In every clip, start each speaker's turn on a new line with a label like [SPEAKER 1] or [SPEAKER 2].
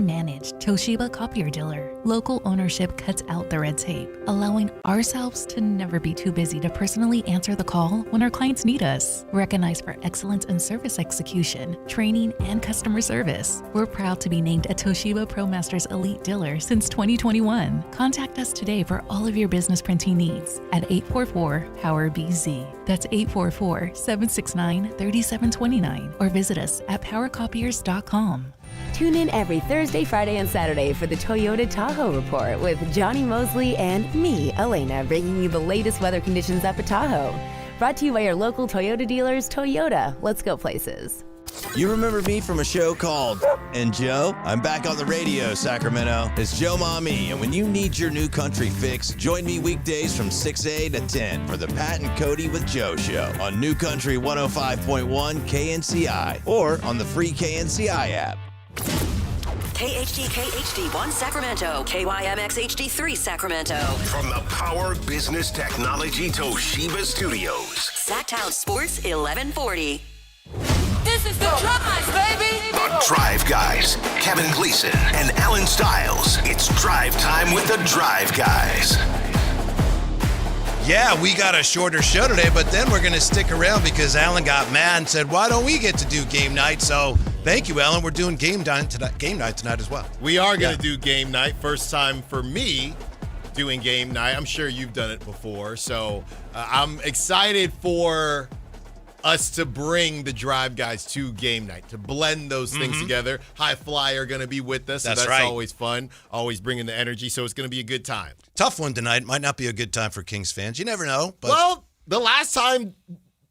[SPEAKER 1] managed Toshiba copier dealer. Local ownership cuts out the red tape, allowing ourselves to never be too busy to personally answer the call when our clients need us. Recognized for excellence in service execution, training, and customer service, we're proud to be named a Toshiba ProMasters Elite dealer since 2021. Contact us today for all of your business printing needs at 844-POWER-BZ. That's 844-769-3729, or visit us at powercopiers.com.
[SPEAKER 2] Tune in every Thursday, Friday, and Saturday for the Toyota Tahoe Report with Johnny Mosley and me, Elena, bringing you the latest weather conditions up at Tahoe. Brought to you by your local Toyota dealers. Toyota, let's go places.
[SPEAKER 3] You remember me from a show called And Joe? I'm back on the radio, Sacramento. It's Joe Mommy, and when you need your new country fix, join me weekdays from 6A to 10 for the Pat and Cody with Joe show on New Country 105.1 KNCI or on the free KNCI app.
[SPEAKER 4] KHD1 Sacramento, KYMX HD3 Sacramento.
[SPEAKER 5] From the Power Business Technology Toshiba Studios.
[SPEAKER 4] Sactown Sports 1140.
[SPEAKER 6] This is the Drive, baby!
[SPEAKER 5] The Drive Guys, Kevin Gleason and Alan Stiles. It's drive time with the Drive Guys.
[SPEAKER 7] Yeah, we got a shorter show today, but then we're going to stick around because Alan got mad and said, why don't we get to do game night? So thank you, Alan. We're doing game night tonight as well.
[SPEAKER 8] We are going to do game night. First time for me doing game night. I'm sure you've done it before. So I'm excited for us to bring the Drive Guys to game night, to blend those things together. High Fly are going to be with us, so that's
[SPEAKER 7] right.
[SPEAKER 8] Always fun, always bringing the energy, so it's going to be a good time.
[SPEAKER 7] Tough one tonight. Might not be a good time for Kings fans. You never know. But
[SPEAKER 8] Well, the last time,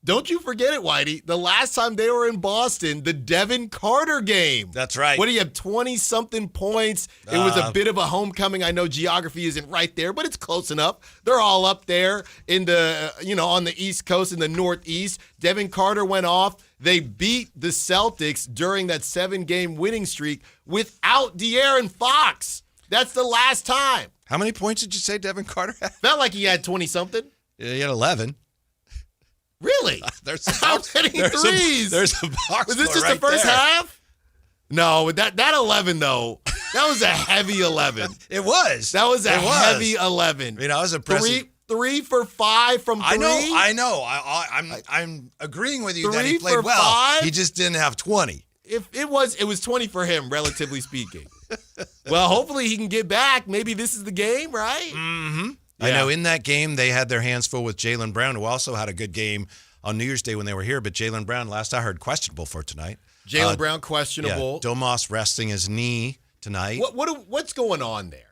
[SPEAKER 8] don't you forget it, Whitey, the last time they were in Boston, the Devin Carter game.
[SPEAKER 7] That's right.
[SPEAKER 8] What do you have, 20-something points? It was a bit of a homecoming. I know geography isn't right there, but it's close enough. They're all up there in the, on the East Coast, in the Northeast. Devin Carter went off. They beat the Celtics during that 7-game winning streak without De'Aaron Fox. That's the last time.
[SPEAKER 7] How many points did you say Devin Carter had?
[SPEAKER 8] Felt like he had 20-something.
[SPEAKER 7] Yeah, he had 11.
[SPEAKER 8] Really?
[SPEAKER 7] There's
[SPEAKER 8] How many threes?
[SPEAKER 7] There's a box.
[SPEAKER 8] Was this just
[SPEAKER 7] right
[SPEAKER 8] the first
[SPEAKER 7] there.
[SPEAKER 8] half? No, that 11 though. That was a heavy 11.
[SPEAKER 7] It was.
[SPEAKER 8] That was a heavy 11.
[SPEAKER 7] I mean, I was impressed.
[SPEAKER 8] 3 for 5 from 3.
[SPEAKER 7] I know. I'm agreeing with you that he
[SPEAKER 8] 3
[SPEAKER 7] played
[SPEAKER 8] for
[SPEAKER 7] well.
[SPEAKER 8] 5?
[SPEAKER 7] He just didn't have 20.
[SPEAKER 8] If it was 20 for him, relatively speaking. Well, hopefully he can get back. Maybe this is the game, right?
[SPEAKER 7] Mm-hmm.
[SPEAKER 8] Yeah.
[SPEAKER 7] I know in that game they had their hands full with Jaylen Brown, who also had a good game on New Year's Day when they were here. But Jaylen Brown, last I heard, questionable for tonight.
[SPEAKER 8] Jaylen Brown questionable.
[SPEAKER 7] Yeah, Domas resting his knee tonight.
[SPEAKER 8] What's going on there?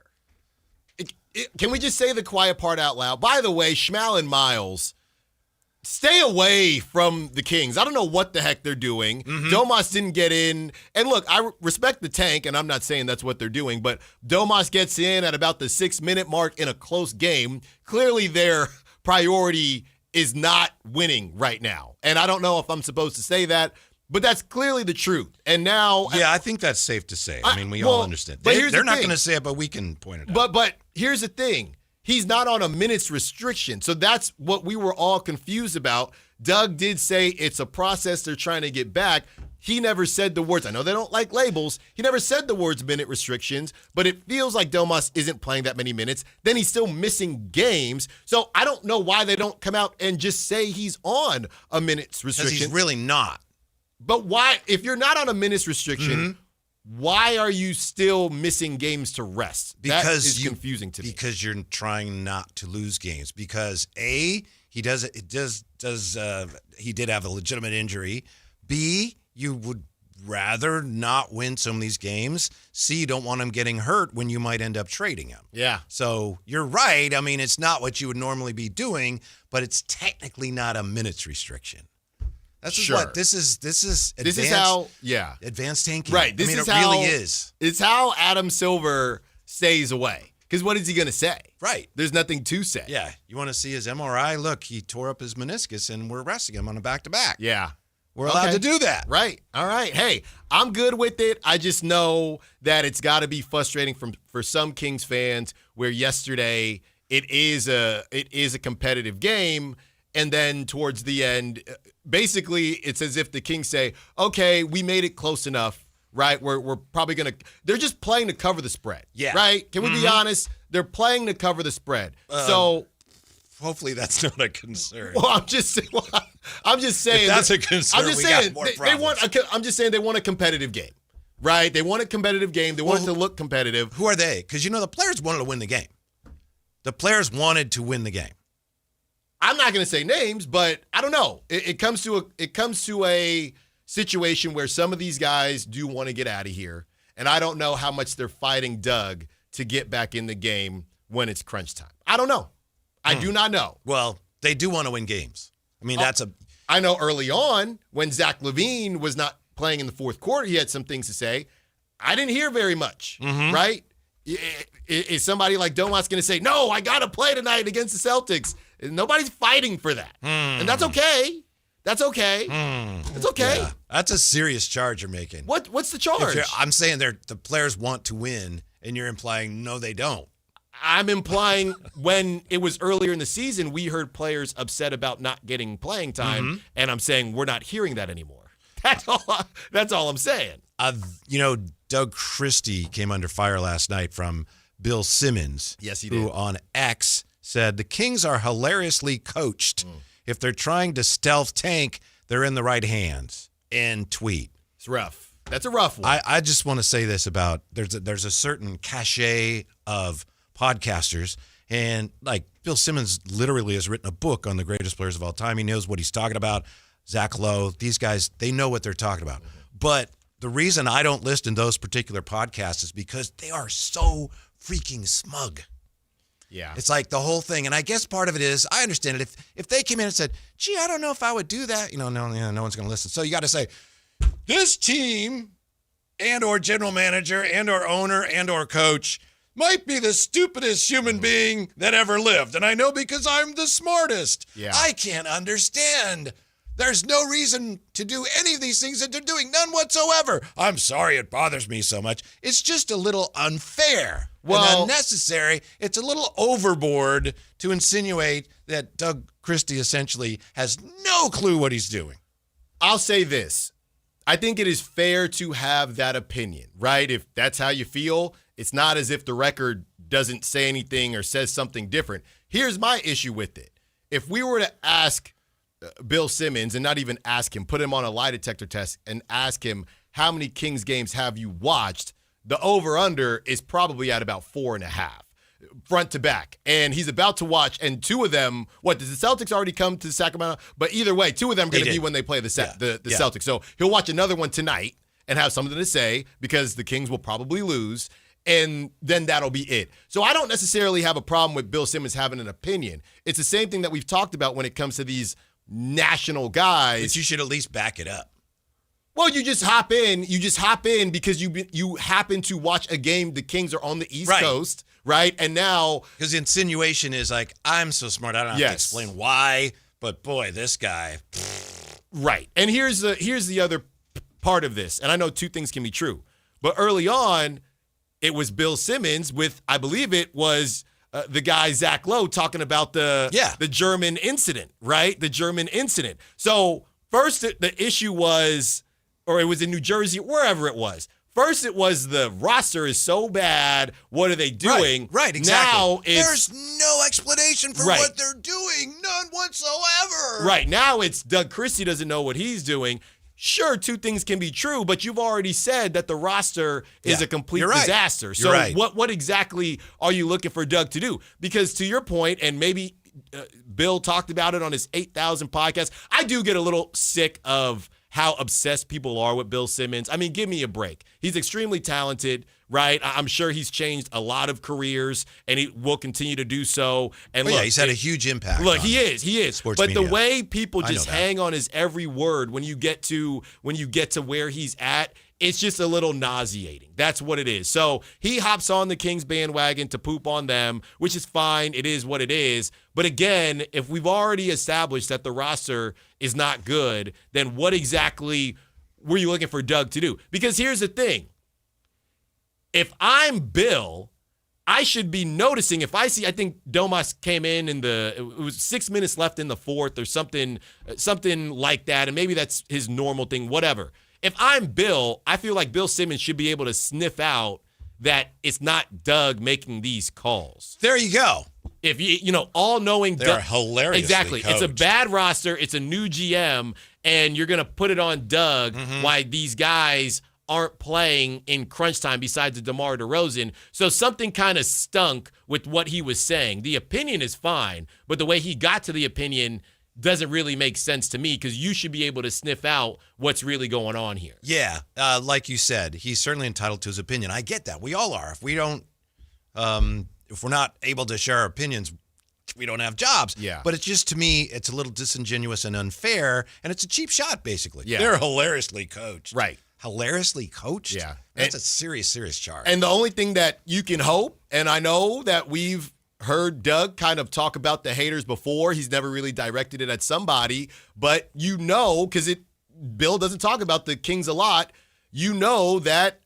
[SPEAKER 8] Can we just say the quiet part out loud? By the way, Schmal and Miles, stay away from the Kings. I don't know what the heck they're doing. Domas didn't get in. And look, I respect the tank, and I'm not saying that's what they're doing, but Domas gets in at about the 6-minute mark in a close game. Clearly their priority is not winning right now. And I don't know if I'm supposed to say that, but that's clearly the truth. And now...
[SPEAKER 7] Yeah, I think that's safe to say. I mean, we all understand. They're not going to say it, but we can point it out.
[SPEAKER 8] But here's the thing. He's not on a minutes restriction. So that's what we were all confused about. Doug did say it's a process they're trying to get back. He never said the words. I know they don't like labels. He never said the words minute restrictions, but it feels like Domas isn't playing that many minutes. Then he's still missing games. So I don't know why they don't come out and just say he's on a minutes restriction.
[SPEAKER 7] Because he's really not.
[SPEAKER 8] But why, if you're not on a minutes restriction, why are you still missing games to rest?
[SPEAKER 7] Because
[SPEAKER 8] that is confusing to me.
[SPEAKER 7] Because you're trying not to lose games. Because A, he did have a legitimate injury. B, you would rather not win some of these games. C, you don't want him getting hurt when you might end up trading him.
[SPEAKER 8] Yeah.
[SPEAKER 7] So you're right. I mean, it's not what you would normally be doing, but it's technically not a minutes restriction. That's
[SPEAKER 8] sure.
[SPEAKER 7] What this is advanced tanking.
[SPEAKER 8] Right.
[SPEAKER 7] It really is.
[SPEAKER 8] It's how Adam Silver stays away. Because what is he going to say?
[SPEAKER 7] Right.
[SPEAKER 8] There's nothing to say.
[SPEAKER 7] Yeah. You want to see his MRI? Look, he tore up his meniscus, and we're resting him on a back-to-back.
[SPEAKER 8] Yeah.
[SPEAKER 7] We're allowed to do that.
[SPEAKER 8] Right. All right. Hey, I'm good with it. I just know that it's got to be frustrating for some Kings fans where yesterday it is a competitive game, and then towards the end, basically it's as if the Kings say, okay, we made it close enough. right? We're probably going to – they're just playing to cover the spread, right? Can we be honest? They're playing to cover the spread. So –
[SPEAKER 7] hopefully that's not a concern.
[SPEAKER 8] Well, I'm just saying.
[SPEAKER 7] If that's a concern.
[SPEAKER 8] I'm just saying I'm just saying they want a competitive game, right? They want a competitive game. They want it to look competitive.
[SPEAKER 7] Who are they? Because the players wanted to win the game. The players wanted to win the game.
[SPEAKER 8] I'm not going to say names, but I don't know. It comes to a situation where some of these guys do want to get out of here, and I don't know how much they're fighting Doug to get back in the game when it's crunch time. I don't know. I do not know.
[SPEAKER 7] Well, they do want to win games. I mean,
[SPEAKER 8] I know early on when Zach LaVine was not playing in the fourth quarter, he had some things to say. I didn't hear very much, right? Is somebody like Domas going to say, no, I got to play tonight against the Celtics? Nobody's fighting for that. And that's okay. That's okay. It's okay.
[SPEAKER 7] Yeah. That's a serious charge you're making.
[SPEAKER 8] What's the charge?
[SPEAKER 7] I'm saying the players want to win, and you're implying, no, they don't.
[SPEAKER 8] I'm implying when it was earlier in the season, we heard players upset about not getting playing time, and I'm saying we're not hearing that anymore. That's all I'm saying.
[SPEAKER 7] Doug Christie came under fire last night from Bill Simmons.
[SPEAKER 8] Yes, he did.
[SPEAKER 7] Who on X said, the Kings are hilariously coached. If they're trying to stealth tank, they're in the right hands. End tweet.
[SPEAKER 8] It's rough. That's a rough one.
[SPEAKER 7] I just want to say this about there's a certain cachet of podcasters, and like Bill Simmons literally has written a book on the greatest players of all time. He knows what he's talking about. Zach Lowe, these guys, they know what they're talking about. But the reason I don't listen to those particular podcasts is because they are so freaking smug.
[SPEAKER 8] Yeah.
[SPEAKER 7] It's like the whole thing. And I guess part of it is, I understand it. If they came in and said, gee, I don't know if I would do that, no one's going to listen. So you got to say, this team and or general manager and or owner and or coach might be the stupidest human being that ever lived. And I know because I'm the smartest.
[SPEAKER 8] Yeah.
[SPEAKER 7] I can't understand. There's no reason to do any of these things that they're doing. None whatsoever. I'm sorry it bothers me so much. It's just a little unfair and unnecessary. It's a little overboard to insinuate that Doug Christie essentially has no clue what he's doing.
[SPEAKER 8] I'll say this. I think it is fair to have that opinion, right? If that's how you feel, it's not as if the record doesn't say anything or says something different. Here's my issue with it. If we were to ask Bill Simmons, and not even ask him, put him on a lie detector test and ask him, how many Kings games have you watched? The over-under is probably at about 4.5, front to back. And he's about to watch, and two of them, does the Celtics already come to Sacramento? But either way, two of them are going to be when they play the Celtics. So he'll watch another one tonight and have something to say because the Kings will probably lose, and then that'll be it. So I don't necessarily have a problem with Bill Simmons having an opinion. It's the same thing that we've talked about when it comes to these national guys.
[SPEAKER 7] But you should at least back it up.
[SPEAKER 8] Well, you just hop in. You just hop in because you happen to watch a game. The Kings are on the East Coast, right? And now,
[SPEAKER 7] because the insinuation is like, I'm so smart, I don't have to explain why. But boy, this guy,
[SPEAKER 8] right? And here's the other part of this. And I know two things can be true, but early on, it was Bill Simmons with, I believe it was the guy Zach Lowe talking about the German incident, right? The German incident. So first, the issue was, or it was in New Jersey, wherever it was. First, it was the roster is so bad. What are they doing?
[SPEAKER 7] Right, exactly.
[SPEAKER 8] Now
[SPEAKER 7] there's no explanation for what they're doing, none whatsoever.
[SPEAKER 8] Right, now it's Doug Christie doesn't know what he's doing. Sure, two things can be true, but you've already said that the roster is a complete disaster. So what exactly are you looking for Doug to do? Because to your point, and maybe Bill talked about it on his 8,000 podcast, I do get a little sick of how obsessed people are with Bill Simmons. I mean, give me a break. He's extremely talented, right? I'm sure he's changed a lot of careers, and he will continue to do so. And look,
[SPEAKER 7] he's had a huge impact.
[SPEAKER 8] Look, he is. But
[SPEAKER 7] media.
[SPEAKER 8] the way people just hang on his every word when you get to where he's at, it's just a little nauseating. That's what it is. So he hops on the Kings bandwagon to poop on them, which is fine. It is what it is. But again, if we've already established that the roster is not good, then what exactly were you looking for Doug to do? Because here's the thing. If I'm Bill, I should be noticing if I see, I think Domas came in it was 6 minutes left in the fourth or something like that. And maybe that's his normal thing, whatever. if I'm Bill, I feel like Bill Simmons should be able to sniff out that it's not Doug making these calls.
[SPEAKER 7] There you go.
[SPEAKER 8] If all knowing
[SPEAKER 7] They're hilariously
[SPEAKER 8] exactly. It's a
[SPEAKER 7] coached.
[SPEAKER 8] bad roster. It's a new GM, and you're gonna put it on Doug why these guys aren't playing in crunch time besides the DeMar DeRozan. So something kind of stunk with what he was saying. The opinion is fine, but the way he got to the opinion doesn't really make sense to me because you should be able to sniff out what's really going on here.
[SPEAKER 7] Yeah, like you said, he's certainly entitled to his opinion. I get that. We all are. If we don't, if we're not able to share our opinions, we don't have jobs.
[SPEAKER 8] Yeah.
[SPEAKER 7] But it's just, to me, it's a little disingenuous and unfair, and it's a cheap shot, basically.
[SPEAKER 8] Yeah.
[SPEAKER 7] They're hilariously coached.
[SPEAKER 8] Right.
[SPEAKER 7] Hilariously coached?
[SPEAKER 8] Yeah.
[SPEAKER 7] That's a serious charge.
[SPEAKER 8] And the only thing that you can hope, and I know that we've heard Doug kind of talk about the haters before. He's never really directed it at somebody, but because Bill doesn't talk about the Kings a lot, that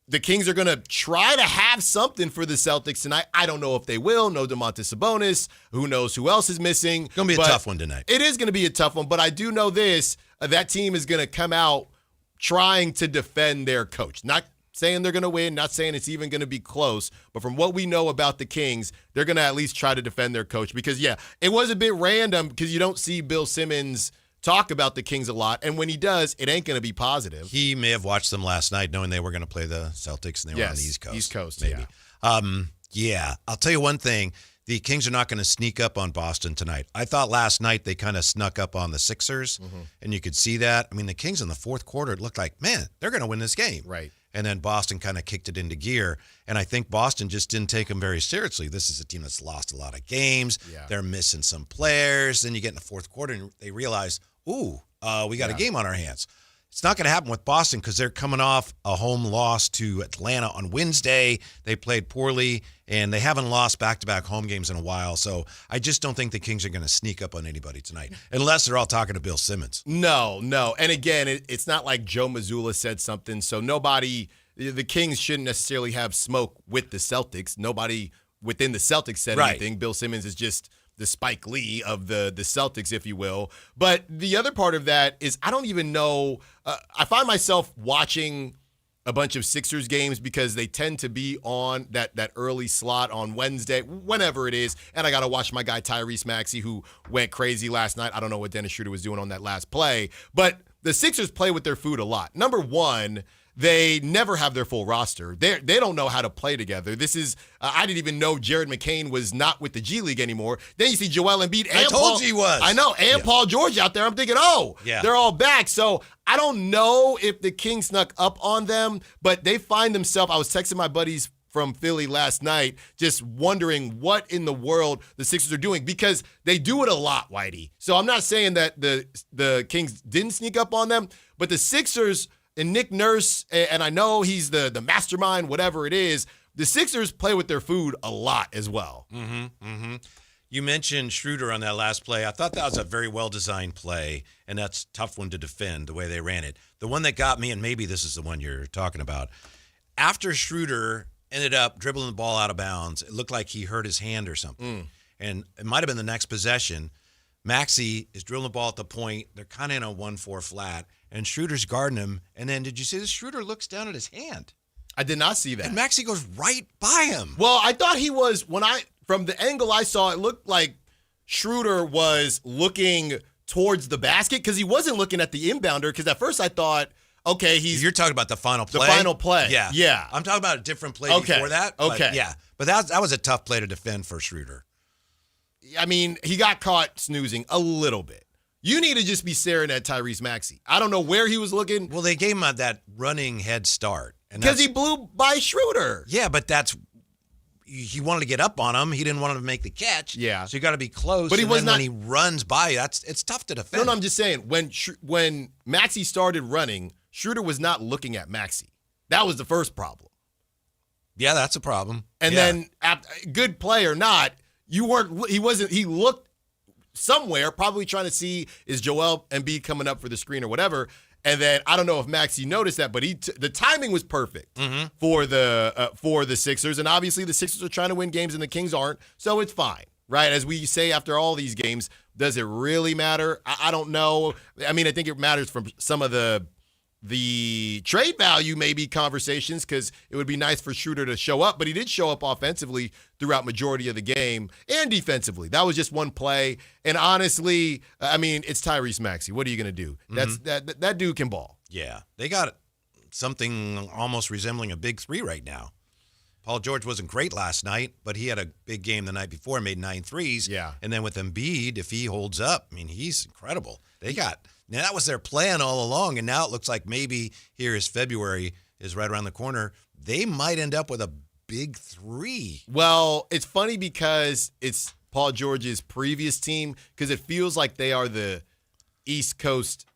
[SPEAKER 8] the Kings are going to try to have something for the Celtics tonight. I don't know if they will. No Domantas Sabonis. Who knows who else is missing.
[SPEAKER 7] It's going to be a tough one tonight.
[SPEAKER 8] It is going to be a tough one, but I do know this. That team is going to come out trying to defend their coach. Not saying they're going to win, not saying it's even going to be close, but from what we know about the Kings, they're going to at least try to defend their coach because, it was a bit random because you don't see Bill Simmons talk about the Kings a lot, and when he does, it ain't going to be positive.
[SPEAKER 7] He may have watched them last night knowing they were going to play the Celtics and they were on the East Coast.
[SPEAKER 8] East Coast,
[SPEAKER 7] maybe. Yeah. I'll tell you one thing. The Kings are not going to sneak up on Boston tonight. I thought last night they kind of snuck up on the Sixers, and you could see that. I mean, the Kings in the fourth quarter, it looked like, man, they're going to win this game.
[SPEAKER 8] Right.
[SPEAKER 7] And then Boston kind of kicked it into gear, and I think Boston just didn't take them very seriously. This is a team that's lost a lot of games.
[SPEAKER 8] Yeah.
[SPEAKER 7] They're missing some players. Then you get in the fourth quarter, and they realize, we got a game on our hands. It's not going to happen with Boston because they're coming off a home loss to Atlanta on Wednesday. They played poorly, and they haven't lost back-to-back home games in a while. So I just don't think the Kings are going to sneak up on anybody tonight, unless they're all talking to Bill Simmons.
[SPEAKER 8] No. And again, it's not like Joe Mazzulla said something, so the Kings shouldn't necessarily have smoke with the Celtics. Nobody within the Celtics said anything. Bill Simmons is just the Spike Lee of the Celtics, if you will. But the other part of that is I don't even know. I find myself watching a bunch of Sixers games because they tend to be on that early slot on Wednesday, whenever it is. And I got to watch my guy Tyrese Maxey, who went crazy last night. I don't know what Dennis Schroeder was doing on that last play. But the Sixers play with their food a lot. Number one, they never have their full roster. They don't know how to play together. This is I didn't even know Jared McCain was not with the G League anymore. Then you see Joel Embiid and
[SPEAKER 7] I told you he was.
[SPEAKER 8] I know, and Paul George out there. I'm thinking, they're all back. So I don't know if the Kings snuck up on them, but they find themselves. I was texting my buddies from Philly last night, just wondering what in the world the Sixers are doing because they do it a lot, Whitey. So I'm not saying that the Kings didn't sneak up on them, but the Sixers. And Nick Nurse, and I know he's the mastermind, whatever it is, the Sixers play with their food a lot as well.
[SPEAKER 7] You mentioned Schroeder on that last play. I thought that was a very well-designed play, and that's a tough one to defend, the way they ran it. The one that got me, and maybe this is the one you're talking about, after Schroeder ended up dribbling the ball out of bounds, it looked like he hurt his hand or something. And it might have been the next possession. Maxey is drilling the ball at the point. They're kind of in a 1-4 flat. And Schroeder's guarding him. And then did you see this? Schroeder looks down at his hand.
[SPEAKER 8] I did not see that.
[SPEAKER 7] And Maxey goes right by him.
[SPEAKER 8] Well, I thought he was, from the angle I saw, it looked like Schroeder was looking towards the basket because he wasn't looking at the inbounder because at first I thought, okay,
[SPEAKER 7] You're talking about the final play?
[SPEAKER 8] The final play.
[SPEAKER 7] Yeah.
[SPEAKER 8] Yeah.
[SPEAKER 7] I'm talking about a different play before that.
[SPEAKER 8] Okay.
[SPEAKER 7] Yeah. But that was a tough play to defend for Schroeder.
[SPEAKER 8] I mean, he got caught snoozing a little bit. You need to just be staring at Tyrese Maxey. I don't know where he was looking.
[SPEAKER 7] Well, they gave him that running head start.
[SPEAKER 8] Because he blew by Schroeder.
[SPEAKER 7] Yeah, but he wanted to get up on him. He didn't want him to make the catch.
[SPEAKER 8] Yeah.
[SPEAKER 7] So you got to be close.
[SPEAKER 8] But he was not.
[SPEAKER 7] When he runs by, it's tough to defend.
[SPEAKER 8] No, I'm just saying, when Maxey started running, Schroeder was not looking at Maxey. That was the first problem.
[SPEAKER 7] Yeah, that's a problem.
[SPEAKER 8] And then, good play or not, he looked somewhere, probably trying to see is Joel Embiid coming up for the screen or whatever. And then I don't know if Maxey noticed that, but the timing was perfect for the Sixers. And obviously the Sixers are trying to win games and the Kings aren't, so it's fine, right? As we say after all these games, does it really matter? I don't know. I mean, I think it matters from some of the the trade value may be conversations because it would be nice for Schroeder to show up, but he did show up offensively throughout majority of the game and defensively. That was just one play. And honestly, I mean, it's Tyrese Maxey. What are you going to do? That dude can ball.
[SPEAKER 7] Yeah, they got something almost resembling a big three right now. Paul George wasn't great last night, but he had a big game the night before, made 9 threes.
[SPEAKER 8] Yeah.
[SPEAKER 7] And then with Embiid, if he holds up, I mean, he's incredible. Now that was their plan all along, and now it looks like maybe here as February is right around the corner, they might end up with a big three.
[SPEAKER 8] Well, it's funny because it's Paul George's previous team because it feels like they are the East Coast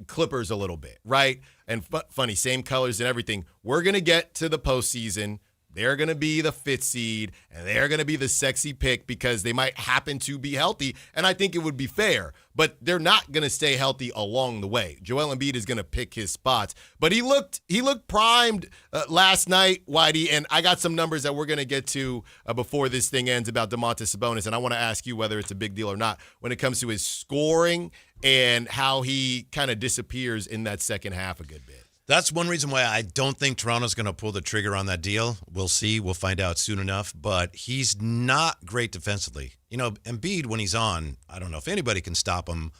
[SPEAKER 8] Clippers a little bit, right? And funny, same colors and everything. We're going to get to the postseason. They're going to be the 5th seed, and they're going to be the sexy pick because they might happen to be healthy, and I think it would be fair. But they're not going to stay healthy along the way. Joel Embiid is going to pick his spots. But he looked primed last night, Whitey, and I got some numbers that we're going to get to before this thing ends about Domantas Sabonis, and I want to ask you whether it's a big deal or not when it comes to his scoring and how he kind of disappears in that second half a good bit.
[SPEAKER 7] That's one reason why I don't think Toronto's going to pull the trigger on that deal. We'll see. We'll find out soon enough. But he's not great defensively. You know, Embiid, when he's on, I don't know if anybody can stop him.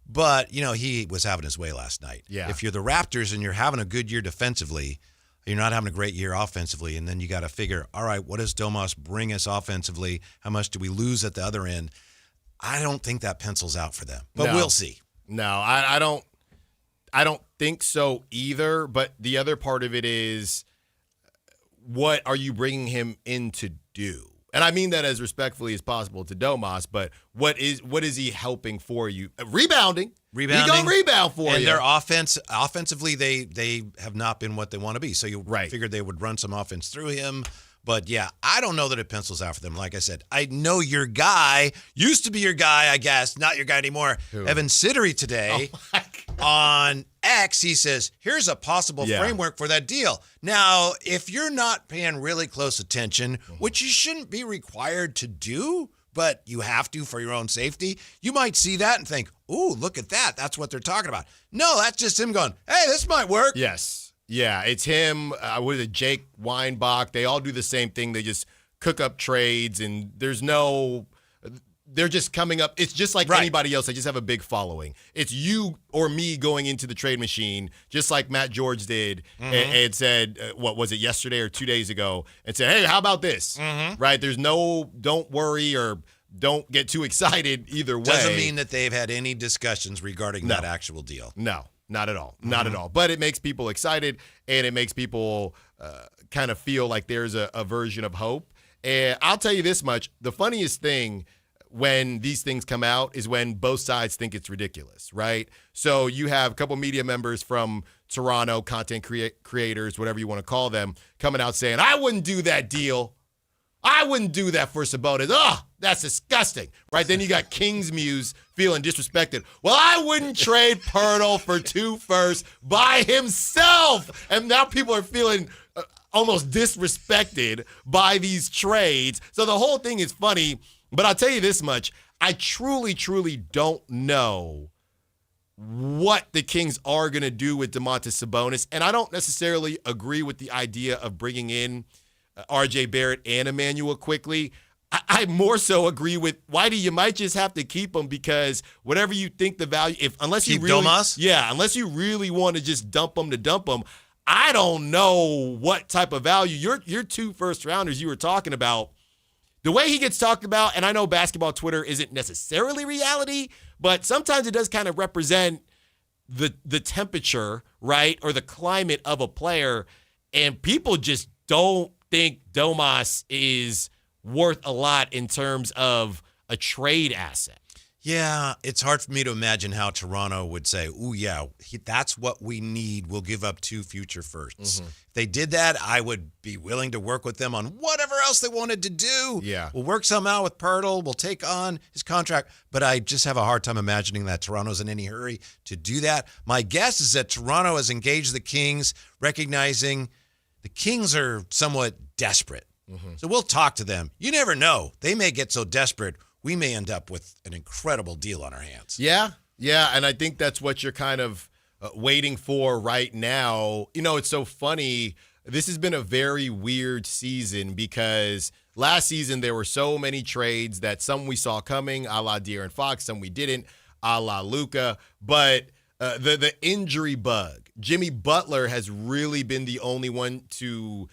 [SPEAKER 7] But, you know, he was having his way last night.
[SPEAKER 8] Yeah.
[SPEAKER 7] If you're the Raptors and you're having a good year defensively, you're not having a great year offensively, and then you got to figure, all right, what does Domas bring us offensively? How much do we lose at the other end? I don't think that pencils out for them. But we'll see.
[SPEAKER 8] No, I don't think so either, but the other part of it is, what are you bringing him in to do? And I mean that as respectfully as possible to Domas, but what is he helping for you? Rebounding. He gonna rebound for you.
[SPEAKER 7] And their offensively, they have not been what they want to be. So you figured they would run some offense through him. But, yeah, I don't know that it pencils out for them. Like I said, I know your guy, used to be your guy, I guess, not your guy anymore.
[SPEAKER 8] Who?
[SPEAKER 7] Evan Siddery today on X, he says, here's a possible framework for that deal. Now, if you're not paying really close attention, which you shouldn't be required to do, but you have to for your own safety, you might see that and think, ooh, look at that. That's what they're talking about. No, that's just him going, hey, this might work.
[SPEAKER 8] Yes. Yeah, it's him. With it, Jake Weinbach. They all do the same thing. They just cook up trades, and they're just coming up. It's just like anybody else. They just have a big following. It's you or me going into the trade machine, just like Matt George did, and said, what was it, yesterday or 2 days ago, and said, hey, how about this? Right? There's no, don't worry or don't get too excited either way.
[SPEAKER 7] Doesn't mean that they've had any discussions regarding that actual deal.
[SPEAKER 8] No. Not at all. Not at all. But it makes people excited, and it makes people kind of feel like there's a version of hope. And I'll tell you this much. The funniest thing when these things come out is when both sides think it's ridiculous, right? So you have a couple media members from Toronto, content creators, whatever you want to call them, coming out saying, I wouldn't do that deal. I wouldn't do that for Sabonis. Oh, that's disgusting. Right? Then you got Kings Muse feeling disrespected. Well, I wouldn't trade Pirtle for 2 firsts by himself. And now people are feeling almost disrespected by these trades. So the whole thing is funny. But I'll tell you this much. I truly, truly don't know what the Kings are going to do with Domantas Sabonis. And I don't necessarily agree with the idea of bringing in RJ Barrett and Emmanuel quickly. I more so agree with Whitey. You might just have to keep him because whatever you think the value, unless you really want to just dump him, I don't know what type of value your 2 first rounders you were talking about. The way he gets talked about, and I know basketball Twitter isn't necessarily reality, but sometimes it does kind of represent the temperature, right, or the climate of a player, and people just don't think Domas is worth a lot in terms of a trade asset.
[SPEAKER 7] Yeah, it's hard for me to imagine how Toronto would say, ooh, yeah, that's what we need. We'll give up 2 future firsts. If they did that, I would be willing to work with them on whatever else they wanted to do.
[SPEAKER 8] Yeah.
[SPEAKER 7] We'll work somehow with Pirtle. We'll take on his contract. But I just have a hard time imagining that Toronto's in any hurry to do that. My guess is that Toronto has engaged the Kings, recognizing the Kings are somewhat desperate. So we'll talk to them. You never know. They may get so desperate, we may end up with an incredible deal on our hands.
[SPEAKER 8] Yeah, and I think that's what you're kind of waiting for right now. It's so funny. This has been a very weird season because last season there were so many trades that some we saw coming, a la De'Aaron Fox, some we didn't, a la Luka. But the injury bug, Jimmy Butler has really been the only one to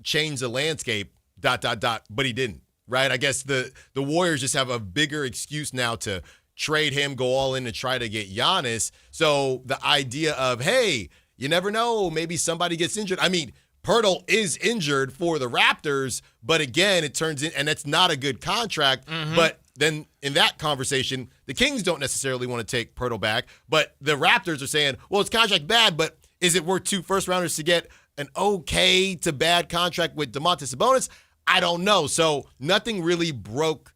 [SPEAKER 8] change the landscape, ... but he didn't, right? I guess the Warriors just have a bigger excuse now to trade him, go all in to try to get Giannis. So the idea of, hey, you never know, maybe somebody gets injured. I mean, Pirtle is injured for the Raptors, but again, it turns in, and that's not a good contract. But then in that conversation, the Kings don't necessarily want to take Pirtle back, but the Raptors are saying, well, it's contract bad, but is it worth 2 first-rounders to get an okay to bad contract with Domantas Sabonis? I don't know. So nothing really broke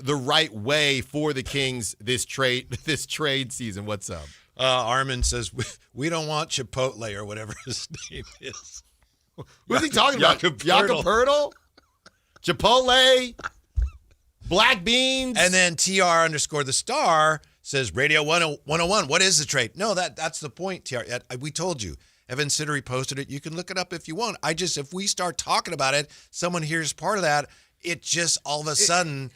[SPEAKER 8] the right way for the Kings this trade season. What's up?
[SPEAKER 7] Armin says, we don't want Chipotle or whatever his name is.
[SPEAKER 8] What's he talking about? Jakob Pirtle? Chipotle? Black beans?
[SPEAKER 7] And then TR_the star says, Radio 101, what is the trade? No, that's the point, TR. We told you. Evan Siddery posted it. You can look it up if you want. If we start talking about it, someone hears part of that, it just all of a sudden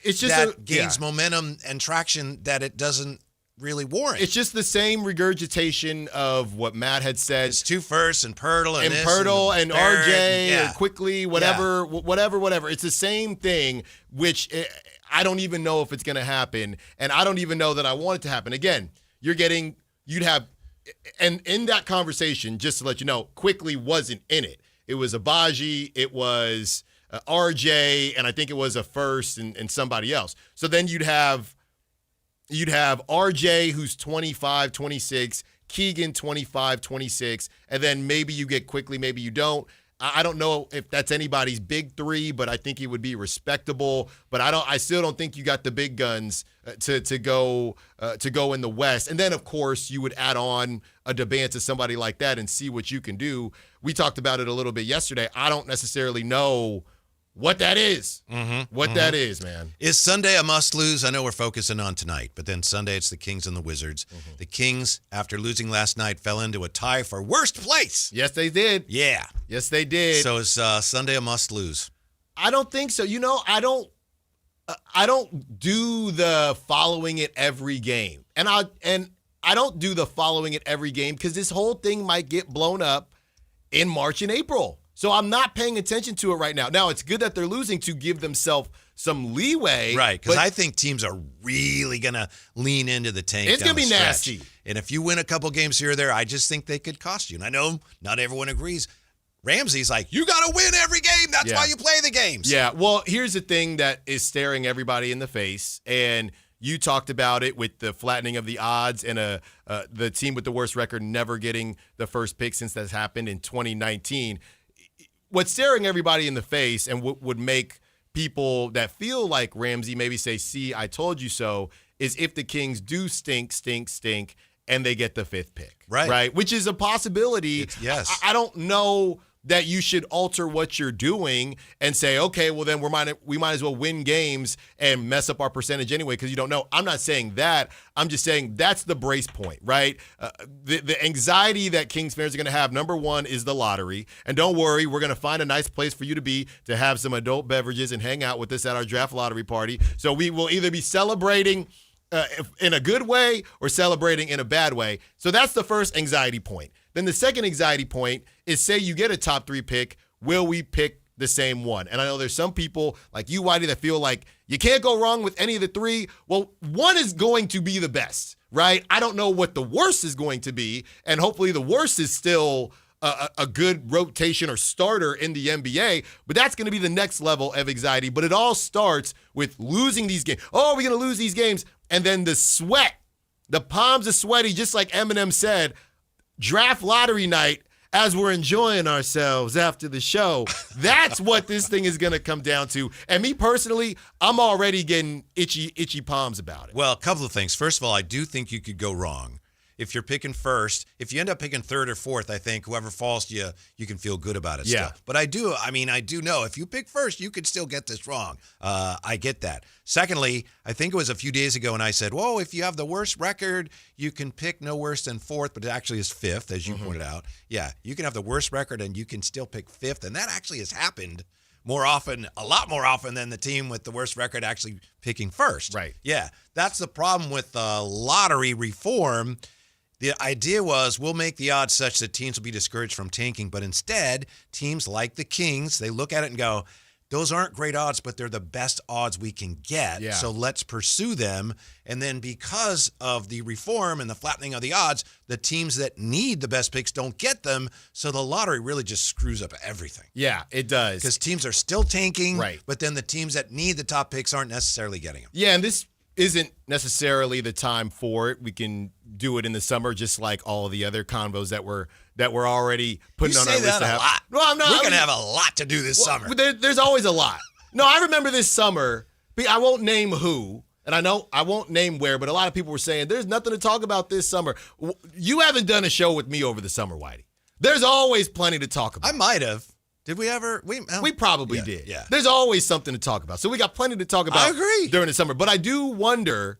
[SPEAKER 7] gains momentum and traction that it doesn't really warrant.
[SPEAKER 8] It's just the same regurgitation of what Matt had said.
[SPEAKER 7] It's 2 firsts and Pirtle and
[SPEAKER 8] Pirtle and RJ and quickly whatever. It's the same thing, which I don't even know if it's going to happen, and I don't even know that I want it to happen. Again, and in that conversation, just to let you know, quickly wasn't in it. It was Abaji, it was RJ, and I think it was a first and somebody else. So then you'd have RJ, who's 25, 26, Keegan, 25, 26, and then maybe you get quickly, maybe you don't. I don't know if that's anybody's big 3, but I think he would be respectable. But I still don't think you got the big guns to go in the West. And then, of course, you would add on a Debance to somebody like that and see what you can do. We talked about it a little bit yesterday. I don't necessarily know what that is. That is, man.
[SPEAKER 7] Is Sunday a must-lose? I know we're focusing on tonight, but then Sunday it's the Kings and the Wizards. The Kings, after losing last night, fell into a tie for worst place.
[SPEAKER 8] Yes, they did.
[SPEAKER 7] Yeah.
[SPEAKER 8] Yes, they did.
[SPEAKER 7] So is Sunday a must-lose?
[SPEAKER 8] I don't think so. I don't do the following it every game. And I don't do the following it every game because this whole thing might get blown up in March and April. So I'm not paying attention to it right now. Now, it's good that they're losing to give themselves some leeway.
[SPEAKER 7] Right, because I think teams are really going to lean into the tank.
[SPEAKER 8] It's going to be
[SPEAKER 7] stretch.
[SPEAKER 8] nasty.
[SPEAKER 7] And if you win a couple games here or there, I just think they could cost you. And I know not everyone agrees. Ramsey's like, you got to win every game. That's why you play the games.
[SPEAKER 8] Yeah, well, here's the thing that is staring everybody in the face, and you talked about it with the flattening of the odds and the team with the worst record never getting the first pick since that's happened in 2019. What's staring everybody in the face and would make people that feel like Ramsey maybe say, see, I told you so, is if the Kings do stink, and they get the 5th pick. Right? Which is a possibility.
[SPEAKER 7] Yes.
[SPEAKER 8] I don't know that you should alter what you're doing and say, okay, well then we might as well win games and mess up our percentage anyway because you don't know. I'm not saying that. I'm just saying that's the brace point, right? The anxiety that Kings fans are going to have, number one, is the lottery. And don't worry, we're going to find a nice place for you to have some adult beverages and hang out with us at our draft lottery party. So we will either be celebrating in a good way or celebrating in a bad way. So that's the first anxiety point. Then the second anxiety point is, say you get a top 3 pick, will we pick the same one? And I know there's some people like you, Whitey, that feel like you can't go wrong with any of the 3. Well, one is going to be the best, right? I don't know what the worst is going to be, and hopefully the worst is still a good rotation or starter in the NBA, but that's going to be the next level of anxiety. But it all starts with losing these games. Oh, we're going to lose these games. And then the sweat, the palms are sweaty, just like Eminem said, draft lottery night as we're enjoying ourselves after the show. That's what this thing is going to come down to. And me personally, I'm already getting itchy palms about it.
[SPEAKER 7] Well, a couple of things. First of all, I do think you could go wrong. if you're picking first, if you end up picking third or fourth, I think whoever falls to you, you can feel good about it still. But I do know if you pick first, you could still get this wrong. I get that. Secondly, I think it was a few days ago when I said, whoa, if you have the worst record, you can pick no worse than fourth, but it actually is fifth, as you pointed out. Yeah, you can have the worst record and you can still pick fifth, and that actually has happened a lot more often than the team with the worst record actually picking first.
[SPEAKER 8] Right.
[SPEAKER 7] Yeah, that's the problem with lottery reform. The idea was we'll make the odds such that teams will be discouraged from tanking, but instead, teams like the Kings, they look at it and go, those aren't great odds, but they're the best odds we can get, so let's pursue them. And then because of the reform and the flattening of the odds, the teams that need the best picks don't get them, so the lottery really just screws up everything.
[SPEAKER 8] Yeah, it does.
[SPEAKER 7] Because teams are still tanking,
[SPEAKER 8] right,
[SPEAKER 7] but then the teams that need the top picks aren't necessarily getting them.
[SPEAKER 8] Yeah, and this isn't necessarily the time for it. We can do it in the summer, just like all of the other convos that we're already putting on our list to have.
[SPEAKER 7] A lot.
[SPEAKER 8] No, I'm not.
[SPEAKER 7] We're going to have a lot to do this summer.
[SPEAKER 8] There's always a lot. No, I remember this summer. I won't name who, and I know I won't name where, but a lot of people were saying there's nothing to talk about this summer. You haven't done a show with me over the summer, Whitey. There's always plenty to talk about.
[SPEAKER 7] I might have. Did we ever?
[SPEAKER 8] We probably did.
[SPEAKER 7] Yeah.
[SPEAKER 8] There's always something to talk about. So we got plenty to talk about.
[SPEAKER 7] I agree.
[SPEAKER 8] During the summer. But I do wonder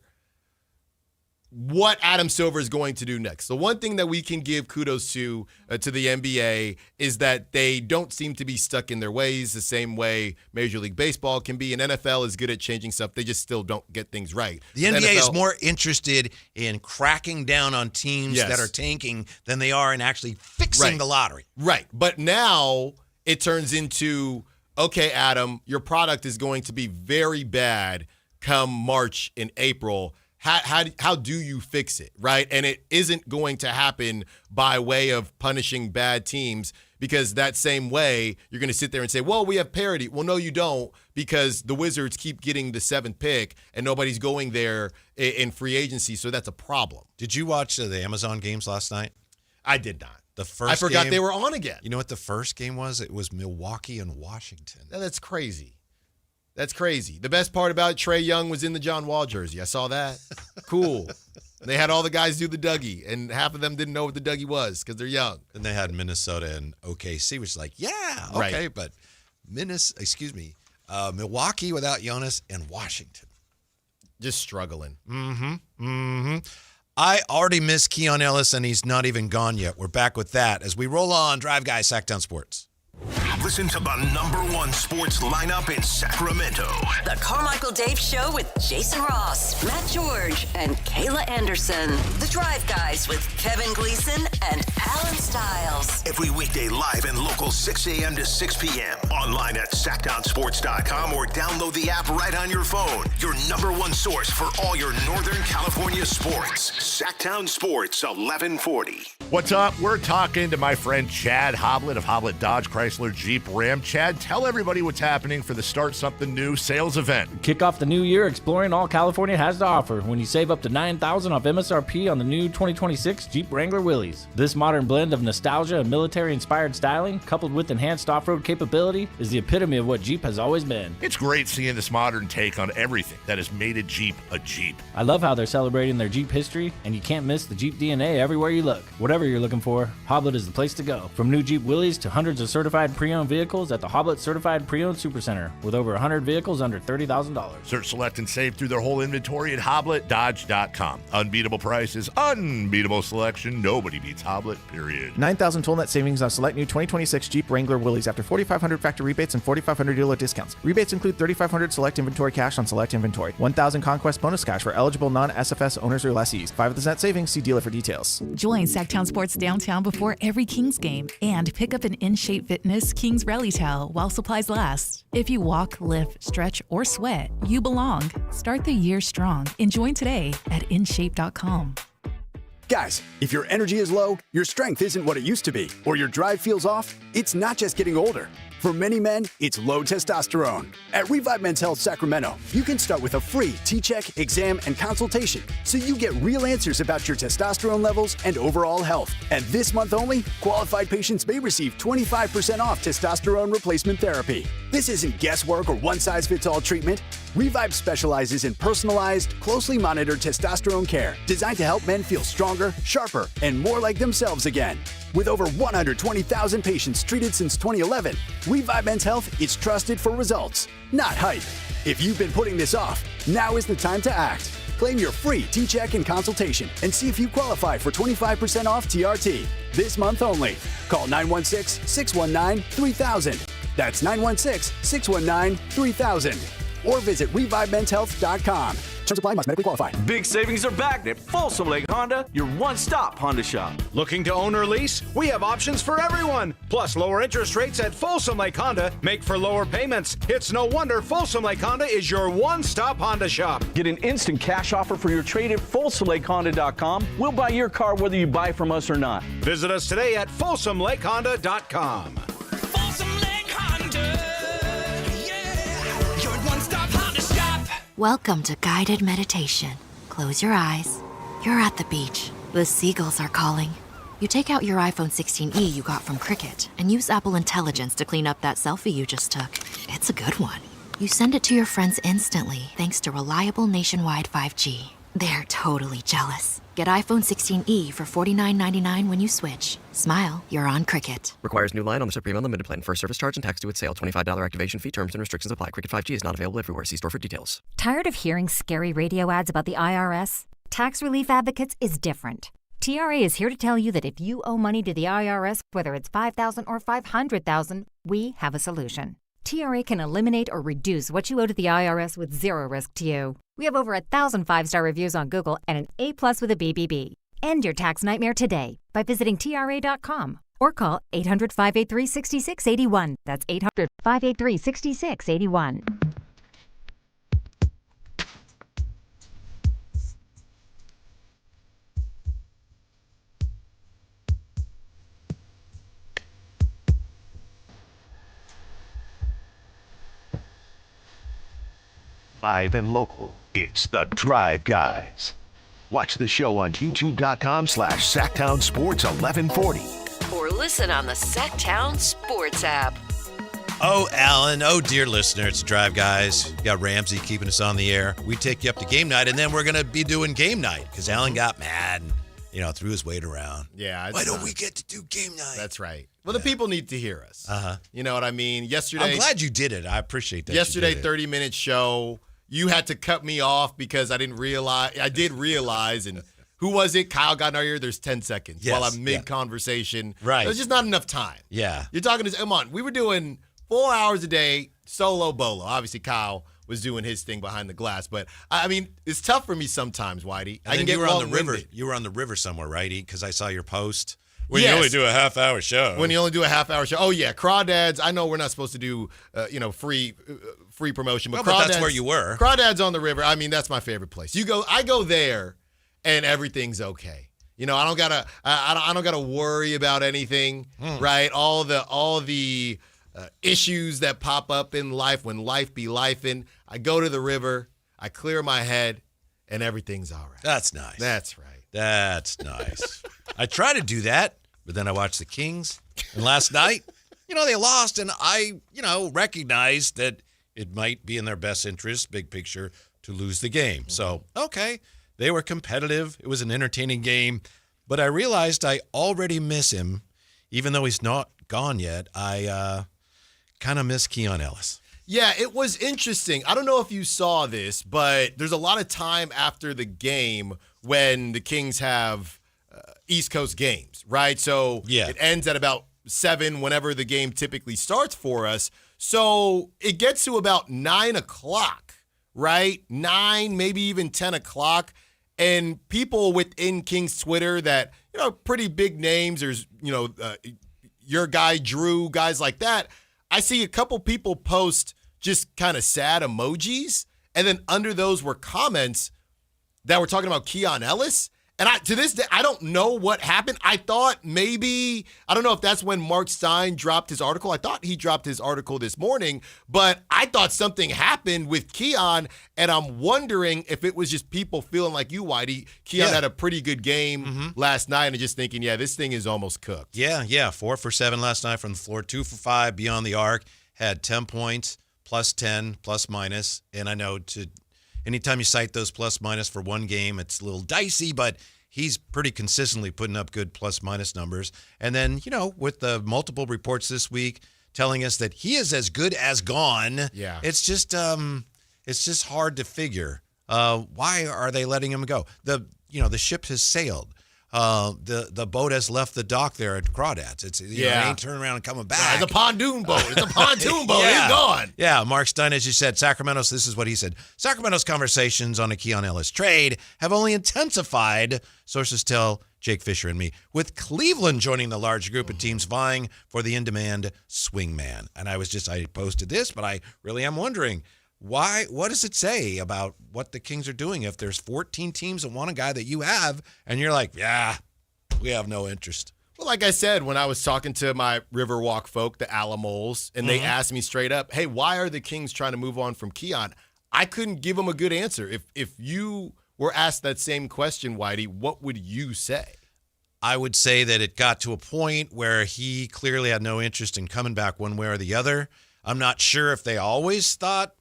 [SPEAKER 8] what Adam Silver is going to do next. So one thing that we can give kudos to the NBA is that they don't seem to be stuck in their ways the same way Major League Baseball can be. And NFL is good at changing stuff. They just still don't get things right.
[SPEAKER 7] The NBA is more interested in cracking down on teams that are tanking than they are in actually fixing the lottery.
[SPEAKER 8] Right. But now it turns into, okay, Adam, your product is going to be very bad come March and April. How do you fix it, right? And it isn't going to happen by way of punishing bad teams, because that same way you're going to sit there and say, well, we have parity. Well, no, you don't, because the Wizards keep getting the 7th pick and nobody's going there in free agency, so that's a problem.
[SPEAKER 7] Did you watch the Amazon games last night?
[SPEAKER 8] I did not.
[SPEAKER 7] I
[SPEAKER 8] forgot they were on again.
[SPEAKER 7] You know what the first game was? It was Milwaukee and Washington.
[SPEAKER 8] That's crazy. That's crazy. The best part about Trae Young was in the John Wall jersey. I saw that. Cool. They had all the guys do the Dougie, and half of them didn't know what the Dougie was because they're young.
[SPEAKER 7] And they had Minnesota and OKC, which is like, yeah, okay, but Milwaukee without Jonas and Washington.
[SPEAKER 8] Just struggling.
[SPEAKER 7] I already miss Keon Ellis, and he's not even gone yet. We're back with that as we roll on Drive Guys Sactown Sports.
[SPEAKER 5] Listen to the #1 sports lineup in Sacramento.
[SPEAKER 4] The Carmichael Dave Show with Jason Ross, Matt George, and Kayla Anderson. The Drive Guys with Kevin Gleason and Alan Stiles.
[SPEAKER 5] Every weekday live and local 6 a.m. to 6 p.m. Online at SactownSports.com or download the app right on your phone. Your #1 source for all your Northern California sports. Sactown Sports 1140.
[SPEAKER 9] What's up? We're talking to my friend Chad Hoblet of Hoblet Dodge Chrysler Jeep Ram. Chad, tell everybody what's happening for the Start Something New sales event.
[SPEAKER 10] Kick off the new year exploring all California has to offer when you save up to $9,000 off MSRP on the new 2026 Jeep Wrangler Willys. This modern blend of nostalgia and military-inspired styling, coupled with enhanced off-road capability, is the epitome of what Jeep has always been.
[SPEAKER 9] It's great seeing this modern take on everything that has made a Jeep a Jeep.
[SPEAKER 10] I love how they're celebrating their Jeep history, and you can't miss the Jeep DNA everywhere you look. Whatever you're looking for, Hoblet is the place to go. From new Jeep Willys to hundreds of certified pre-owned vehicles at the Hoblet Certified Pre-Owned Supercenter, with over 100 vehicles under $30,000.
[SPEAKER 9] Search, select, and save through their whole inventory at HobletDodge.com. Unbeatable prices, unbeatable selection. Nobody beats Hoblet, period.
[SPEAKER 11] $9,000 total net savings on select new 2026 Jeep Wrangler Willys after $4,500 factory rebates and $4,500 dealer discounts. Rebates include $3,500 select inventory cash on select inventory, $1,000 conquest bonus cash for eligible non-SFS owners or lessees. 5% savings. See dealer for details.
[SPEAKER 1] Join Sactown Sports downtown before every Kings game and pick up an In-Shape Fitness Kings Rally Towel while supplies last. If you walk, lift, stretch, or sweat, you belong. Start the year strong and join today at InShape.com.
[SPEAKER 12] Guys, if your energy is low, your strength isn't what it used to be, or your drive feels off, it's not just getting older. For many men, it's low testosterone. At Revive Men's Health Sacramento, you can start with a free T-check, exam, and consultation so you get real answers about your testosterone levels and overall health. And this month only, qualified patients may receive 25% off testosterone replacement therapy. This isn't guesswork or one-size-fits-all treatment. Revive specializes in personalized, closely monitored testosterone care designed to help men feel stronger, sharper, and more like themselves again. With over 120,000 patients treated since 2011, Revive Men's Health is trusted for results, not hype. If you've been putting this off, now is the time to act. Claim your free T-check and consultation and see if you qualify for 25% off TRT this month only. Call 916-619-3000. That's 916-619-3000. Or visit ReviveMen'sHealth.com. Terms apply, must medically qualify.
[SPEAKER 13] Big savings are back at Folsom Lake Honda, your one-stop Honda shop.
[SPEAKER 14] Looking to own or lease? We have options for everyone. Plus, lower interest rates at Folsom Lake Honda make for lower payments. It's no wonder Folsom Lake Honda is your one-stop Honda shop.
[SPEAKER 13] Get an instant cash offer for your trade at FolsomLakeHonda.com. We'll buy your car whether you buy from us or not.
[SPEAKER 14] Visit us today at FolsomLakeHonda.com.
[SPEAKER 6] Folsom Lake Honda. Yeah, your one-stop Honda shop.
[SPEAKER 15] Welcome to guided meditation. Close your eyes. You're at the beach. The seagulls are calling. You take out your iPhone 16e you got from Cricket and use Apple Intelligence to clean up that selfie you just took. It's a good one. You send it to your friends instantly thanks to reliable nationwide 5G. They're totally jealous. Get iPhone 16e for $49.99 when you switch. Smile, you're on Cricket.
[SPEAKER 16] Requires new line on the Supreme Unlimited plan. First service charge and tax due at sale. $25 activation fee. Terms and restrictions apply. Cricket 5G is not available everywhere. See store for details.
[SPEAKER 17] Tired of hearing scary radio ads about the IRS? Tax Relief Advocates is different. TRA is here to tell you that if you owe money to the IRS, whether it's $5,000 or $500,000, we have a solution. TRA can eliminate or reduce what you owe to the IRS with zero risk to you. We have over 1,000 five-star reviews on Google and an A+ with a BBB. End your tax nightmare today by visiting TRA.com or call 800-583-6681. That's 800-583-6681.
[SPEAKER 5] Live and local, it's the Drive Guys. Watch the show on youtube.com/Sactown Sports 1140.
[SPEAKER 4] Or listen on the Sactown Sports app.
[SPEAKER 7] Oh, Alan. Oh, dear listener. It's Drive Guys. We got Ramsey keeping us on the air. We take you up to game night, and then we're going to be doing game night because Alan got mad and, threw his weight around.
[SPEAKER 8] Yeah.
[SPEAKER 7] Why don't we get to do game night?
[SPEAKER 8] That's right. Well, the people need to hear us. You know what I mean? Yesterday.
[SPEAKER 7] I'm glad you did it. I appreciate that.
[SPEAKER 8] Yesterday, 30-minute show. You had to cut me off because I didn't realize. I did realize, and who was it? Kyle got in our ear. There's 10 seconds while I'm mid-conversation.
[SPEAKER 7] Right.
[SPEAKER 8] There's just not enough time.
[SPEAKER 7] Yeah.
[SPEAKER 8] You're talking to, come on. We were doing 4 hours a day, solo bolo. Obviously, Kyle was doing his thing behind the glass. But, I mean, it's tough for me sometimes, Whitey.
[SPEAKER 7] I can get you were on the river. You were on the river somewhere, right? Because I saw your post. When you only do a half-hour show.
[SPEAKER 8] When you only do a half-hour show. Oh, yeah. Crawdads. I know we're not supposed to do, free promotion. But,
[SPEAKER 7] but that's where you were.
[SPEAKER 8] Crawdads on the river. I mean, that's my favorite place. I go there, and everything's okay. I don't gotta worry about anything, right? All the issues that pop up in life when life be lifing. I go to the river, I clear my head, and everything's all right.
[SPEAKER 7] That's nice.
[SPEAKER 8] That's right.
[SPEAKER 7] That's nice. I try to do that, but then I watched the Kings, and last night, they lost, and I, recognized that it might be in their best interest, big picture, to lose the game. So, okay, they were competitive. It was an entertaining game, but I realized I already miss him, even though he's not gone yet. I kind of miss Keon Ellis.
[SPEAKER 8] Yeah, it was interesting. I don't know if you saw this, but there's a lot of time after the game when the Kings have East Coast games, right? So it ends at about 7 whenever the game typically starts for us. So it gets to about 9 o'clock, right? 9, maybe even 10 o'clock. And people within Kings Twitter that, pretty big names, there's, your guy Drew, guys like that. I see a couple people post just kind of sad emojis. And then under those were comments that were talking about Keon Ellis. And to this day, I don't know what happened. I thought maybe, I don't know if that's when Mark Stein dropped his article. I thought he dropped his article this morning, but I thought something happened with Keon, and I'm wondering if it was just people feeling like you, Whitey. Keon had a pretty good game last night and just thinking, this thing is almost cooked.
[SPEAKER 7] Yeah. 4 for 7 last night from the floor, 2 for 5 beyond the arc, had 10 points, plus 10, plus minus. And I know anytime you cite those plus minus for one game, it's a little dicey, but he's pretty consistently putting up good plus minus numbers. And then, with the multiple reports this week telling us that he is as good as gone, it's just hard to figure. Why are they letting him go? The ship has sailed. The boat has left the dock there at Crawdads. It ain't turning around and coming back.
[SPEAKER 8] It's a pontoon boat. It's a pontoon boat. He's gone.
[SPEAKER 7] Yeah, Mark Stein, as you said, Sacramento's, this is what he said. Sacramento's conversations on a Keon Ellis trade have only intensified, sources tell Jake Fisher and me, with Cleveland joining the large group of teams vying for the in-demand swingman. And I posted this, but I really am wondering, what does it say about what the Kings are doing if there's 14 teams that want a guy that you have, and you're like, we have no interest?
[SPEAKER 8] Well, like I said, when I was talking to my Riverwalk folk, the Alamos, and they asked me straight up, hey, why are the Kings trying to move on from Keon? I couldn't give them a good answer. If you were asked that same question, Whitey, what would you say?
[SPEAKER 7] I would say that it got to a point where he clearly had no interest in coming back one way or the other. I'm not sure if they always thought,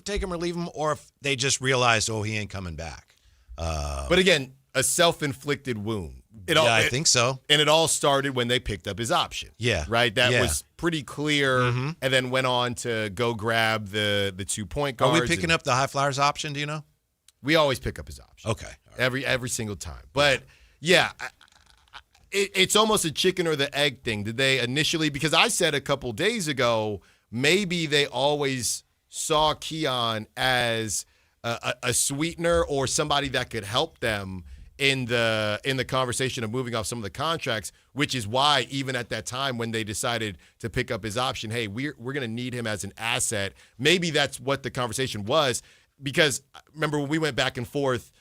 [SPEAKER 7] take him or leave him, or if they just realized, he ain't coming back.
[SPEAKER 8] But again, a self-inflicted wound.
[SPEAKER 7] I think so.
[SPEAKER 8] And it all started when they picked up his option.
[SPEAKER 7] Yeah.
[SPEAKER 8] Right? That was pretty clear, and then went on to go grab the 2-point guards.
[SPEAKER 7] Are we picking up the High Flyers option, do you know?
[SPEAKER 8] We always pick up his option.
[SPEAKER 7] Okay.
[SPEAKER 8] Every single time. But, it's almost a chicken or the egg thing. Did they initially, because I said a couple days ago, maybe they always saw Keon as a sweetener or somebody that could help them in the conversation of moving off some of the contracts, which is why even at that time when they decided to pick up his option, hey, we're going to need him as an asset. Maybe that's what the conversation was, because remember when we went back and forth,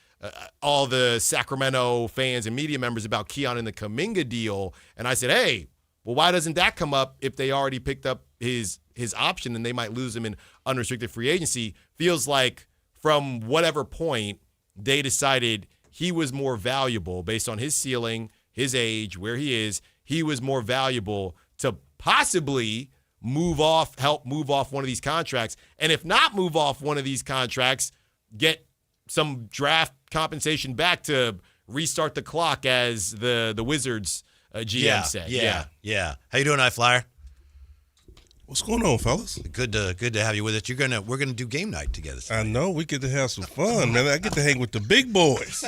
[SPEAKER 8] all the Sacramento fans and media members about Keon and the Kuminga deal, and I said, hey, well, why doesn't that come up if they already picked up his option and they might lose him in unrestricted free agency? Feels like from whatever point they decided he was more valuable based on his ceiling, his age, where he is. He was more valuable to possibly help move off one of these contracts. And if not move off one of these contracts, get some draft compensation back to restart the clock, as the Wizards GM said.
[SPEAKER 7] Yeah. How you doing, High Flyer?
[SPEAKER 18] What's going on, fellas?
[SPEAKER 7] Good to have you with us. We're gonna do game night together tonight.
[SPEAKER 18] I know, we get to have some fun, man. I get to hang with the big boys.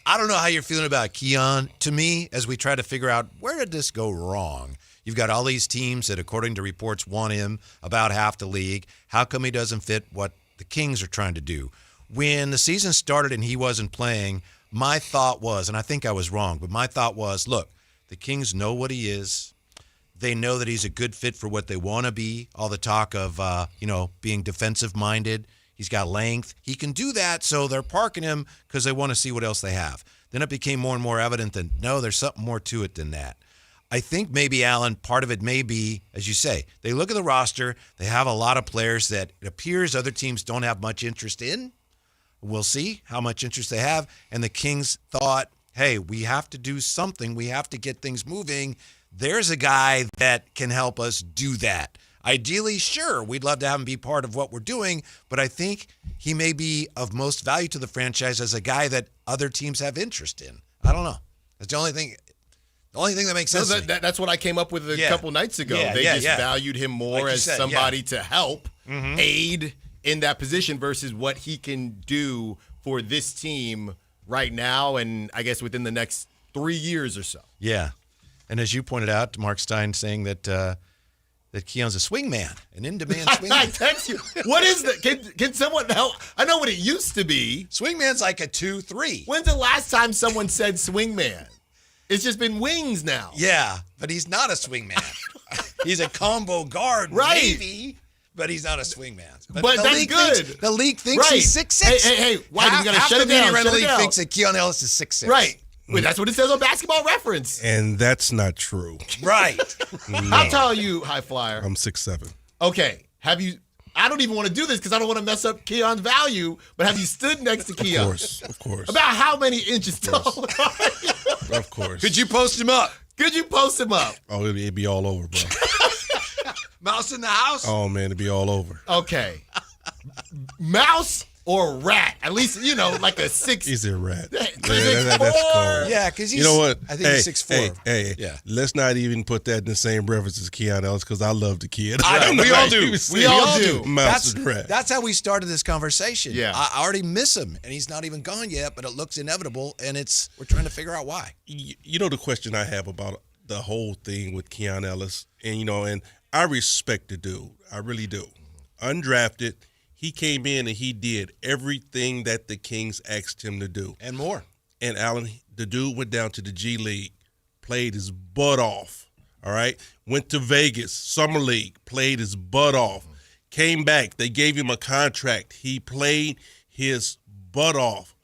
[SPEAKER 7] I don't know how you're feeling about Keon. To me, as we try to figure out where did this go wrong, you've got all these teams that, according to reports, want him, about half the league. How come he doesn't fit what the Kings are trying to do? When the season started and he wasn't playing, my thought was, and I think I was wrong, but my thought was, look, the Kings know what he is. They know that he's a good fit for what they want to be. All the talk of, being defensive-minded. He's got length. He can do that, so they're parking him because they want to see what else they have. Then it became more and more evident that, no, there's something more to it than that. I think maybe, Alan, part of it may be, as you say, they look at the roster. They have a lot of players that it appears other teams don't have much interest in. We'll see how much interest they have. And the Kings thought, hey, we have to do something. We have to get things moving. There's a guy that can help us do that. Ideally, sure, we'd love to have him be part of what we're doing, but I think he may be of most value to the franchise as a guy that other teams have interest in. I don't know. That's the only thing that makes sense.
[SPEAKER 8] No, that's what I came up with a couple nights ago. They just valued him more
[SPEAKER 7] like
[SPEAKER 8] as somebody to help, aid in that position versus what he can do for this team right now and I guess within the next 3 years or so.
[SPEAKER 7] Yeah. And as you pointed out, Mark Stein saying that that Keon's a swingman, an in-demand swingman.
[SPEAKER 8] I text you. What is that? Can someone help? I know what it used to be.
[SPEAKER 7] Swingman's like a 2-3.
[SPEAKER 8] When's the last time someone said swingman? It's just been wings now.
[SPEAKER 7] Yeah, but he's not a swingman. He's a combo guard,
[SPEAKER 8] right?
[SPEAKER 7] Maybe. But he's not a swingman.
[SPEAKER 8] But that's good.
[SPEAKER 7] The league thinks he's 6'6".
[SPEAKER 8] Hey, why do you gotta
[SPEAKER 7] half
[SPEAKER 8] shut
[SPEAKER 7] the
[SPEAKER 8] it down?
[SPEAKER 7] media around the
[SPEAKER 8] Shut it
[SPEAKER 7] league
[SPEAKER 8] down.
[SPEAKER 7] thinks that Keon Ellis is 6'6".
[SPEAKER 8] Right. Wait, that's what it says on Basketball Reference.
[SPEAKER 18] And that's not true.
[SPEAKER 7] Right.
[SPEAKER 8] How tall are you, High Flyer?
[SPEAKER 18] I'm 6'7".
[SPEAKER 8] Okay. Have you? I don't even want to do this because I don't want to mess up Keon's value. But have you stood next to Keon?
[SPEAKER 18] Of course.
[SPEAKER 8] About how many inches tall are you?
[SPEAKER 18] Of course.
[SPEAKER 7] Could you post him up?
[SPEAKER 18] Oh, it'd be all over, bro.
[SPEAKER 7] Mouse in the house?
[SPEAKER 18] Oh, man, it'd be all over.
[SPEAKER 8] Okay. Mouse or rat? At least, like a 6.
[SPEAKER 18] He's a rat.
[SPEAKER 8] That's
[SPEAKER 18] cold.
[SPEAKER 7] Yeah, because
[SPEAKER 18] You know what?
[SPEAKER 7] I think he's 6'4".
[SPEAKER 18] Hey,
[SPEAKER 7] yeah.
[SPEAKER 18] Let's not even put that in the same reference as Keon Ellis because I love the kid.
[SPEAKER 7] We all do. We all do.
[SPEAKER 18] Mouse and rat.
[SPEAKER 7] That's how we started this conversation.
[SPEAKER 8] Yeah.
[SPEAKER 7] I already miss him, and he's not even gone yet, but it looks inevitable, and we're trying to figure out why.
[SPEAKER 18] You know the question I have about the whole thing with Keon Ellis, and I respect the dude. I really do. Undrafted, he came in and he did everything that the Kings asked him to do.
[SPEAKER 7] And more.
[SPEAKER 18] And Allen, the dude went down to the G League, played his butt off, all right? Went to Vegas, Summer League, played his butt off. Came back, they gave him a contract. He played his butt off.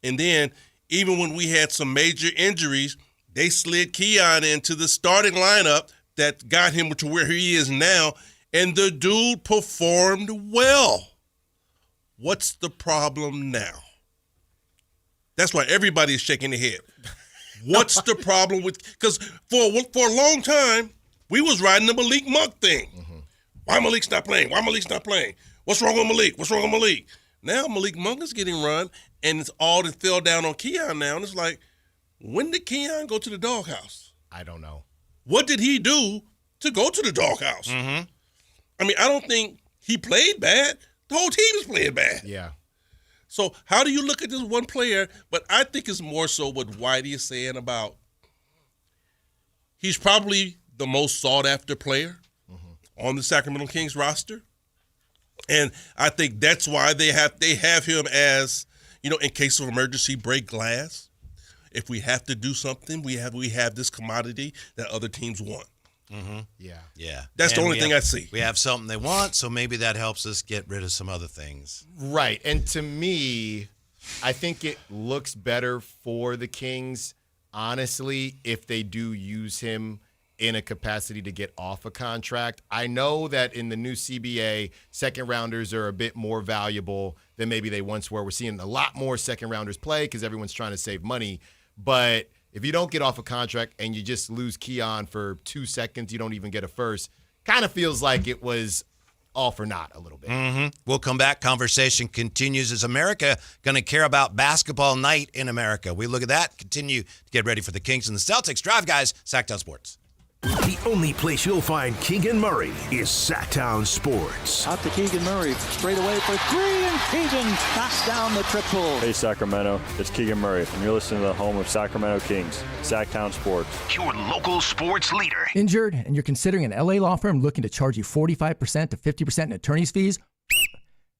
[SPEAKER 18] And then even when we had some major injuries, they slid Keon into the starting lineup that got him to where he is now, and the dude performed well. What's the problem now? That's why everybody is shaking their head. What's the problem with – because for a long time, we was riding the Malik Monk thing. Mm-hmm. Why Malik's not playing? Why Malik's not playing? What's wrong with Malik? What's wrong with Malik? Now Malik Monk is getting run, and it's all that fell down on Keon now, and it's like, when did Keon go to the doghouse?
[SPEAKER 8] I don't know.
[SPEAKER 18] What did he do to go to the doghouse?
[SPEAKER 7] Mm-hmm.
[SPEAKER 18] I mean, I don't think he played bad. The whole team is playing bad.
[SPEAKER 8] Yeah.
[SPEAKER 18] So how do you look at this one player? But I think it's more so what Whitey is saying about he's probably the most sought-after player on the Sacramento Kings roster. And I think that's why they have him as, in case of emergency, break glass. If we have to do something, we have this commodity that other teams want.
[SPEAKER 7] Mm-hmm.
[SPEAKER 8] Yeah.
[SPEAKER 18] That's the only thing I see.
[SPEAKER 7] We have something they want, so maybe that helps us get rid of some other things.
[SPEAKER 8] Right. And to me, I think it looks better for the Kings, honestly, if they do use him in a capacity to get off a contract. I know that in the new CBA, second rounders are a bit more valuable than maybe they once were. We're seeing a lot more second rounders play because everyone's trying to save money. But if you don't get off a contract and you just lose Keon for 2 seconds, you don't even get a first, kind of feels like it was all for naught a little bit.
[SPEAKER 7] Mm-hmm. We'll come back. Conversation continues. Is America going to care about basketball night in America? We look at that. Continue to get ready for the Kings and the Celtics. Drive, guys. Sactown Sports.
[SPEAKER 5] The only place you'll find Keegan Murray is Sactown Sports.
[SPEAKER 19] Out to Keegan Murray, straight away for three, and Keegan knocks down the triple.
[SPEAKER 20] Hey Sacramento, it's Keegan Murray, and you're listening to the home of Sacramento Kings, Sactown Sports.
[SPEAKER 5] Your local sports leader.
[SPEAKER 21] Injured, and you're considering an LA law firm looking to charge you 45% to 50% in attorney's fees?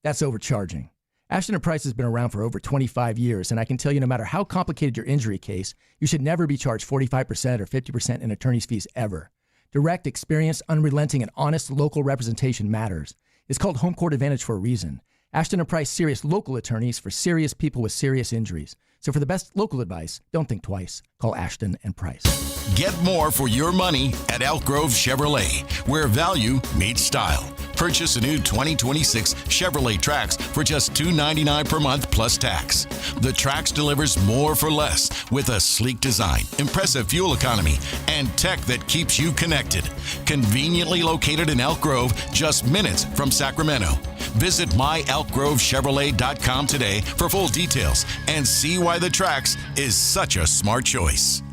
[SPEAKER 21] That's overcharging. Ashton & Price has been around for over 25 years, and I can tell you no matter how complicated your injury case, you should never be charged 45% or 50% in attorney's fees ever. Direct, experienced, unrelenting, and honest local representation matters. It's called Home Court Advantage for a reason. Ashton & Price serious local attorneys for serious people with serious injuries. So for the best local advice, don't think twice. Call Ashton & Price.
[SPEAKER 22] Get more for your money at Elk Grove Chevrolet, where value meets style. Purchase a new 2026 Chevrolet Trax for just $299 per month plus tax. The Trax delivers more for less with a sleek design, impressive fuel economy, and tech that keeps you connected. Conveniently located in Elk Grove, just minutes from Sacramento. Visit myelkgrovechevrolet.com today for full details and see why the Trax is such a smart choice.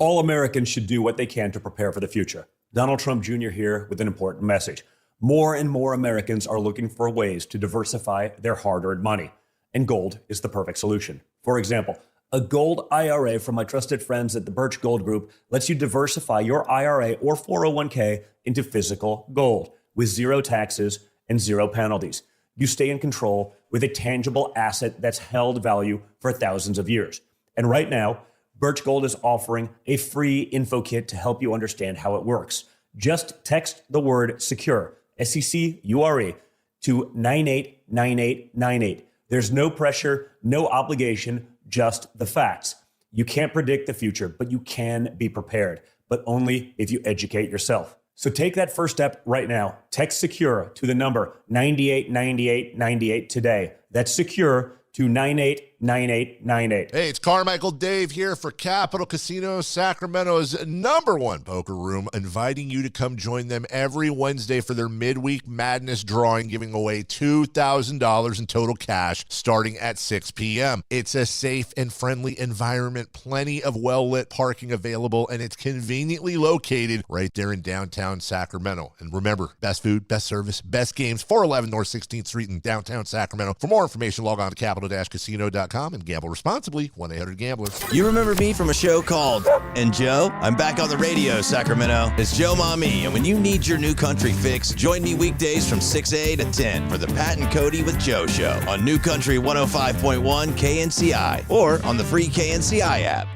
[SPEAKER 23] All Americans should do what they can to prepare for the future. Donald Trump Jr. here with an important message. More and more Americans are looking for ways to diversify their hard-earned money, and gold is the perfect solution. For example, a gold IRA from my trusted friends at the Birch Gold Group lets you diversify your IRA or 401k into physical gold with zero taxes and zero penalties. You stay in control with a tangible asset that's held value for thousands of years. And right now, Birch Gold is offering a free info kit to help you understand how it works. Just text the word SECURE SECURE, to 989898. There's no pressure, no obligation, just the facts. You can't predict the future, but you can be prepared, but only if you educate yourself. So take that first step right now. Text SECURE to the number 989898 today. That's SECURE to 989898.
[SPEAKER 9] Hey, it's Carmichael Dave here for Capital Casino, Sacramento's #1 poker room, inviting you to come join them every Wednesday for their midweek madness drawing, giving away $2,000 in total cash starting at 6 p.m. It's a safe and friendly environment, plenty of well-lit parking available, and it's conveniently located right there in downtown Sacramento. And remember, best food, best service, best games, 411 North 16th Street in downtown Sacramento. For more information, log on to capital-casino.com and gamble responsibly. 1-800-GAMBLER.
[SPEAKER 2] You remember me from a show called And Joe? I'm back on the radio, Sacramento. It's Joe Mami, and when you need your new country fix, join me weekdays from 6 to 10 for the Pat and Cody with Joe show on New Country 105.1 KNCI or on the free KNCI app.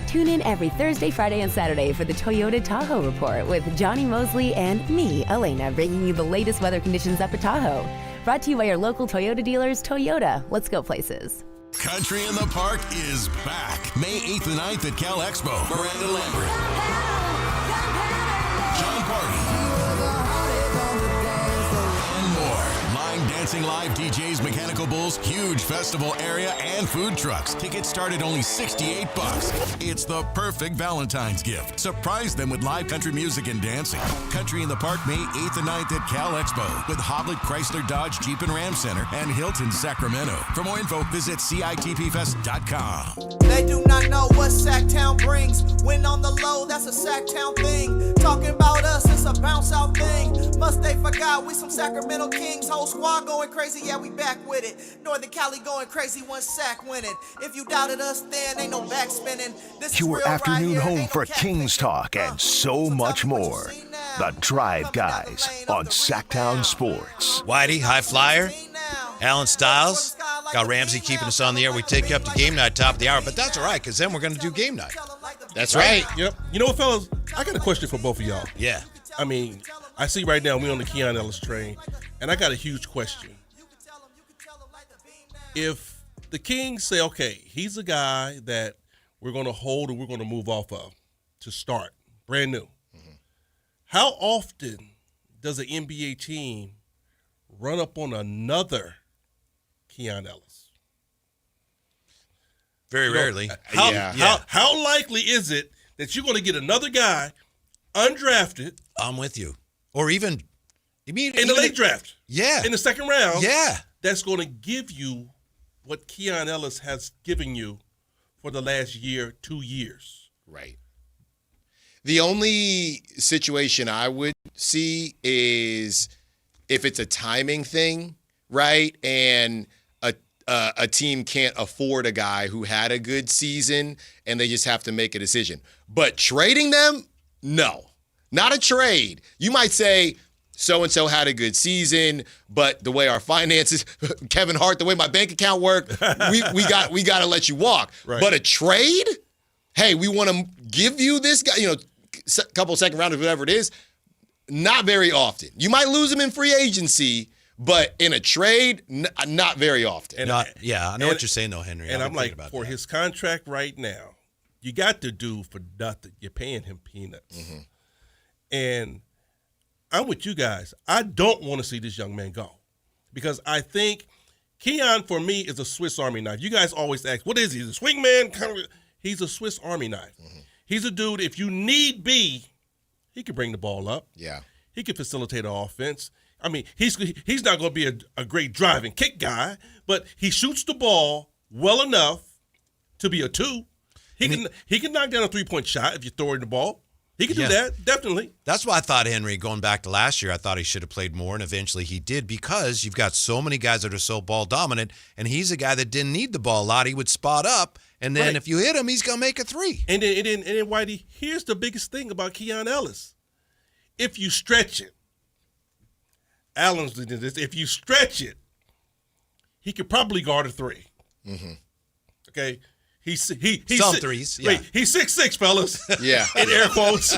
[SPEAKER 3] Tune in every Thursday, Friday, and Saturday for the Toyota Tahoe Report with Johnny Mosley and me, Elena, bringing you the latest weather conditions up at Tahoe. Brought to you by your local Toyota dealers. Toyota, let's go places.
[SPEAKER 22] Country in the Park is back. May 8th and 9th at Cal Expo. Miranda Lambert, John Party, and more. Line dancing live DJs, Mechanical Bulls, huge festival area, and food trucks. Tickets start at only $68. It's the perfect Valentine's gift. Surprise them with live country music and dancing. Country in the Park, May 8th and 9th at Cal Expo with Hoblit Chrysler Dodge Jeep and Ram Center and Hilton Sacramento. For more info, visit CITPfest.com.
[SPEAKER 10] They do not know what Sactown brings. When on the low, that's a Sactown thing. Talking about us, it's a bounce out thing. Must they forgot we some Sacramento Kings. Whole squad going crazy, yeah, we back with it. Northern Cali going crazy, one sack winning. If you doubted us, then ain't no back spinning. This
[SPEAKER 5] Your
[SPEAKER 10] is real
[SPEAKER 5] afternoon
[SPEAKER 10] right here.
[SPEAKER 5] home for Kings Talk and so much more. The Drive Guys on Sactown Sports.
[SPEAKER 7] Whitey, high flyer. Alan Stiles. Got Ramsey keeping us on the air. We take you up to game night, top of the hour, but that's all right, because then we're going to do game night.
[SPEAKER 18] That's right. Yep. You know what, fellas? I got a question for both of y'all.
[SPEAKER 7] Yeah.
[SPEAKER 18] I mean, I see right now we're on the Keon Ellis train, and I got a huge question. If the Kings say, okay, he's a guy that we're going to hold and we're going to move off of to start, brand new, how often does an NBA team run up on another Keon Ellis?
[SPEAKER 7] Very rarely.
[SPEAKER 18] How likely is it that you're going to get another guy undrafted?
[SPEAKER 7] I'm with you. Or even
[SPEAKER 18] in the late draft.
[SPEAKER 7] Yeah.
[SPEAKER 18] In the second round.
[SPEAKER 7] Yeah.
[SPEAKER 18] That's going to give you what Keon Ellis has given you for the last year, 2 years.
[SPEAKER 24] Right. The only situation I would see is if it's a timing thing, right? And a team can't afford a guy who had a good season and they just have to make a decision. But trading them, no. Not a trade. You might say, so-and-so had a good season, but the way our finances, Kevin Hart, the way my bank account worked, we got to let you walk.
[SPEAKER 18] Right.
[SPEAKER 24] But a trade? Hey, we want to give you this guy, a couple second rounders, whatever it is, not very often. You might lose him in free agency, but in a trade, not very often.
[SPEAKER 7] I know what you're saying, though, Henry.
[SPEAKER 18] And I'm like, for his contract right now, you got the dude for nothing. You're paying him peanuts.
[SPEAKER 24] Mm-hmm.
[SPEAKER 18] And I'm with you guys. I don't want to see this young man go because I think Keon, for me, is a Swiss Army knife. You guys always ask, what is he? He's a swing man? He's a Swiss Army knife. Mm-hmm. He's a dude, if you need be, he can bring the ball up.
[SPEAKER 24] Yeah.
[SPEAKER 18] He can facilitate an offense. I mean, he's not going to be a great driving kick guy, but he shoots the ball well enough to be a 2. He can knock down a 3-point shot if you throw in the ball. He can do that, definitely.
[SPEAKER 7] That's why I thought Henry, going back to last year, I thought he should have played more, and eventually he did because you've got so many guys that are so ball dominant, and he's a guy that didn't need the ball a lot. He would spot up, and then if you hit him, he's going to make a 3.
[SPEAKER 18] And then, Whitey, here's the biggest thing about Keon Ellis. If you stretch it, Allen's did this. If you stretch it, he could probably guard a 3.
[SPEAKER 24] Mm-hmm.
[SPEAKER 18] Okay, he's
[SPEAKER 7] some threes. Yeah.
[SPEAKER 18] Wait, he's 6'6", fellas.
[SPEAKER 24] Yeah,
[SPEAKER 18] in air quotes.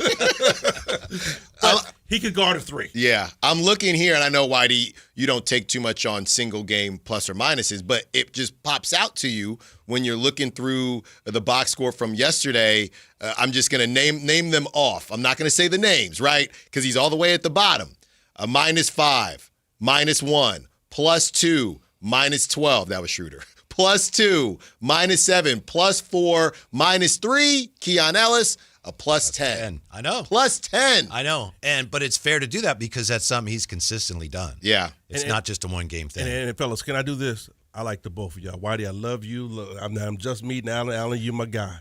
[SPEAKER 18] But He could guard a 3.
[SPEAKER 24] Yeah. I'm looking here, and I know, Whitey, you don't take too much on single game plus or minuses, but it just pops out to you when you're looking through the box score from yesterday. I'm just going to name them off. I'm not going to say the names, right? Because he's all the way at the bottom. A -5, -1, +2, -12. That was Schroeder. +2, -7, +4, -3. Keon Ellis. A +10.
[SPEAKER 7] I know.
[SPEAKER 24] +10.
[SPEAKER 7] I know. But it's fair to do that because that's something he's consistently done.
[SPEAKER 24] Yeah.
[SPEAKER 7] It's not just a one-game thing.
[SPEAKER 18] And fellas, can I do this? I like the both of y'all. Whitey, I love you. I'm just meeting Alan. Alan, you my guy.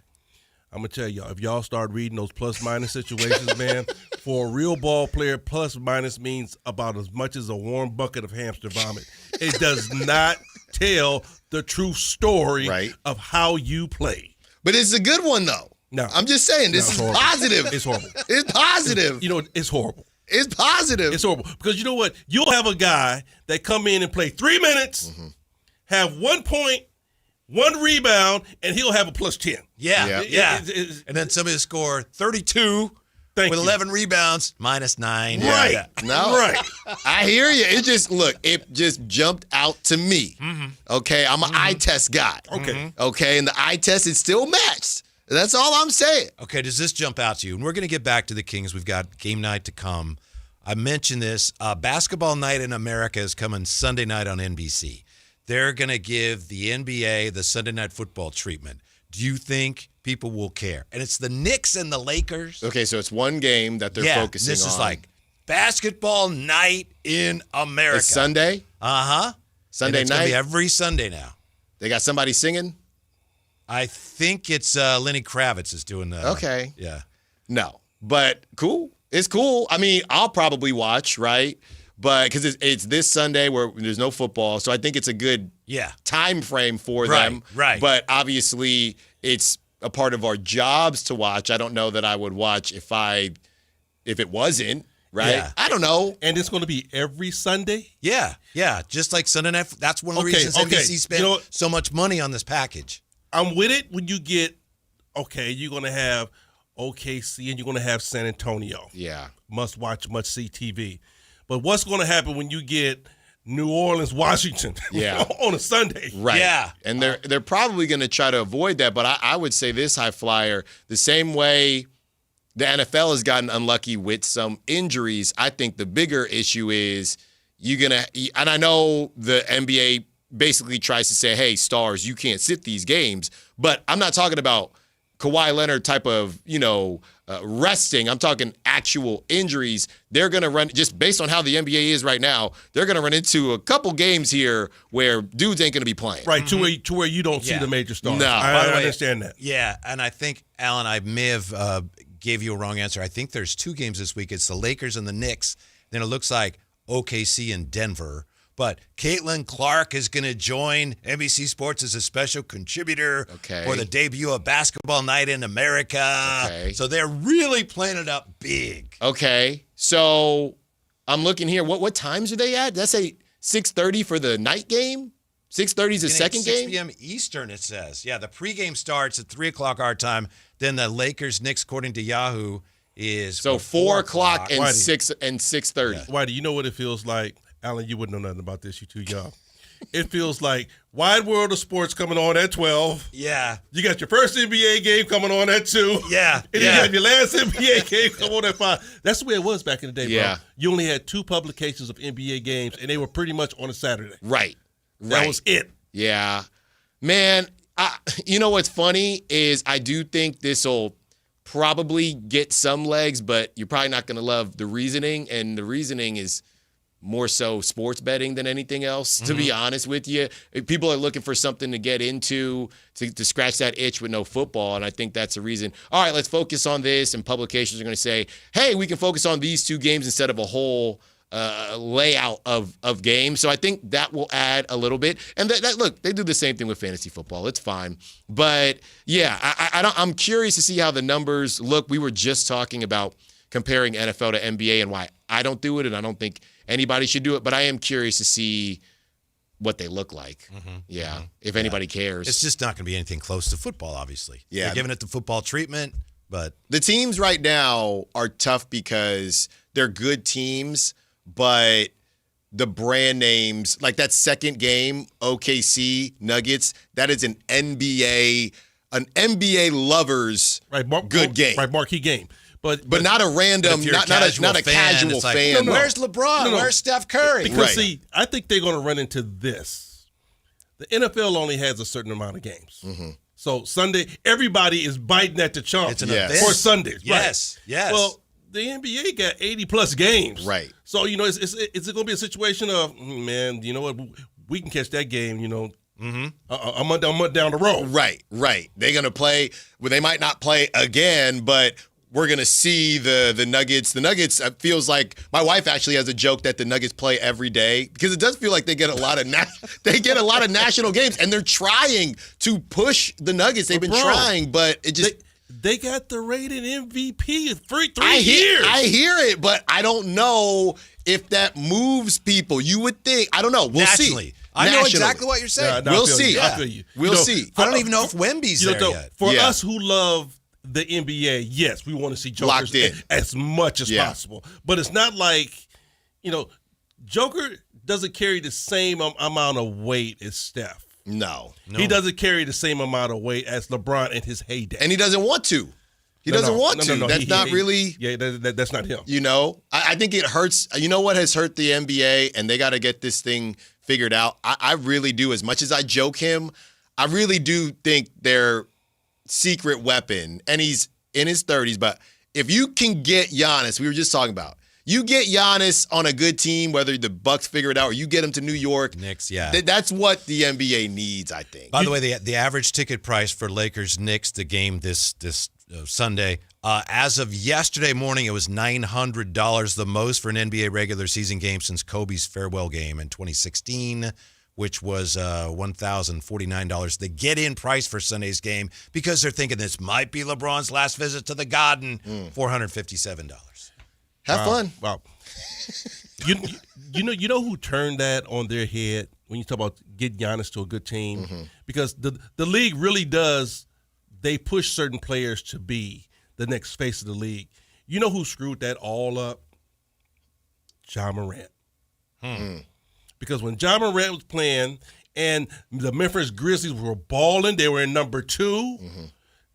[SPEAKER 18] I'm going to tell y'all, if y'all start reading those plus-minus situations, man, for a real ball player, plus-minus means about as much as a warm bucket of hamster vomit. It does not tell the true story of how you play.
[SPEAKER 24] But it's a good one, though.
[SPEAKER 18] No.
[SPEAKER 24] I'm just saying, this is positive.
[SPEAKER 18] It's horrible.
[SPEAKER 24] It's positive.
[SPEAKER 18] It's horrible.
[SPEAKER 24] It's positive.
[SPEAKER 18] It's horrible. Because you know what? You'll have a guy that come in and play 3 minutes, have 1 point, 1 rebound, and he'll have a +10.
[SPEAKER 7] Yeah. And then somebody will score 32 with 11 rebounds, -9.
[SPEAKER 24] Right.
[SPEAKER 7] Yeah.
[SPEAKER 24] No.
[SPEAKER 18] Right.
[SPEAKER 24] I hear you. It just jumped out to me. Okay. I'm an eye test guy.
[SPEAKER 18] Okay.
[SPEAKER 24] Okay. And the eye test is still matched. That's all I'm saying.
[SPEAKER 7] Okay, does this jump out to you? And we're going to get back to the Kings. We've got game night to come. I mentioned this. Basketball night in America is coming Sunday night on NBC. They're going to give the NBA the Sunday night football treatment. Do you think people will care? And it's the Knicks and the Lakers.
[SPEAKER 24] Okay, so it's one game that they're focusing on.
[SPEAKER 7] This is like basketball night in America.
[SPEAKER 24] It's Sunday? Sunday
[SPEAKER 7] it's
[SPEAKER 24] night?
[SPEAKER 7] Gonna be every Sunday now.
[SPEAKER 24] They got somebody singing?
[SPEAKER 7] I think it's Lenny Kravitz is doing the.
[SPEAKER 24] Okay.
[SPEAKER 7] Yeah.
[SPEAKER 24] No, but cool. It's cool. I mean, I'll probably watch, right? But because it's this Sunday where there's no football, so I think it's a good time frame for them.
[SPEAKER 7] Right.
[SPEAKER 24] But obviously, it's a part of our jobs to watch. I don't know that I would watch if it wasn't. Right?
[SPEAKER 7] Yeah.
[SPEAKER 24] I don't know.
[SPEAKER 18] And it's going to be every Sunday?
[SPEAKER 7] Yeah. Just like Sunday night. That's one of the reasons NBC spent so much money on this package.
[SPEAKER 18] I'm with it when you get, you're going to have OKC and you're going to have San Antonio.
[SPEAKER 24] Yeah.
[SPEAKER 18] Must watch, must see TV. But what's going to happen when you get New Orleans, Washington on a Sunday?
[SPEAKER 24] Right.
[SPEAKER 7] Yeah.
[SPEAKER 24] And they're probably going to try to avoid that. But I would say this, High Flyer, the same way the NFL has gotten unlucky with some injuries, I think the bigger issue is and I know the NBA basically tries to say, hey, stars, you can't sit these games. But I'm not talking about Kawhi Leonard type of, resting. I'm talking actual injuries. They're going to run, just based on how the NBA is right now, they're going to run into a couple games here where dudes ain't going to be playing.
[SPEAKER 18] Right, to where you don't see the major stars.
[SPEAKER 24] No.
[SPEAKER 18] I understand that.
[SPEAKER 7] Yeah, and I think, Alan, I may have gave you a wrong answer. I think there's 2 games this week. It's the Lakers and the Knicks. Then it looks like OKC and Denver. But Caitlin Clark is going to join NBC Sports as a special contributor for the debut of Basketball Night in America.
[SPEAKER 24] Okay.
[SPEAKER 7] So they're really playing it up big.
[SPEAKER 24] Okay. So I'm looking here. What times are they at? Did I say 6:30 for the night game? 6:30 is the second game?
[SPEAKER 7] 6 p.m. Eastern, it says. Yeah, the pregame starts at 3 o'clock our time. Then the Lakers-Knicks, according to Yahoo, is
[SPEAKER 24] so 4 o'clock and 6:30.
[SPEAKER 18] Whitey, you know what it feels like? Alan, you wouldn't know nothing about this. You're too young. It feels like Wide World of Sports coming on at 12.
[SPEAKER 7] Yeah.
[SPEAKER 18] You got your first NBA game coming on at 2.
[SPEAKER 7] Yeah.
[SPEAKER 18] And you got your last NBA game coming on at 5. That's the way it was back in the day,
[SPEAKER 24] Yeah.
[SPEAKER 18] bro. You only had 2 publications of NBA games, and they were pretty much on a Saturday.
[SPEAKER 24] Right.
[SPEAKER 18] That was it.
[SPEAKER 24] Yeah. Man, you know what's funny is I do think this will probably get some legs, but you're probably not going to love the reasoning, and the reasoning is more so sports betting than anything else, to be honest with you. People are looking for something to get into, to scratch that itch with no football, and I think that's the reason. All right, let's focus on this, and publications are going to say, hey, we can focus on these 2 games instead of a whole layout of games. So I think that will add a little bit. And look, they do the same thing with fantasy football. It's fine. But, yeah, I'm curious to see how the numbers look. We were just talking about comparing NFL to NBA and why I don't do it, and I don't think anybody should do it, but I am curious to see what they look like. If anybody cares.
[SPEAKER 7] It's just not going to be anything close to football, obviously.
[SPEAKER 24] Yeah.
[SPEAKER 7] They're giving it the football treatment, but
[SPEAKER 24] the teams right now are tough because they're good teams, but the brand names, like that second game, OKC Nuggets, that is an NBA lovers good game.
[SPEAKER 18] Right, marquee game. But
[SPEAKER 24] not a random, not a casual fan.
[SPEAKER 7] No. Where's LeBron?
[SPEAKER 18] No.
[SPEAKER 7] Where's Steph Curry?
[SPEAKER 18] Because, see, I think they're going to run into this. The NFL only has a certain amount of games.
[SPEAKER 24] Mm-hmm.
[SPEAKER 18] So Sunday, everybody is biting at the chomp
[SPEAKER 7] It's an event.
[SPEAKER 18] for Sundays.
[SPEAKER 7] Yes,
[SPEAKER 18] right?
[SPEAKER 7] yes.
[SPEAKER 18] Well, the NBA got 80-plus games.
[SPEAKER 24] Right.
[SPEAKER 18] So, it's going to be a situation of, man, you know what, we can catch that game, a month down the road.
[SPEAKER 24] Right. They're going to play, well, they might not play again, but we're going to see the Nuggets. The Nuggets feels like, my wife actually has a joke that the Nuggets play every day, because it does feel like they get a lot of national games, and they're trying to push the Nuggets. They've been trying, but it just...
[SPEAKER 18] They got the rated MVP for 3
[SPEAKER 24] years.
[SPEAKER 18] years.
[SPEAKER 24] I hear it, but I don't know if that moves people. You would think. I don't know. We'll see.
[SPEAKER 7] I know exactly what you're saying.
[SPEAKER 24] We'll see.
[SPEAKER 18] I feel you.
[SPEAKER 24] We'll see.
[SPEAKER 7] I don't even know if Wemby's there yet.
[SPEAKER 18] For us who love the NBA, yes, we want to see Jokers
[SPEAKER 24] locked in
[SPEAKER 18] as much as possible. But it's not like, Joker doesn't carry the same amount of weight as Steph.
[SPEAKER 24] No.
[SPEAKER 18] He doesn't carry the same amount of weight as LeBron in his heyday.
[SPEAKER 24] And he doesn't want to. He doesn't want to. That's not really.
[SPEAKER 18] Yeah, that's not him.
[SPEAKER 24] I think it hurts. You know what has hurt the NBA, and they got to get this thing figured out. I really do. As much as I joke him, I really do think their secret weapon, and he's in his 30s, but if you can get Giannis, we were just talking about, you get Giannis on a good team, whether the Bucks figure it out or you get him to New York.
[SPEAKER 7] Knicks, yeah.
[SPEAKER 24] That's what the NBA needs, I think.
[SPEAKER 7] By the way, the average ticket price for Lakers-Knicks, the game this Sunday, as of yesterday morning, it was $900, the most for an NBA regular season game since Kobe's farewell game in 2016, which was $1,049. The get-in price for Sunday's game, because they're thinking this might be LeBron's last visit to the Garden, $457.
[SPEAKER 24] Have fun.
[SPEAKER 18] Wow. You know who turned that on their head when you talk about get Giannis to a good team?
[SPEAKER 24] Mm-hmm.
[SPEAKER 18] Because the league really does, they push certain players to be the next face of the league. You know who screwed that all up? Ja Morant. Because when Ja Morant was playing and the Memphis Grizzlies were balling, they were in number 2.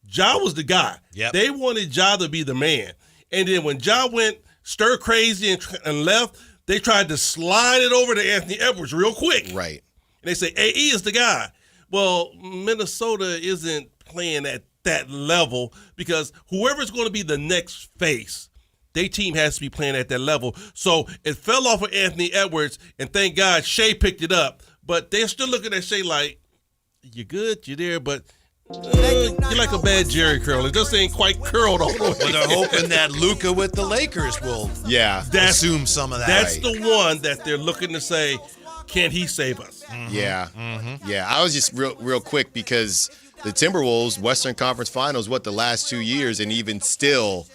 [SPEAKER 18] Ja was the guy.
[SPEAKER 7] Yep.
[SPEAKER 18] They wanted Ja to be the man. And then when Ja went stir crazy and left, they tried to slide it over to Anthony Edwards real quick.
[SPEAKER 24] Right.
[SPEAKER 18] And they say, AE is the guy. Well, Minnesota isn't playing at that level, because whoever's going to be the next face, their team has to be playing at that level. So it fell off of Anthony Edwards, and thank God Shea picked it up. But they're still looking at Shea like, you're good, you're there, but you're like a bad Jerry curl. It just ain't quite curled all the way.
[SPEAKER 7] Well, they're hoping that Luka with the Lakers will assume some of that.
[SPEAKER 18] That's the one that they're looking to say, can he save us?
[SPEAKER 24] Yeah. Yeah. I was just real quick, because the Timberwolves, Western Conference Finals, the last 2 years, and even still,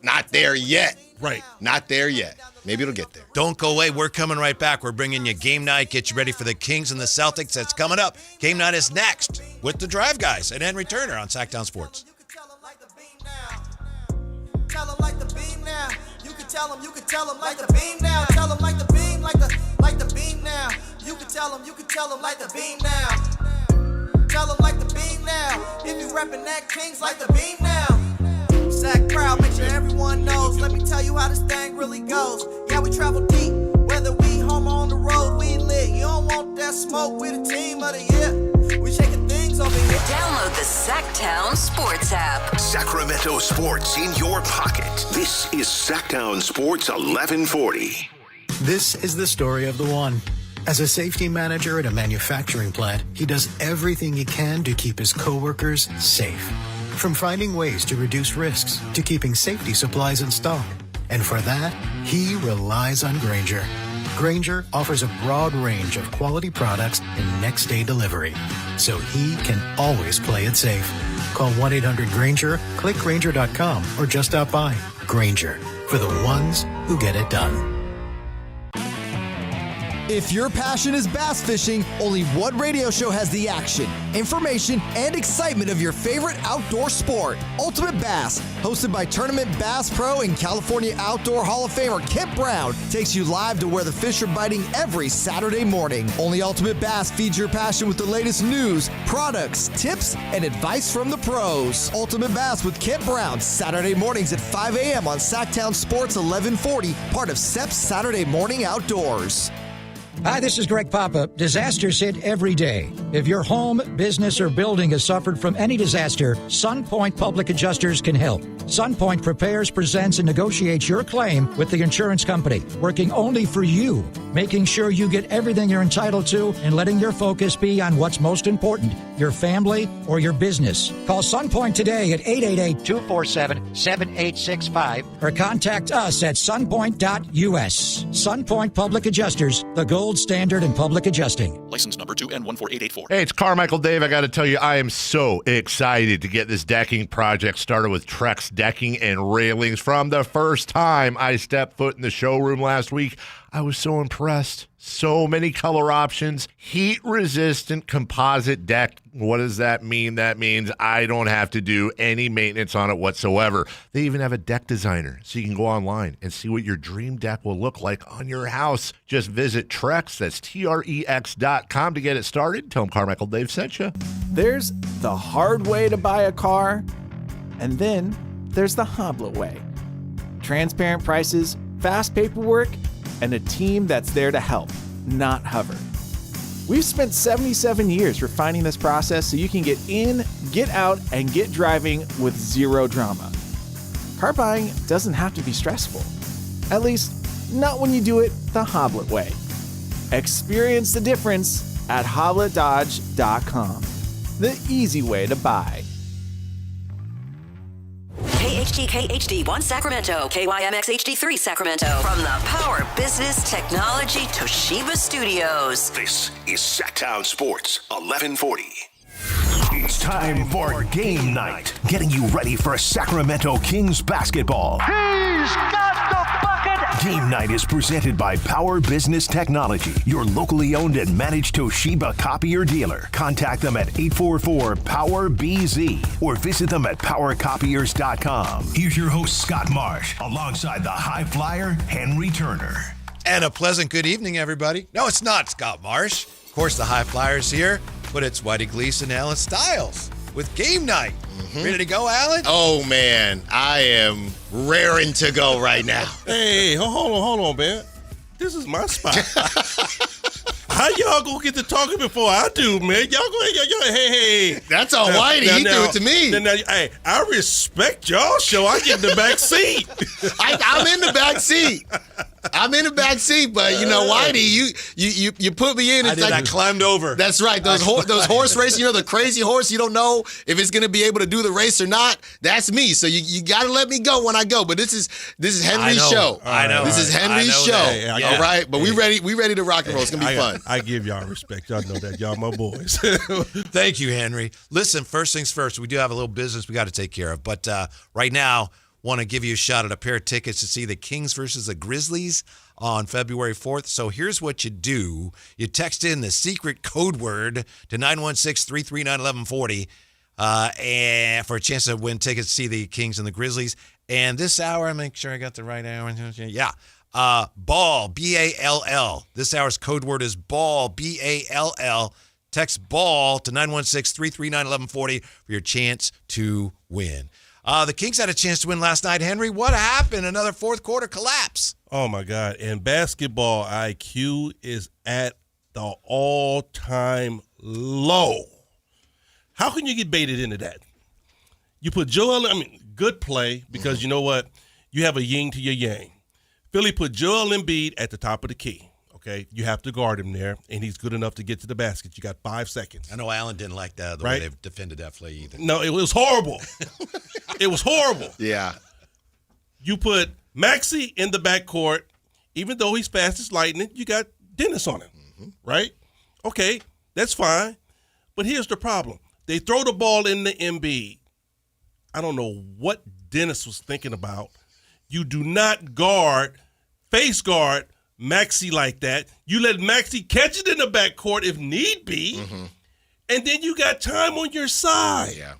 [SPEAKER 24] not there yet.
[SPEAKER 18] Right.
[SPEAKER 24] Not there yet. Maybe it'll get there.
[SPEAKER 7] Don't go away. We're coming right back. We're bringing you Game Night. Get you ready for the Kings and the Celtics. That's coming up. Game Night is next with the Drive Guys and Henry Turner on Sactown Sports.
[SPEAKER 10] Tell them like the beam now. You can tell them like the beam now. Tell them like the beam, like the beam now. You can tell them like the beam now. Tell them like the beam now. If you reppin' that Kings like the beam now. Sack proud, make sure everyone knows. Let me tell you how this thing really goes. Yeah, we travel deep, whether we home or on the road, we lit. You don't want that smoke, we the team of the year. We shaking things over here.
[SPEAKER 4] Download the Sactown Sports app.
[SPEAKER 5] Sacramento sports in your pocket. This is Sactown Sports 1140.
[SPEAKER 1] This is the story of the one. As a safety manager at a manufacturing plant, he does everything he can to keep his coworkers safe. From finding ways to reduce risks to keeping safety supplies in stock. And for that, he relies on Grainger. Grainger offers a broad range of quality products and next-day delivery, so he can always play it safe. Call 1-800-GRAINGER, click Grainger.com, or just stop by. Grainger, for the ones who get it done.
[SPEAKER 11] If your passion is bass fishing, only one radio show has the action, information, and excitement of your favorite outdoor sport. Ultimate Bass, hosted by Tournament Bass Pro and California Outdoor Hall of Famer Kent Brown, takes you live to where the fish are biting every Saturday morning. Only Ultimate Bass feeds your passion with the latest news, products, tips, and advice from the pros. Ultimate Bass with Kent Brown, Saturday mornings at 5 a.m. on Sactown Sports 1140, part of SEP's Saturday Morning Outdoors.
[SPEAKER 12] Hi, this is Greg Papa. Disasters hit every day. If your home, business, or building has suffered from any disaster, SunPoint Public Adjusters can help. SunPoint prepares, presents, and negotiates your claim with the insurance company, working only for you, making sure you get everything you're entitled to and letting your focus be on what's most important, your family or your business. Call SunPoint today at 888-247-7865 or contact us at sunpoint.us. SunPoint Public Adjusters, the gold standard in public adjusting.
[SPEAKER 13] License number 2N14884.
[SPEAKER 9] Hey, it's Carmichael Dave. I got to tell you, I am so excited to get this decking project started with Trex Decking and Railings. From the first time I stepped foot in the showroom last week, I was so impressed. So many color options, heat-resistant composite deck. What does that mean? That means I don't have to do any maintenance on it whatsoever. They even have a deck designer, so you can go online and see what your dream deck will look like on your house. Just visit Trex, that's TREX.com to get it started. Tell them Carmichael Dave sent you.
[SPEAKER 14] There's the hard way to buy a car, and then there's the Hoblet way. Transparent prices, fast paperwork, and a team that's there to help, not hover. We've spent 77 years refining this process so you can get in, get out, and get driving with zero drama. Car buying doesn't have to be stressful. At least, not when you do it the Hoblet way. Experience the difference at HobletDodge.com. The easy way to buy.
[SPEAKER 4] KHD1 Sacramento, KYMX HD3 Sacramento. From the Power Business Technology Toshiba Studios.
[SPEAKER 5] This is Sactown Sports 1140.
[SPEAKER 25] It's time for game night, getting you ready for Sacramento Kings basketball.
[SPEAKER 6] He's got the bucket!
[SPEAKER 25] Game night is presented by Power Business Technology, your locally owned and managed Toshiba copier dealer. Contact them at 844-POWER-BZ or visit them at powercopiers.com. Here's your host, Scott Marsh, alongside the high flyer, Henry Turner.
[SPEAKER 7] And a pleasant good evening, everybody. No, it's not Scott Marsh. Of course, the high flyer's here, but it's Whitey Gleason, Alan Stiles with game night. Ready to go, Alan?
[SPEAKER 24] Oh, man. I am raring to go right now.
[SPEAKER 18] Hey, hold on, man. This is my spot. How y'all gonna get to talking before I do, man? Hey.
[SPEAKER 24] That's all Whitey. He threw it to me.
[SPEAKER 18] Hey, I respect y'all show. I get in the back seat.
[SPEAKER 24] I'm in the back seat. I'm in the back seat, but you know, Whitey, you put me in. It's
[SPEAKER 7] I climbed over.
[SPEAKER 24] That's right. Those horse races, you know, the crazy horse. You don't know if it's going to be able to do the race or not. That's me. So you got to let me go when I go. But this is Henry's show.
[SPEAKER 7] I know.
[SPEAKER 24] This is Henry's show. All right. But we ready to rock and roll. It's gonna be fun.
[SPEAKER 18] I give y'all respect. Y'all know that. Y'all my boys.
[SPEAKER 7] Thank you, Henry. Listen, first things first. We do have a little business we got to take care of, but right now, want to give you a shot at a pair of tickets to see the Kings versus the Grizzlies on February 4th. So here's what you do. You text in the secret code word to 916-339-1140 and for a chance to win tickets to see the Kings and the Grizzlies. And this hour, make sure I got the right hour. Yeah. Ball, B-A-L-L. This hour's code word is ball, B-A-L-L. Text ball to 916-339-1140 for your chance to win. The Kings had a chance to win last night. Henry, what happened? Another fourth quarter collapse.
[SPEAKER 18] Oh, my God. And basketball IQ is at the all-time low. How can you get baited into that? You put good play because you know what? You have a yin to your yang. Philly put Joel Embiid at the top of the key. Okay, you have to guard him there, and he's good enough to get to the basket. You got 5 seconds.
[SPEAKER 7] I know Allen didn't like that, the way they've defended that play either.
[SPEAKER 18] No, it was horrible. It was horrible.
[SPEAKER 24] Yeah.
[SPEAKER 18] You put Maxey in the backcourt, even though he's fast as lightning, you got Dennis on him, right? Okay, that's fine. But here's the problem. They throw the ball in the Embiid. I don't know what Dennis was thinking about. You do not face guard Maxey like that. You let Maxey catch it in the backcourt if need be, and then you got time on your side.
[SPEAKER 24] Yeah.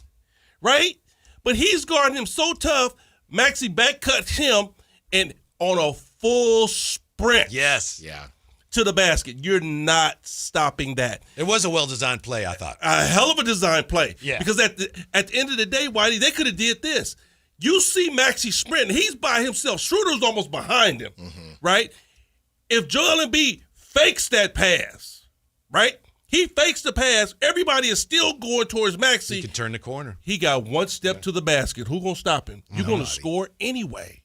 [SPEAKER 18] Right? But he's guarding him so tough, Maxey back cuts him and on a full sprint.
[SPEAKER 7] Yes.
[SPEAKER 24] Yeah.
[SPEAKER 18] To the basket. You're not stopping that.
[SPEAKER 7] It was a well-designed play, I thought.
[SPEAKER 18] A hell of a design play.
[SPEAKER 7] Yeah.
[SPEAKER 18] Because at the end of the day, Whitey, they could have did this. You see Maxey sprinting. He's by himself. Schroeder's almost behind him, right? If Joel Embiid fakes that pass, right? He fakes the pass. Everybody is still going towards Maxey.
[SPEAKER 7] He can turn the corner.
[SPEAKER 18] He got one step to the basket. Who going to stop him? You're going to score anyway.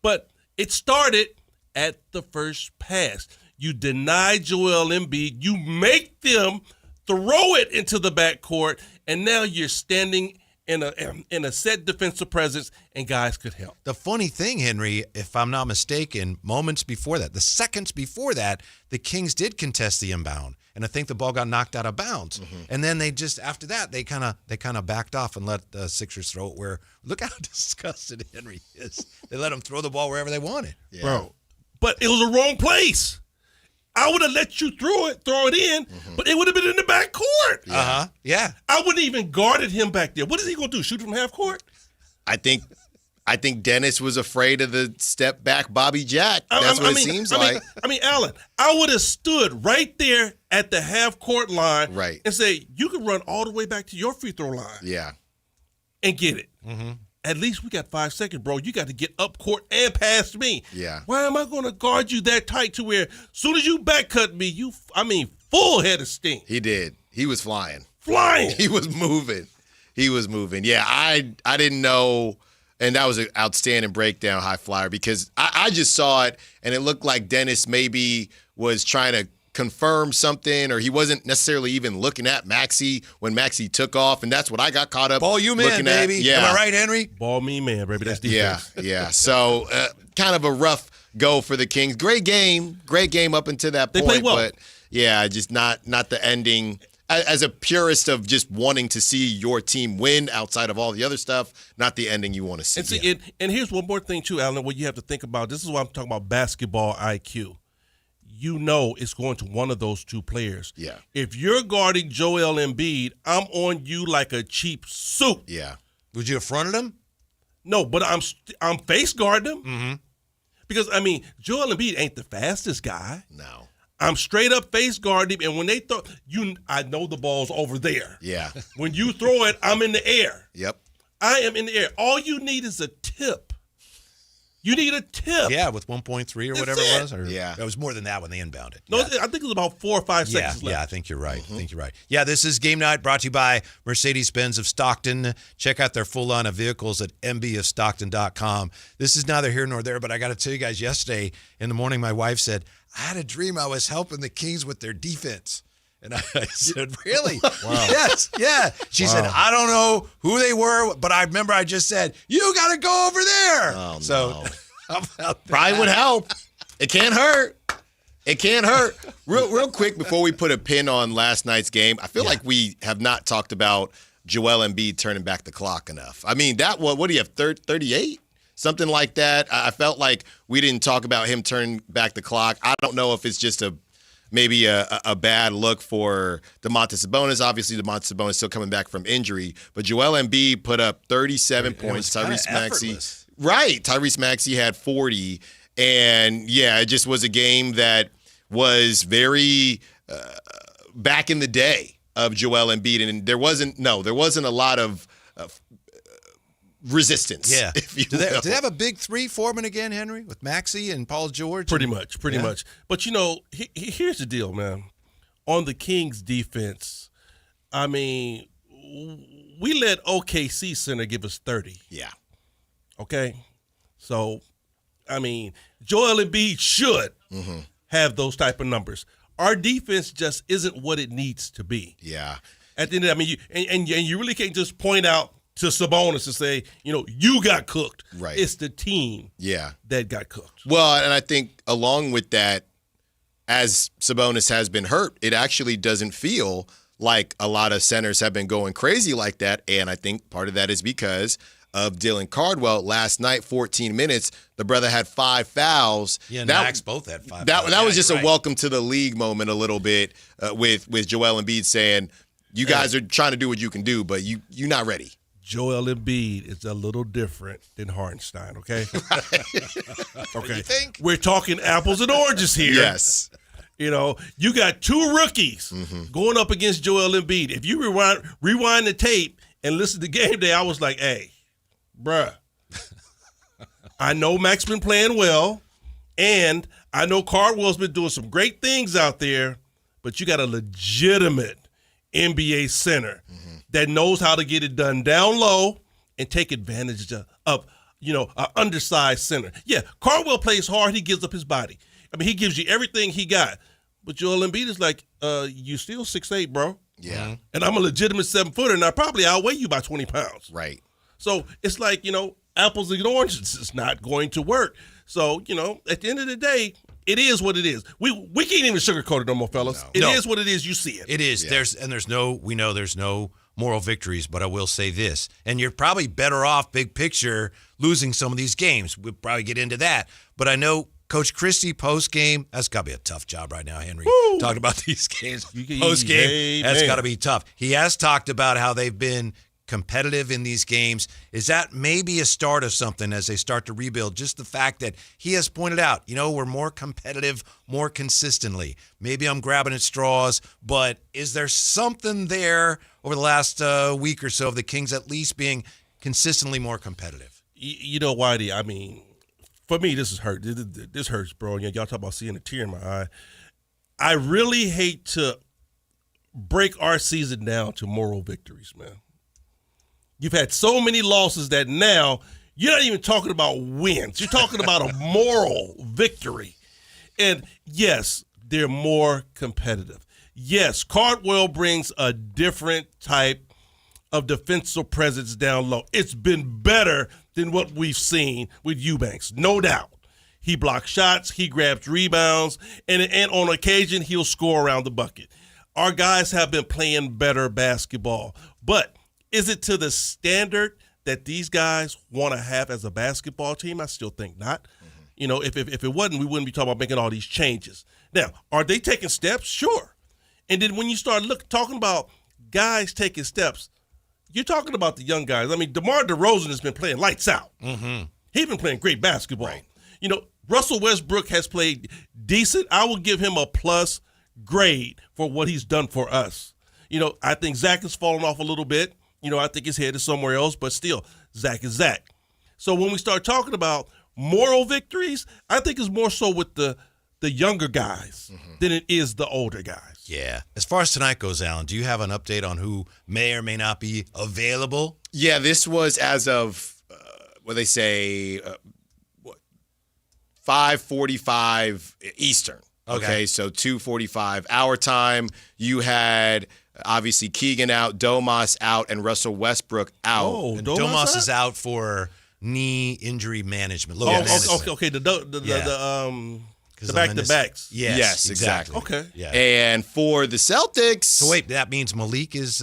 [SPEAKER 18] But it started at the first pass. You deny Joel Embiid. You make them throw it into the backcourt, and now you're standing in a set defensive presence, and guys could help.
[SPEAKER 7] The funny thing, Henry, if I'm not mistaken, moments before that, the seconds before that, the Kings did contest the inbound, and I think the ball got knocked out of bounds. And then they just after that they kind of backed off and let the Sixers throw it. Where look how disgusted Henry is. They let him throw the ball wherever they wanted,
[SPEAKER 18] Bro. But it was the wrong place. I would have let you throw it in, but it would have been in the back court.
[SPEAKER 7] Yeah.
[SPEAKER 18] I wouldn't even guarded him back there. What is he going to do? Shoot from half court?
[SPEAKER 24] I think Dennis was afraid of the step back Bobby Jack. That's what it seems like.
[SPEAKER 18] Alan, I would have stood right there at the half court line and say, you can run all the way back to your free throw line.
[SPEAKER 24] Yeah.
[SPEAKER 18] And get it. At least we got 5 seconds, bro. You got to get up court and past me.
[SPEAKER 24] Yeah.
[SPEAKER 18] Why am I going to guard you that tight to where as soon as you back cut me, full head of steam.
[SPEAKER 24] He did. He was flying.
[SPEAKER 18] He
[SPEAKER 24] was moving. Yeah, I didn't know, and that was an outstanding breakdown, high flyer, because I just saw it, and it looked like Dennis maybe was trying to confirm something, or he wasn't necessarily even looking at Maxey when Maxey took off, and that's what I got caught up.
[SPEAKER 7] Ball you man, baby.
[SPEAKER 24] Yeah.
[SPEAKER 7] Am I right, Henry?
[SPEAKER 18] Ball me man, baby. That's defense.
[SPEAKER 24] Yeah. So kind of a rough go for the Kings. Great game up until that point.
[SPEAKER 18] They played well.
[SPEAKER 24] But yeah, just not the ending. As a purist of just wanting to see your team win outside of all the other stuff, not the ending you want to see.
[SPEAKER 18] And here's one more thing too, Alan, what you have to think about. This is why I'm talking about basketball IQ. You know it's going to one of those two players.
[SPEAKER 24] Yeah.
[SPEAKER 18] If you're guarding Joel Embiid, I'm on you like a cheap suit.
[SPEAKER 24] Yeah.
[SPEAKER 7] Would you have fronted him?
[SPEAKER 18] No, but I'm face guarding him. Because, Joel Embiid ain't the fastest guy.
[SPEAKER 24] No.
[SPEAKER 18] I'm straight up face guarding him, and when they throw I know the ball's over there.
[SPEAKER 24] Yeah.
[SPEAKER 18] When you throw it, I'm in the air.
[SPEAKER 24] Yep.
[SPEAKER 18] I am in the air. All you need is a tip. You need a tip.
[SPEAKER 7] Yeah, with 1.3 or whatever it was. Or,
[SPEAKER 24] yeah.
[SPEAKER 7] It was more than that when they inbounded.
[SPEAKER 18] No, I think it was about 4 or 5 seconds left.
[SPEAKER 7] Yeah, I think you're right. Yeah, this is Game Night brought to you by Mercedes-Benz of Stockton. Check out their full line of vehicles at mbofstockton.com. This is neither here nor there, but I got to tell you guys, yesterday in the morning, my wife said, I had a dream I was helping the Kings with their defense. And I said, really?
[SPEAKER 24] Wow.
[SPEAKER 7] Yes, yeah. She said, I don't know who they were, but I remember I just said, you got to go over there.
[SPEAKER 24] Oh,
[SPEAKER 7] so, how about that?
[SPEAKER 24] Probably would help. It can't hurt. Real quick before we put a pin on last night's game, I feel like we have not talked about Joel Embiid turning back the clock enough. I mean, what do you have, 38? Something like that. I felt like we didn't talk about him turning back the clock. I don't know if it's just maybe a bad look for Domantas Sabonis. Obviously, Domantas Sabonis still coming back from injury. But Joel Embiid put up 37 points. Tyrese Maxey. Right. Tyrese Maxey had 40. And, yeah, it just was a game that was very back in the day of Joel Embiid. And there wasn't a lot of resistance.
[SPEAKER 7] Yeah.
[SPEAKER 24] Do
[SPEAKER 7] they have a big three foreman again, Henry, with Maxey and Paul George?
[SPEAKER 18] Pretty much. But, here's the deal, man. On the Kings defense, we let OKC center give us 30.
[SPEAKER 24] Yeah.
[SPEAKER 18] Okay? So, Joel Embiid should have those type of numbers. Our defense just isn't what it needs to be.
[SPEAKER 24] Yeah.
[SPEAKER 18] At the end of you really can't just point out to Sabonis and say, you got cooked.
[SPEAKER 24] Right.
[SPEAKER 18] It's the team that got cooked.
[SPEAKER 24] Well, and I think along with that, as Sabonis has been hurt, it actually doesn't feel like a lot of centers have been going crazy like that. And I think part of that is because of Dylan Cardwell. Last night, 14 minutes, the brother had 5 fouls.
[SPEAKER 7] Yeah, and Max both had 5
[SPEAKER 24] That
[SPEAKER 7] fouls.
[SPEAKER 24] was just a
[SPEAKER 7] right.
[SPEAKER 24] welcome to the league moment a little bit with Joel Embiid saying, you guys are trying to do what you can do, but you're not ready.
[SPEAKER 18] Joel Embiid is a little different than Hartenstein, okay? Okay.
[SPEAKER 24] You think?
[SPEAKER 18] We're talking apples and oranges here.
[SPEAKER 24] Yes.
[SPEAKER 18] You know, you got 2 rookies going up against Joel Embiid. If you rewind the tape and listen to game day, I was like, hey, bruh, I know Mac's been playing well, and I know Cardwell's been doing some great things out there, but you got a legitimate NBA center that knows how to get it done down low and take advantage of an undersized center. Yeah, Cardwell plays hard. He gives up his body. I mean, he gives you everything he got. But Joel Embiid is like, you still 6'8", bro.
[SPEAKER 24] Yeah.
[SPEAKER 18] And I'm a legitimate 7-footer, and I probably outweigh you by 20 pounds.
[SPEAKER 24] Right.
[SPEAKER 18] So it's like, apples and oranges. It's not going to work. So, at the end of the day, it is what it is. We can't even sugarcoat it no more, fellas. It is what it is. You see it.
[SPEAKER 7] It is. Yeah. There's no moral victories, but I will say this. And you're probably better off, big picture, losing some of these games. We'll probably get into that. But I know Coach Christie post-game, that's got to be a tough job right now, Henry.
[SPEAKER 18] Woo!
[SPEAKER 7] Talking about these games post-game, that's got to be tough. He has talked about how they've been competitive in these games. Is that maybe a start of something as they start to rebuild? Just the fact that he has pointed out, we're more competitive, more consistently. Maybe I'm grabbing at straws, but is there something there over the last week or so of the Kings at least being consistently more competitive?
[SPEAKER 18] Whitey, I mean, for me, this is hurt. This hurts, bro. Y'all talk about seeing a tear in my eye. I really hate to break our season down to moral victories, man. You've had so many losses that now you're not even talking about wins. You're talking about a moral victory. And yes, they're more competitive. Yes, Cardwell brings a different type of defensive presence down low. It's been better than what we've seen with Eubanks, no doubt. He blocks shots, he grabs rebounds, and on occasion he'll score around the bucket. Our guys have been playing better basketball. But is it to the standard that these guys want to have as a basketball team? I still think not. If it wasn't, we wouldn't be talking about making all these changes. Now, are they taking steps? Sure. And then when you start talking about guys taking steps, you're talking about the young guys. I mean, DeMar DeRozan has been playing lights out. He's been playing great basketball. Right. Russell Westbrook has played decent. I will give him a plus grade for what he's done for us. I think Zach has fallen off a little bit. I think his head is somewhere else, but still, Zach is Zach. So when we start talking about moral victories, I think it's more so with the younger guys than it is the older guys.
[SPEAKER 7] Yeah. As far as tonight goes, Alan, do you have an update on who may or may not be available?
[SPEAKER 24] Yeah, this was as of, 5:45 Eastern. Okay, so 2:45 our time. You had obviously Keegan out, Domas out, and Russell Westbrook out.
[SPEAKER 7] Oh, and Domas is out for knee injury management.
[SPEAKER 18] Okay. The back-to-backs.
[SPEAKER 24] Yes, exactly.
[SPEAKER 18] Okay.
[SPEAKER 24] Yeah. And for the Celtics.
[SPEAKER 7] So wait, that means Malik is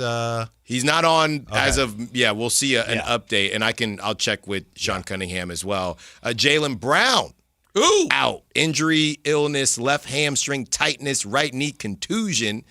[SPEAKER 24] he's not on as of we'll see an update, and I'll check with Sean Cunningham as well. Jaylen Brown. Out. Injury, illness, left hamstring tightness, right knee contusion.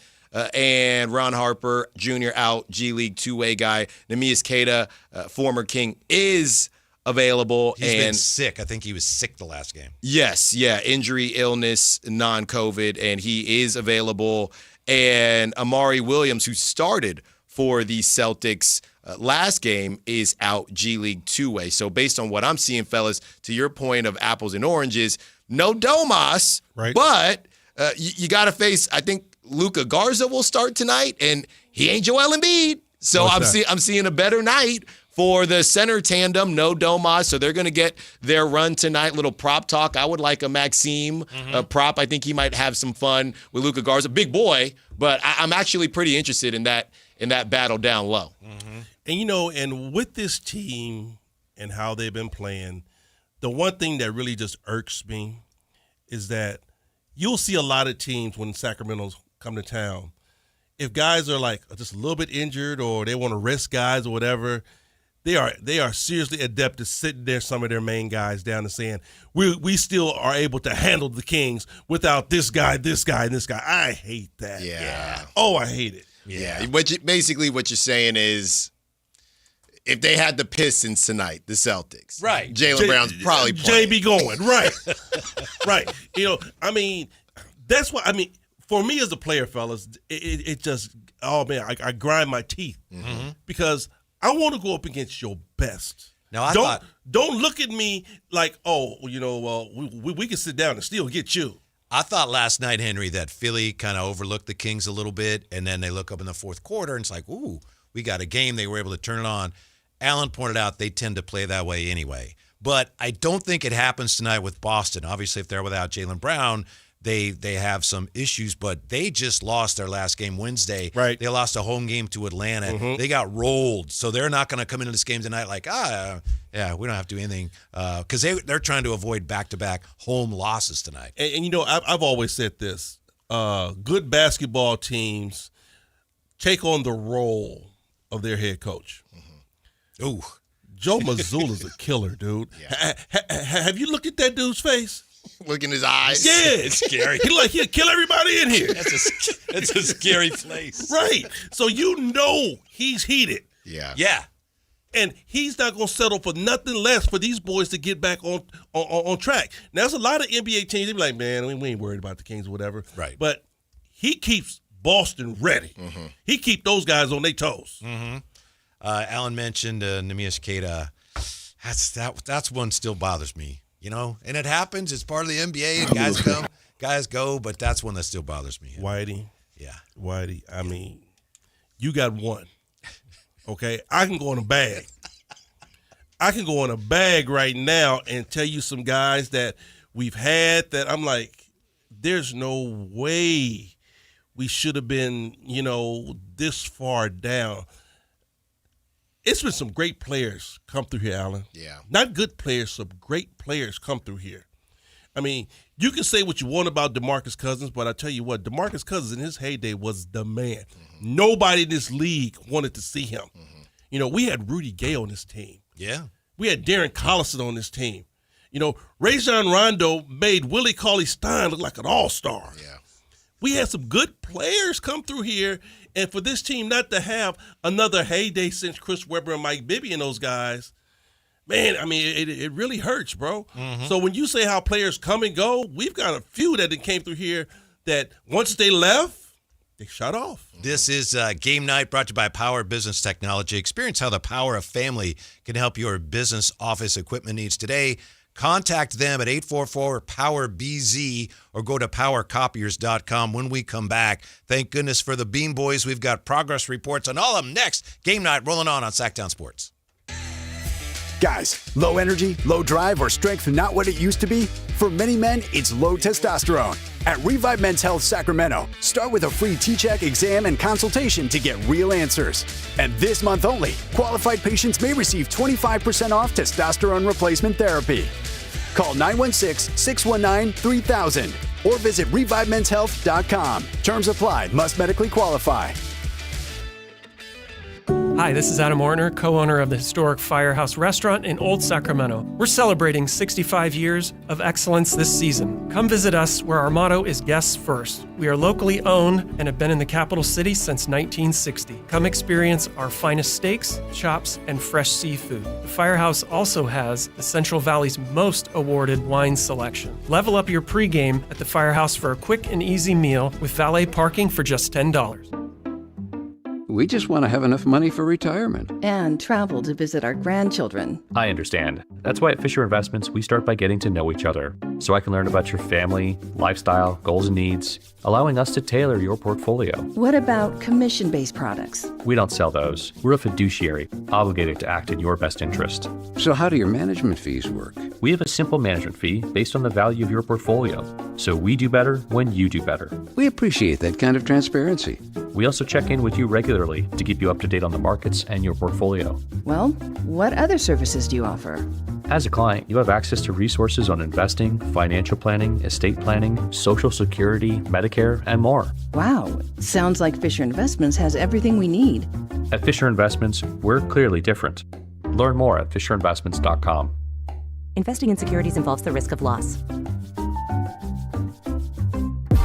[SPEAKER 24] And Ron Harper Jr. out, G League two-way guy. Neemias Queta, former King, is available.
[SPEAKER 7] He's been sick. I think he was sick the last game.
[SPEAKER 24] Yes, injury, illness, non-COVID, and he is available. And Amari Williams, who started for the Celtics last game, is out, G League two-way. So based on what I'm seeing, fellas, to your point of apples and oranges, no Domas, right? But you got to face, I think, Luka Garza will start tonight, and he ain't Joel Embiid. So I'm seeing a better night for the center tandem, no Domas. So they're going to get their run tonight. Little prop talk. I would like a Maxime prop. I think he might have some fun with Luka Garza. Big boy, but I'm actually pretty interested in that battle down low.
[SPEAKER 18] And, and with this team and how they've been playing, the one thing that really just irks me is that you'll see a lot of teams when Sacramento's come to town. If guys are like just a little bit injured or they want to rest guys or whatever, They are seriously adept at sitting there, some of their main guys down and saying, we still are able to handle the Kings without this guy, and this guy. I hate that.
[SPEAKER 24] Yeah.
[SPEAKER 18] Oh, I hate it.
[SPEAKER 24] Yeah. Basically what you're saying is, if they had the Pistons tonight, the Celtics,
[SPEAKER 18] right?
[SPEAKER 24] Jaylen Brown's probably playing.
[SPEAKER 18] JB going, right. Right. That's why, for me as a player, fellas, it just, oh, man, I grind my teeth because I want to go up against your best.
[SPEAKER 7] Now,
[SPEAKER 18] don't look at me like, we can sit down and still get you.
[SPEAKER 7] I thought last night, Henry, that Philly kind of overlooked the Kings a little bit, and then they look up in the fourth quarter, and it's like, ooh, we got a game. They were able to turn it on. Alan pointed out they tend to play that way anyway. But I don't think it happens tonight with Boston. Obviously, if they're without Jaylen Brown, they have some issues, but they just lost their last game Wednesday.
[SPEAKER 18] Right.
[SPEAKER 7] They lost a home game to Atlanta. They got rolled. So they're not going to come into this game tonight like, we don't have to do anything. Because they're trying to avoid back-to-back home losses tonight.
[SPEAKER 18] And I've always said this. Good basketball teams take on the role of their head coach.
[SPEAKER 7] Ooh.
[SPEAKER 18] Joe Mazzulla's a killer, dude. Yeah. Have you looked at that dude's face?
[SPEAKER 24] Look in his eyes.
[SPEAKER 18] Yeah.
[SPEAKER 7] It's scary.
[SPEAKER 18] He'll kill everybody in here.
[SPEAKER 7] That's a scary place.
[SPEAKER 18] Right. So he's heated.
[SPEAKER 24] Yeah.
[SPEAKER 7] Yeah.
[SPEAKER 18] And he's not going to settle for nothing less for these boys to get back on track. Now, there's a lot of NBA teams, they be like, man, we ain't worried about the Kings or whatever.
[SPEAKER 7] Right.
[SPEAKER 18] But he keeps Boston ready. He keeps those guys on their toes.
[SPEAKER 7] Alan mentioned Neemias Queta. That's one still bothers me, and it happens. It's part of the NBA, and guys go, but that's one that still bothers me.
[SPEAKER 18] Whitey.
[SPEAKER 7] Yeah.
[SPEAKER 18] Whitey, you got one. Okay? I can go in a bag. I can go in a bag right now and tell you some guys that we've had that I'm like, there's no way we should have been, this far down. It's been some great players come through here, Alan.
[SPEAKER 24] Yeah.
[SPEAKER 18] Not good players, some great players come through here. You can say what you want about DeMarcus Cousins, but I tell you what, DeMarcus Cousins in his heyday was the man. Nobody in this league wanted to see him. We had Rudy Gay on this team.
[SPEAKER 7] Yeah.
[SPEAKER 18] We had Darren Collison on this team. Rajon Rondo made Willie Cauley-Stein look like an all-star.
[SPEAKER 24] Yeah.
[SPEAKER 18] We had some good players come through here, and for this team not to have another heyday since Chris Webber and Mike Bibby and those guys, man, it really hurts, bro. So when you say how players come and go, we've got a few that came through here that once they left, they shut off.
[SPEAKER 7] This is Game Night brought to you by Power Business Technology. Experience how the power of family can help your business office equipment needs today. Contact them at 844-POWER-BZ or go to powercopiers.com when we come back. Thank goodness for the Bean Boys. We've got progress reports on all of them next. Game Night rolling on Sactown Sports.
[SPEAKER 8] Guys, low energy, low drive, or strength not what it used to be? For many men, it's low testosterone. At Revive Men's Health Sacramento, start with a free T-check exam and consultation to get real answers. And this month only, qualified patients may receive 25% off testosterone replacement therapy. Call 916-619-3000 or visit ReviveMen'sHealth.com. Terms apply. Must medically qualify.
[SPEAKER 13] Hi, this is Adam Ortner, co-owner of the historic Firehouse Restaurant in Old Sacramento. We're celebrating 65 years of excellence this season. Come visit us where our motto is guests first. We are locally owned and have been in the capital city since 1960. Come experience our finest steaks, chops, and fresh seafood. The Firehouse also has the Central Valley's most awarded wine selection. Level up your pregame at the Firehouse for a quick and easy meal with valet parking for just $10.
[SPEAKER 15] We just want to have enough money for retirement.
[SPEAKER 16] And travel to visit our grandchildren.
[SPEAKER 17] I understand. That's why at Fisher Investments, we start by getting to know each other, so I can learn about your family, lifestyle, goals and needs, allowing us to tailor your portfolio.
[SPEAKER 16] What about commission-based products?
[SPEAKER 17] We don't sell those. We're a fiduciary, obligated to act in your best interest.
[SPEAKER 15] So how do your management fees work?
[SPEAKER 17] We have a simple management fee based on the value of your portfolio. So we do better when you do better.
[SPEAKER 15] We appreciate that kind of transparency.
[SPEAKER 17] We also check in with you regularly to keep you up to date on the markets and your portfolio.
[SPEAKER 16] Well, what other services do you offer?
[SPEAKER 17] As a client, you have access to resources on investing, financial planning, estate planning, Social Security, Medicare, and more.
[SPEAKER 16] Wow, sounds like Fisher Investments has everything we need.
[SPEAKER 17] At Fisher Investments, we're clearly different. Learn more at FisherInvestments.com.
[SPEAKER 2] Investing in securities involves the risk of loss.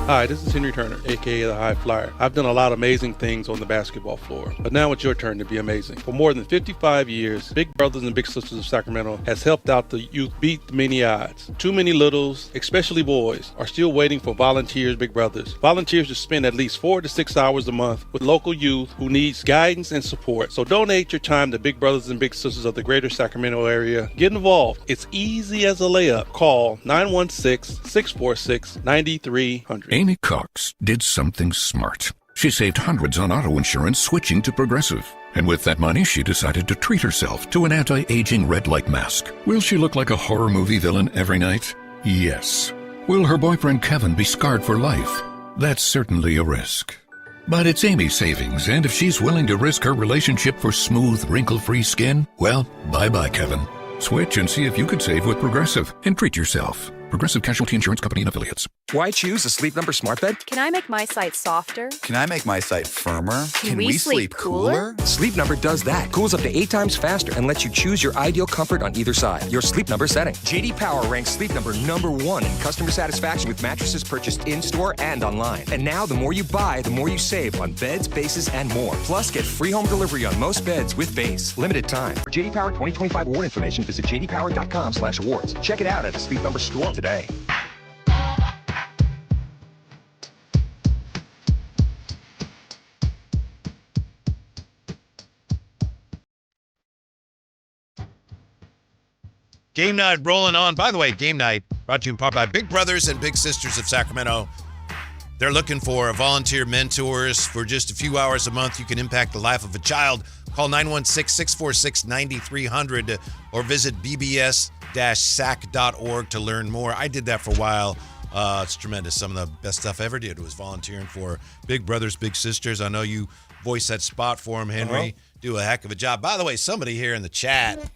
[SPEAKER 19] Hi, this is Henry Turner, aka the High Flyer. I've done a lot of amazing things on the basketball floor, but now it's your turn to be amazing. For more than 55 years, Big Brothers and Big Sisters of Sacramento has helped out the youth beat the many odds. Too many littles, especially boys, are still waiting for volunteers, Big Brothers. Volunteers to spend at least 4 to 6 hours a month with local youth who needs guidance and support. So donate your time to Big Brothers and Big Sisters of the greater Sacramento area. Get involved. It's easy as a layup. Call 916-646-9300.
[SPEAKER 20] Amy Cox did something smart. She saved hundreds on auto insurance switching to Progressive. And with that money, she decided to treat herself to an anti-aging red light mask. Will she look like a horror movie villain every night? Yes. Will her boyfriend Kevin be scarred for life? That's certainly a risk. But it's Amy's savings, and if she's willing to risk her relationship for smooth, wrinkle-free skin, well, bye-bye, Kevin. Switch and see if you could save with Progressive and treat yourself. Progressive Casualty Insurance Company and Affiliates.
[SPEAKER 21] Why choose a Sleep Number smart bed?
[SPEAKER 23] Can I make my site softer?
[SPEAKER 21] Can I make my site firmer?
[SPEAKER 23] Can we sleep cooler?
[SPEAKER 21] Sleep Number does that. Cools up to 8 times faster and lets you choose your ideal comfort on either side. Your Sleep Number setting. JD Power ranks Sleep Number #1 in customer satisfaction with mattresses purchased in-store and online. And now the more you buy, the more you save on beds, bases, and more. Plus, get free home delivery on most beds with base. Limited time. For JD Power 2025 award information, visit jdpower.com/awards. Check it out at a Sleep Number store today.
[SPEAKER 7] Game night rolling on. By the way, game night brought to you in part by Big Brothers and Big Sisters of Sacramento. They're looking for volunteer mentors. For just a few hours a month, you can impact the life of a child. Call 916-646-9300 or visit bbs-sac.org to learn more. I did that for a while. It's tremendous. Some of the best stuff I ever did was volunteering for Big Brothers, Big Sisters. I know you voiced that spot for them, Henry. Do a heck of a job. By the way, somebody here in the chat,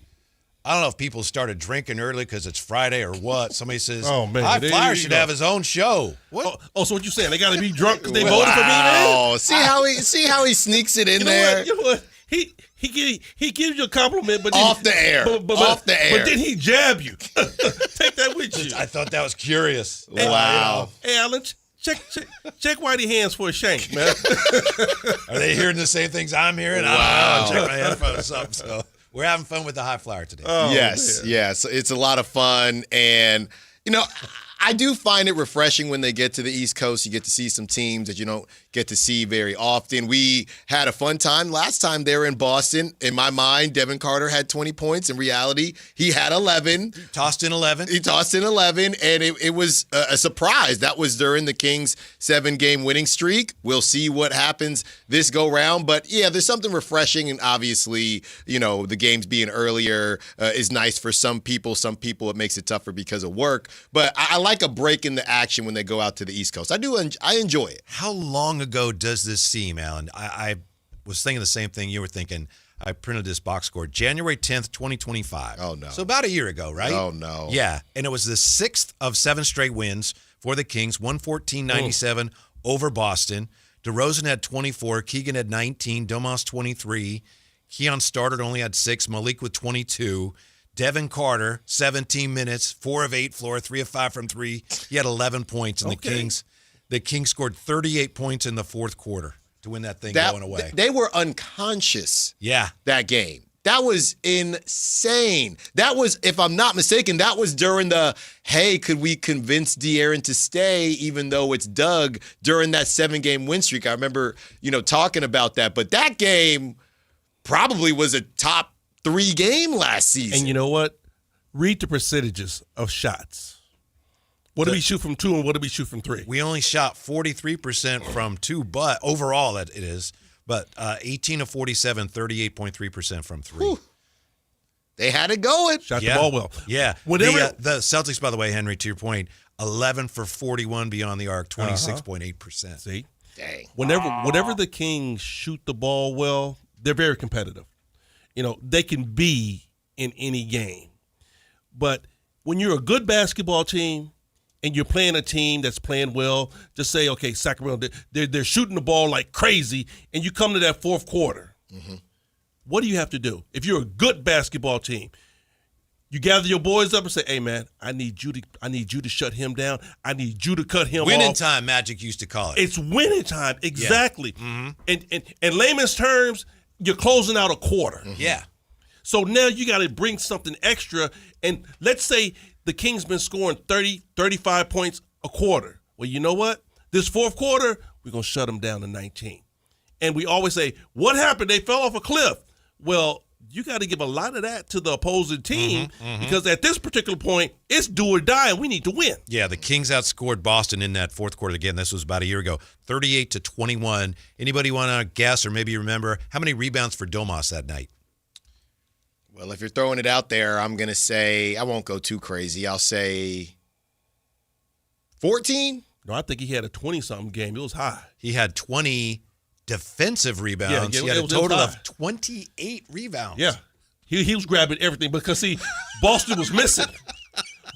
[SPEAKER 7] I don't know if people started drinking early because it's Friday or what. Somebody says,
[SPEAKER 18] "Oh man,
[SPEAKER 7] High Flyer should have his own show." What?
[SPEAKER 18] So what you saying? They got to be drunk because they voted for me, man?
[SPEAKER 24] Oh, see how he sneaks it in there.
[SPEAKER 18] You know what? He gives you a compliment, but
[SPEAKER 24] off the air. Off the air.
[SPEAKER 18] But then he jab you. Take that with you.
[SPEAKER 7] I thought that was curious.
[SPEAKER 24] Wow.
[SPEAKER 18] Hey, Alan, check Whitey hands for a shank, man.
[SPEAKER 7] Are they hearing the same things I'm hearing?
[SPEAKER 24] Wow.
[SPEAKER 7] I don't know. Check my headphones up. So we're having fun with the High Flyer today.
[SPEAKER 24] Oh, yes. It's a lot of fun. And, I do find it refreshing when they get to the East Coast. You get to see some teams that you don't get to see very often. We had a fun time last time they were in Boston. In my mind, Devin Carter had 20 points. In reality, he had 11.
[SPEAKER 7] He tossed in 11,
[SPEAKER 24] and it was a surprise. That was during the Kings' 7-game winning streak. We'll see what happens this go-round. But, yeah, there's something refreshing, and obviously, the games being earlier is nice for some people. Some people, it makes it tougher because of work. But I like a break in the action when they go out to the East Coast. I enjoy it.
[SPEAKER 7] How long ago does this seem, Alan? I was thinking the same thing you were thinking. I printed this box score. January 10th, 2025.
[SPEAKER 24] Oh, no.
[SPEAKER 7] So about a year ago, right?
[SPEAKER 24] Oh, no.
[SPEAKER 7] Yeah, and it was the 6th of 7 straight wins for the Kings, 114-97 over Boston. DeRozan had 24. Keegan had 19. Domas 23. Keon started, only had 6. Malik with 22. Devin Carter, 17 minutes, 4 of 8 floor, 3 of 5 from 3. He had 11 points, and the Kings scored 38 points in the fourth quarter to win that thing going away.
[SPEAKER 24] They were unconscious.
[SPEAKER 7] Yeah.
[SPEAKER 24] That game. That was insane. That was, if I'm not mistaken, that was during the, hey, could we convince De'Aaron to stay even though it's Doug during that 7-game win streak. I remember, talking about that. But that game probably was a top 3 game last season.
[SPEAKER 18] And you know what? Read the percentages of shots. What did we shoot from 2 and what did we shoot from 3?
[SPEAKER 7] We only shot 43% from 2, but overall it is. But 18 of 47, 38.3% from 3. Whew.
[SPEAKER 24] They had it going.
[SPEAKER 18] Shot the ball well.
[SPEAKER 7] Yeah. The Celtics, by the way, Henry, to your point, 11 for 41 beyond the arc, 26.8%.
[SPEAKER 18] See?
[SPEAKER 24] Dang.
[SPEAKER 18] Whenever the Kings shoot the ball well, they're very competitive. They can be in any game. But when you're a good basketball team and you're playing a team that's playing well, just say, okay, Sacramento, they're shooting the ball like crazy, and you come to that fourth quarter. Mm-hmm. what do you have to do? If you're a good basketball team, you gather your boys up and say, "Hey, man, I need you to shut him down. I need you to cut him
[SPEAKER 7] Winning
[SPEAKER 18] off."
[SPEAKER 7] time, Magic used to call it.
[SPEAKER 18] It's winning time, exactly.
[SPEAKER 7] Yeah.
[SPEAKER 18] In layman's terms, you're closing out a quarter.
[SPEAKER 7] Yeah.
[SPEAKER 18] So now you got to bring something extra. And let's say the Kings been scoring 30, 35 points a quarter. Well, you know what? This fourth quarter, we're going to shut them down to 19. And we always say, what happened? They fell off a cliff. Well, you got to give a lot of that to the opposing team because at this particular point, it's do or die, and we need to win.
[SPEAKER 7] Yeah, the Kings outscored Boston in that fourth quarter. Again, this was about a year ago, 38-21. Anybody want to guess or maybe remember how many rebounds for Domas that night?
[SPEAKER 24] Well, if you're throwing it out there, I'm going to say, I won't go too crazy. I'll say 14?
[SPEAKER 18] No, I think he had a 20-something game. It was high.
[SPEAKER 7] He had 20 defensive rebounds.
[SPEAKER 18] Yeah,
[SPEAKER 7] he had a
[SPEAKER 18] was
[SPEAKER 7] total
[SPEAKER 18] high.
[SPEAKER 7] of 28 rebounds.
[SPEAKER 18] Yeah. He was grabbing everything because, see, Boston was missing.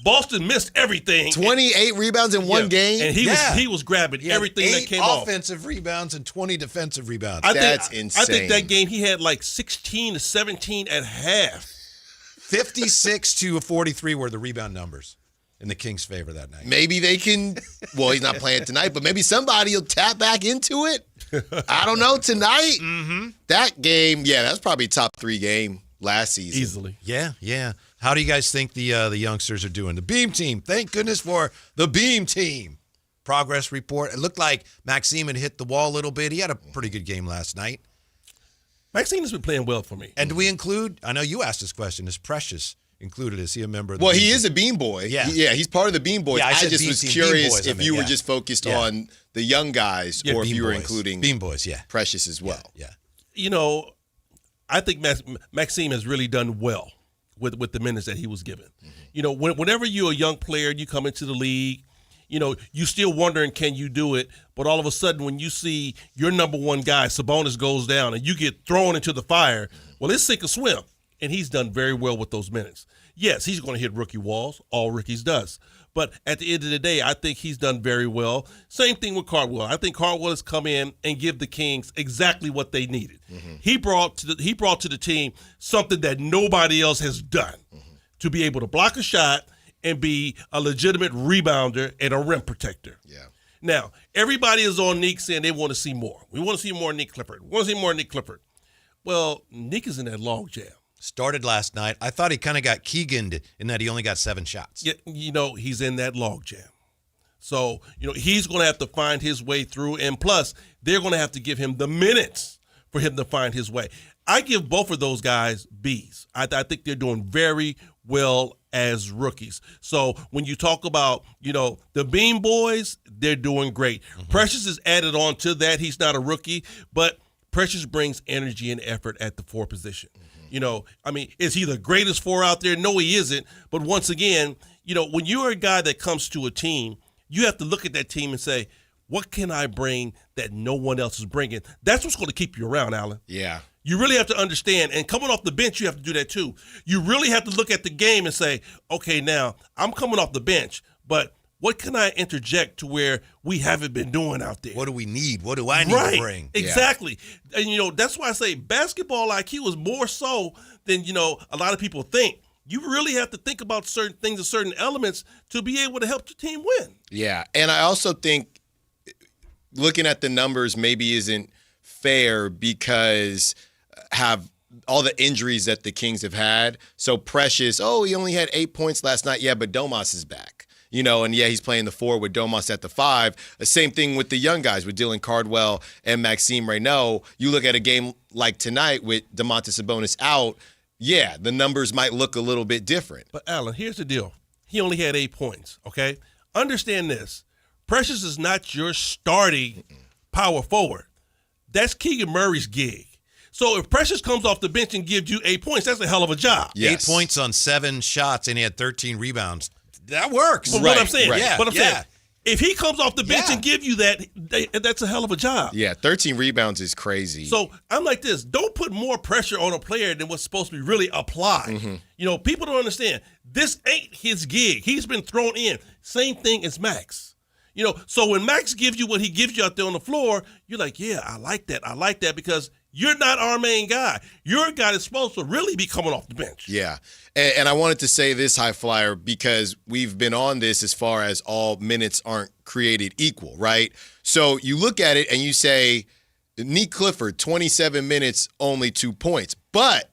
[SPEAKER 18] Boston missed everything.
[SPEAKER 24] 28 rebounds in one game?
[SPEAKER 18] And he was grabbing everything that came off.
[SPEAKER 7] 8 offensive rebounds and 20 defensive rebounds.
[SPEAKER 24] That's insane.
[SPEAKER 18] I think that game he had like 16 to 17 at half.
[SPEAKER 7] 56-43 were the rebound numbers in the Kings' favor that night.
[SPEAKER 24] Maybe they can, well, he's not playing tonight, but maybe somebody will tap back into it. I don't know, tonight. That game, that's probably top 3 game last season.
[SPEAKER 18] Easily.
[SPEAKER 7] Yeah. How do you guys think the youngsters are doing? The Beam team, thank goodness for the Beam team. Progress report. It looked like Maxime had hit the wall a little bit. He had a pretty good game last night.
[SPEAKER 18] Maxime has been playing well for me.
[SPEAKER 7] And do we include, I know you asked this question, is Precious included? Is he a member of the
[SPEAKER 24] Well,
[SPEAKER 7] Beam
[SPEAKER 24] he
[SPEAKER 7] team?
[SPEAKER 24] is a Beam Boy.
[SPEAKER 7] Yeah.
[SPEAKER 24] He's part of the Beam Boys.
[SPEAKER 7] Yeah, I
[SPEAKER 24] I
[SPEAKER 7] said
[SPEAKER 24] just
[SPEAKER 7] Beam
[SPEAKER 24] was
[SPEAKER 7] team,
[SPEAKER 24] curious
[SPEAKER 7] Beam Boys,
[SPEAKER 24] if you were just focused on the young guys or if
[SPEAKER 7] Beam
[SPEAKER 24] you were
[SPEAKER 7] Boys.
[SPEAKER 24] including
[SPEAKER 7] Beam Boys,
[SPEAKER 24] Precious as well.
[SPEAKER 7] Yeah.
[SPEAKER 18] You know, I think Maxime has really done well with the minutes that he was given. You know, whenever you're a young player and you come into the league, you know, you still wondering, can you do it? But all of a sudden, when you see your number one guy, Sabonis, goes down and you get thrown into the fire, well, it's sink or swim. And he's done very well with those minutes. Yes, he's going to hit rookie walls. All rookies does. But at the end of the day, I think he's done very well. Same thing with Cardwell. I think Cardwell has come in and give the Kings exactly what they needed. He brought to the team something that nobody else has done, to be able to block a shot and be a legitimate rebounder and a rim protector.
[SPEAKER 24] Yeah.
[SPEAKER 18] Now, everybody is on Nick saying they want to see more. We want to see more Nick Clifford. We want to see more Nick Clifford. Well, Nick is in that log jam.
[SPEAKER 7] Started last night. I thought he kind of got Keegan'd in that he only got 7 shots.
[SPEAKER 18] Yeah, you know, he's in that log jam. So, you know, he's going to have to find his way through. And plus, they're going to have to give him the minutes for him to find his way. I give both of those guys Bs. I think they're doing very well as rookies. So when you talk about, you know, the Beam Boys, they're doing great. Precious is added on to that. He's not a rookie, but Precious brings energy and effort at the 4 position. You know, I mean, is he the greatest 4 out there? No, he isn't. But once again, you know, when you're a guy that comes to a team, you have to look at that team and say, what can I bring that no one else is bringing? That's what's going to keep you around, Alan.
[SPEAKER 24] Yeah.
[SPEAKER 18] You really have to understand, and coming off the bench, you have to do that too. You really have to look at the game and say, okay, now I'm coming off the bench, but what can I interject to where we haven't been doing out there?
[SPEAKER 7] What do we need? What do I need to bring?
[SPEAKER 18] Exactly. Yeah. And, you know, that's why I say basketball IQ is more so than, you know, a lot of people think. You really have to think about certain things and certain elements to be able to help your team win.
[SPEAKER 24] Yeah, and I also think looking at the numbers maybe isn't fair because have all the injuries that the Kings have had. So Precious, he only had 8 points last night. Yeah, but Domas is back. You know, and he's playing the 4 with Domas at the 5. The same thing with the young guys with Dylan Cardwell and Maxime Reynaud. You look at a game like tonight with Domantas Sabonis out, the numbers might look a little bit different.
[SPEAKER 18] But, Alan, here's the deal. He only had 8 points, okay? Understand this. Precious is not your starting power forward. That's Keegan Murray's gig. So if Precious comes off the bench and gives you 8 points, that's a hell of a job.
[SPEAKER 7] Yes. 8 points on 7 shots, and he had 13 rebounds. That works.
[SPEAKER 18] But what I'm saying, saying, if he comes off the bench and give you that, that's a hell of a job.
[SPEAKER 24] Yeah, 13 rebounds is crazy.
[SPEAKER 18] So I'm like this. Don't put more pressure on a player than what's supposed to be really applied. You know, people don't understand. This ain't his gig. He's been thrown in. Same thing as Max. You know, so when Max gives you what he gives you out there on the floor, you're like, yeah, I like that. I like that because, You're not our main guy. You're a guy that's supposed to really be coming off the bench.
[SPEAKER 24] Yeah. And I wanted to say this, High Flyer, because we've been on this as far as all minutes aren't created equal, right? So you look at it and you say, Nick Clifford, 27 minutes, only 2 points. But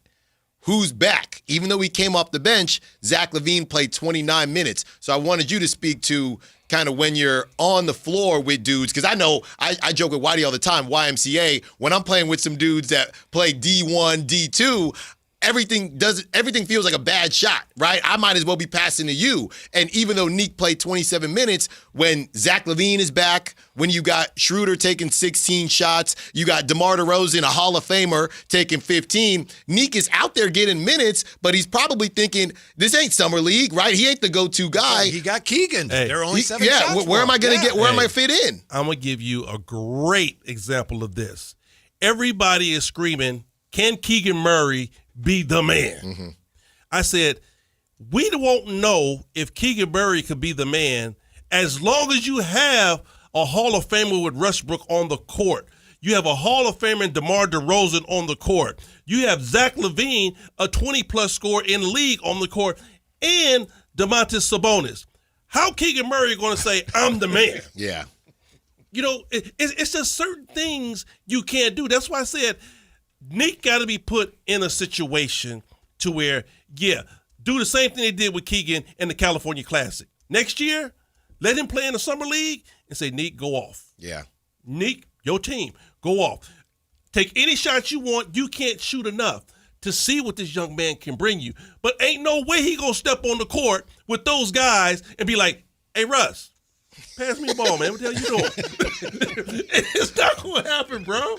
[SPEAKER 24] who's back? Even though he came off the bench, Zach LaVine played 29 minutes. So I wanted you to speak to kind of when you're on the floor with dudes, because I know I joke with Whitey all the time, YMCA, when I'm playing with some dudes that play D1, D2, everything feels like a bad shot, right? I might as well be passing to you. And even though Nick played 27 minutes, when Zach LaVine is back, when you got Schroeder taking 16 shots, you got DeMar DeRozan, a Hall of Famer, taking 15, Nick is out there getting minutes, but he's probably thinking, this ain't Summer League, right? He ain't the go-to guy.
[SPEAKER 7] He got Keegan.
[SPEAKER 18] Hey,
[SPEAKER 7] There are only 7 shots.
[SPEAKER 24] Yeah, where am I going to get, where am I fit in?
[SPEAKER 18] I'm going to give you a great example of this. Everybody is screaming, can Keegan Murray be the man?
[SPEAKER 24] Mm-hmm.
[SPEAKER 18] I said, we won't know if Keegan Murray could be the man as long as you have a Hall of Famer with Westbrook on the court. You have a Hall of Famer in DeMar DeRozan on the court. You have Zach LaVine, a 20-plus scorer in the league, on the court, and Domantas Sabonis. How Keegan Murray going to say, I'm the man?
[SPEAKER 24] Yeah.
[SPEAKER 18] You know, it's just certain things you can't do. That's why I said Nick got to be put in a situation to where, yeah, do the same thing they did with Keegan in the California Classic. Next year, let him play in the Summer League and say, Nick, go off.
[SPEAKER 24] Yeah.
[SPEAKER 18] Nick, your team, go off. Take any shot you want. You can't shoot enough to see what this young man can bring you. But ain't no way he going to step on the court with those guys and be like, hey, Russ, pass me the ball, man. What the hell you doing? It's not going to happen, bro.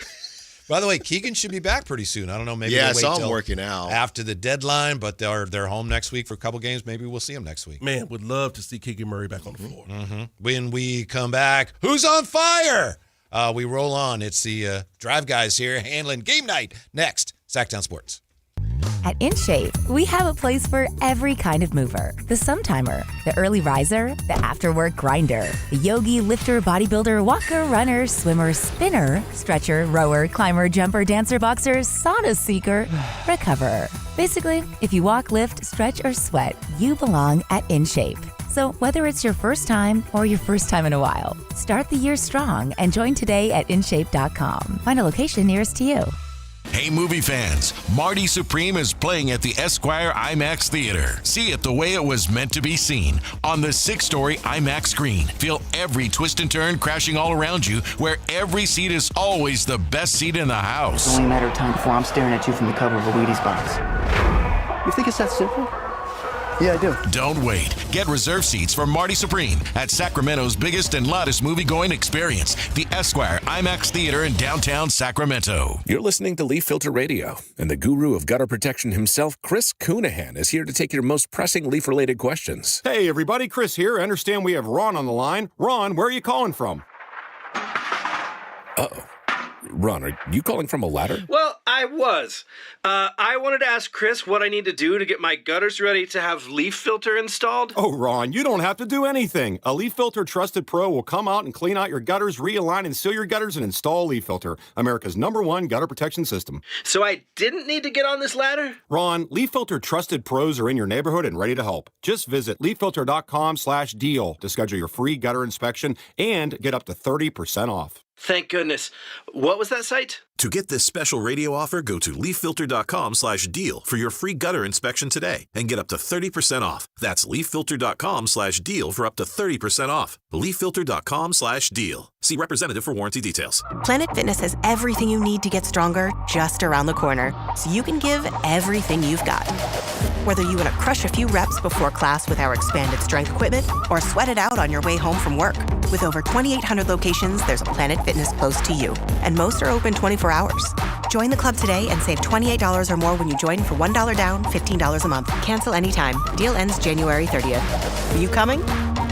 [SPEAKER 7] By the way, Keegan should be back pretty soon. I don't know. Maybe
[SPEAKER 24] Yeah, I
[SPEAKER 7] we'll wait
[SPEAKER 24] saw him
[SPEAKER 7] till
[SPEAKER 24] working out
[SPEAKER 7] after the deadline, but they're home next week for a couple games. Maybe we'll see him next week.
[SPEAKER 18] Man, would love to see Keegan Murray back on the floor.
[SPEAKER 7] Mm-hmm. When we come back, who's on fire? We roll on. It's the Drive Guys here handling game night next. Sactown Sports.
[SPEAKER 1] At InShape, we have a place for every kind of mover. The Sometimer, the early riser, the after-work grinder, the yogi, lifter, bodybuilder, walker, runner, swimmer, spinner, stretcher, rower, climber, jumper, dancer, boxer, sauna seeker, recoverer. Basically, if you walk, lift, stretch, or sweat, you belong at InShape. So whether it's your first time or your first time in a while, start the year strong and join today at InShape.com. Find a location nearest to you.
[SPEAKER 3] Hey, movie fans, Marty Supreme is playing at the Esquire IMAX Theater. See it the way it was meant to be seen on the 6-story IMAX screen. Feel every twist and turn crashing all around you, where every seat is always the best seat in the house.
[SPEAKER 10] It's only a matter of time before I'm staring at you from the cover of a Wheaties box. You think it's that simple? Yeah, I do.
[SPEAKER 3] Don't wait. Get reserved seats for Marty Supreme at Sacramento's biggest and loudest movie-going experience, the Esquire IMAX Theater in downtown Sacramento.
[SPEAKER 11] You're listening to Leaf Filter Radio, and the guru of gutter protection himself, Chris Coonahan, is here to take your most pressing leaf-related questions.
[SPEAKER 22] Hey, everybody. Chris here. I understand we have Ron on the line. Ron, where are you calling from?
[SPEAKER 11] Uh-oh. Ron, are you calling from a ladder?
[SPEAKER 26] Well, I was. I wanted to ask Chris what I need to do to get my gutters ready to have leaf filter installed.
[SPEAKER 22] Oh, Ron, you don't have to do anything. A Leaf Filter Trusted Pro will come out and clean out your gutters, realign and seal your gutters, and install Leaf Filter, America's #1 gutter protection system.
[SPEAKER 26] So I didn't need to get on this ladder?
[SPEAKER 22] Ron, Leaf Filter Trusted Pros are in your neighborhood and ready to help. Just visit leaffilter.com/deal to schedule your free gutter inspection and get up to 30% off.
[SPEAKER 26] Thank goodness. What was that site?
[SPEAKER 27] To get this special radio offer, go to leaffilter.com/deal for your free gutter inspection today and get up to 30% off. That's leaffilter.com/deal for up to 30% off. leaffilter.com/deal. See representative for warranty details.
[SPEAKER 28] Planet Fitness has everything you need to get stronger just around the corner, so you can give everything you've got. Whether you want to crush a few reps before class with our expanded strength equipment or sweat it out on your way home from work. With over 2,800 locations, there's a Planet Fitness close to you, and most are open 24 hours. Join the club today and save $28 or more when you join for $1 down, $15 a month. Cancel anytime. Deal ends January 30th. You coming?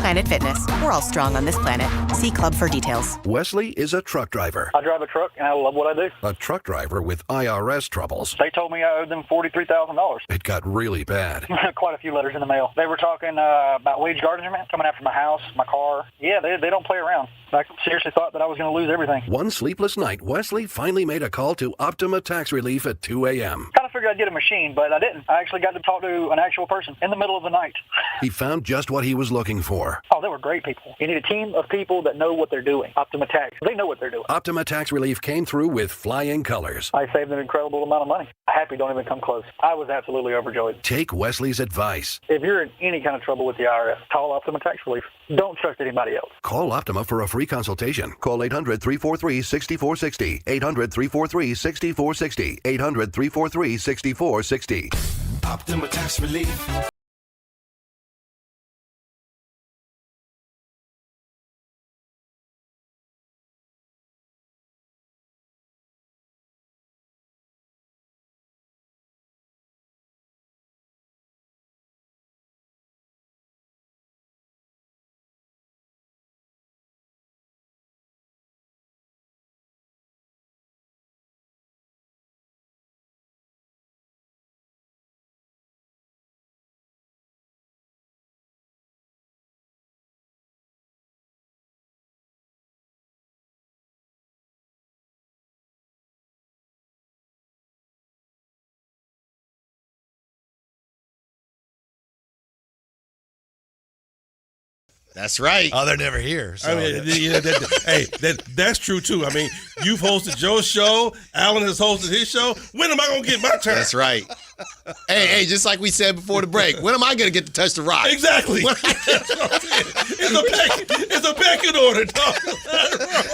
[SPEAKER 28] Planet Fitness. We're all strong on this planet. See Club for details.
[SPEAKER 20] Wesley is a truck driver.
[SPEAKER 4] I drive a truck, and I love what I do.
[SPEAKER 20] A truck driver with IRS troubles.
[SPEAKER 4] They told me I owed them $43,000.
[SPEAKER 20] It got really bad.
[SPEAKER 4] Quite a few letters in the mail. They were talking about wage garnishment, coming after my house, my car. Yeah, they don't play around. I seriously thought that I was going to lose everything.
[SPEAKER 20] One sleepless night, Wesley finally made a call to Optima Tax Relief at 2 a.m.
[SPEAKER 4] Kind of figured I'd get a machine, but I didn't. I actually got to talk to an actual person in the middle of the night.
[SPEAKER 20] He found just what he was looking for.
[SPEAKER 4] Oh, they were great people. You need a team of people that know what they're doing. Optima Tax. They know what they're doing.
[SPEAKER 20] Optima Tax Relief came through with flying colors.
[SPEAKER 4] I saved an incredible amount of money. Happy don't even come close. I was absolutely overjoyed.
[SPEAKER 20] Take Wesley's advice.
[SPEAKER 4] If you're in any kind of trouble with the IRS, call Optima Tax Relief. Don't trust anybody else.
[SPEAKER 20] Call Optima for a free consultation. Call 800-343-6460. 800-343-6460. 800-343-6460.
[SPEAKER 5] Optima Tax Relief.
[SPEAKER 24] That's right.
[SPEAKER 7] Oh, they're never here. So.
[SPEAKER 18] I mean, that's true too. I mean, you've hosted Joe's show. Alan has hosted his show. When am I gonna get my turn?
[SPEAKER 24] That's right. Hey, just like we said before the break, when am I gonna get to touch the rock?
[SPEAKER 18] Exactly. That's what I'm saying. It's a pecking order, dog.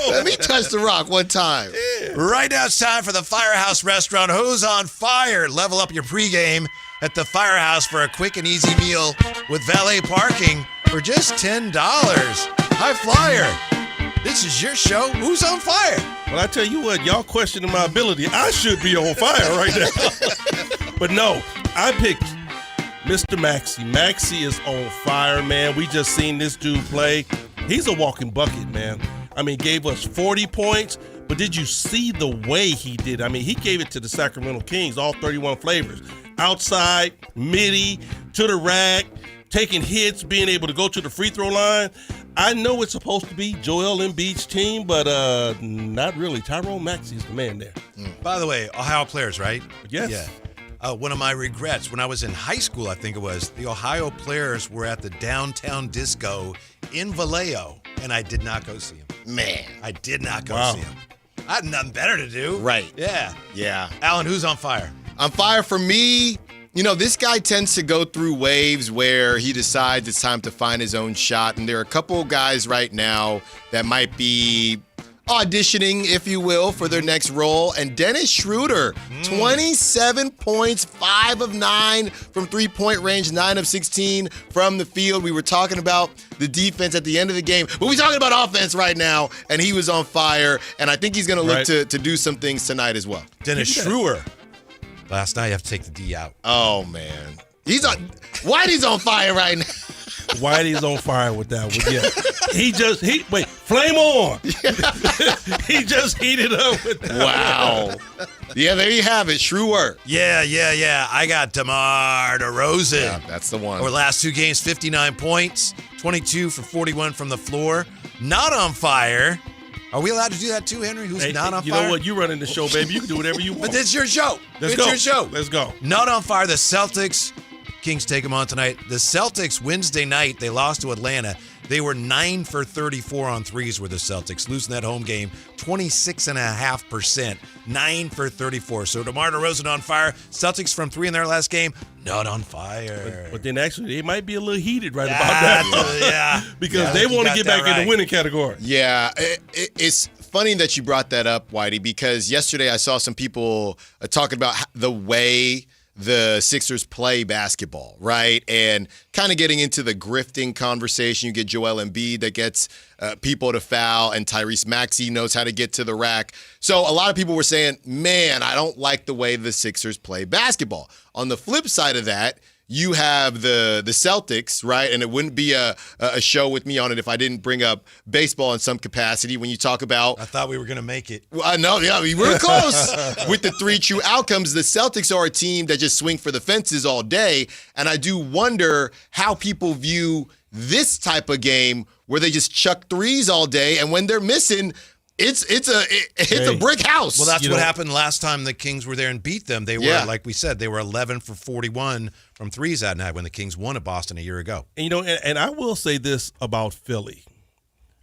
[SPEAKER 24] Let me touch the rock one time.
[SPEAKER 7] Yeah. Right now, it's time for the Firehouse Restaurant. Who's on fire? Level up your pregame at the Firehouse for a quick and easy meal with valet parking for just $10. High Flyer, this is your show. Who's on fire?
[SPEAKER 18] Well, I tell you what, y'all questioning my ability. I should be on fire right now. But no, I picked Mr. Maxey. Maxey is on fire, man. We just seen this dude play. He's a walking bucket, man. I mean, gave us 40 points, but did you see the way he did? I mean, he gave it to the Sacramento Kings, all 31 flavors. Outside, midi, to the rack, taking hits, being able to go to the free throw line. I know it's supposed to be Joel Embiid's team, but not really. Tyrone Maxey is the man there.
[SPEAKER 7] By the way, Ohio players, right?
[SPEAKER 18] Yes.
[SPEAKER 7] Yeah. One of my regrets, when I was in high school, I think it was, the Ohio players were at the downtown disco in Vallejo, and I did not go see them.
[SPEAKER 24] Man.
[SPEAKER 7] I did not go see them. I had nothing better to do.
[SPEAKER 24] Right.
[SPEAKER 7] Yeah.
[SPEAKER 24] Yeah.
[SPEAKER 7] Alan, who's on fire?
[SPEAKER 24] On fire for me, you know, this guy tends to go through waves where he decides it's time to find his own shot. And there are a couple of guys right now that might be auditioning, if you will, for their next role. And Dennis Schroeder, 27 points, 5 of 9 from three-point range, 9 of 16 from the field. We were talking about the defense at the end of the game, but we're talking about offense right now, and he was on fire. And I think he's going to look to do some things tonight as well.
[SPEAKER 7] Dennis Schroeder. Last night, you have to take the D out.
[SPEAKER 24] Oh, man. Whitey's on fire right now.
[SPEAKER 18] Whitey's on fire with that one. Yeah. Wait, flame on. He just heated up with that.
[SPEAKER 24] Wow. Yeah, there you have it. Schroeder.
[SPEAKER 7] Yeah. I got DeMar DeRozan.
[SPEAKER 24] Yeah, that's the one.
[SPEAKER 7] Over the last 2 games, 59 points, 22 for 41 from the floor. Not on fire. Are we allowed to do that too, Henry? Who's not on fire?
[SPEAKER 18] You know what? You running the show, baby. You can do whatever you want.
[SPEAKER 7] But it's your show.
[SPEAKER 18] Let's go.
[SPEAKER 7] Your show.
[SPEAKER 18] Let's go.
[SPEAKER 7] Not on fire. The Celtics. Kings take them on tonight. The Celtics, Wednesday night, they lost to Atlanta. They were 9 for 34 on threes with the Celtics, losing that home game 26.5%. 9 for 34. So DeMar DeRozan on fire. Celtics from 3 in their last game, not on fire.
[SPEAKER 18] But then actually, they might be a little heated about that.
[SPEAKER 7] Yeah.
[SPEAKER 18] Because they want to get back in the winning category.
[SPEAKER 24] Yeah. It's funny that you brought that up, Whitey, because yesterday I saw some people talking about the way the Sixers play basketball, right? And kind of getting into the grifting conversation. You get Joel Embiid that gets people to foul, and Tyrese Maxey knows how to get to the rack. So a lot of people were saying, man, I don't like the way the Sixers play basketball. On the flip side of that, you have the Celtics, right? And it wouldn't be a show with me on it if I didn't bring up baseball in some capacity. When you talk about,
[SPEAKER 7] I thought we were going to make it.
[SPEAKER 24] Well, I know, yeah, we were close with the 3 true outcomes. The Celtics are a team that just swing for the fences all day, and I do wonder how people view this type of game where they just chuck threes all day, and when they're missing, it's a brick house.
[SPEAKER 7] Well, that's what happened last time the Kings were there and beat them. They were, like we said, they were 11 for 41 from threes that night when the Kings won at Boston a year ago.
[SPEAKER 18] And, and I will say this about Philly,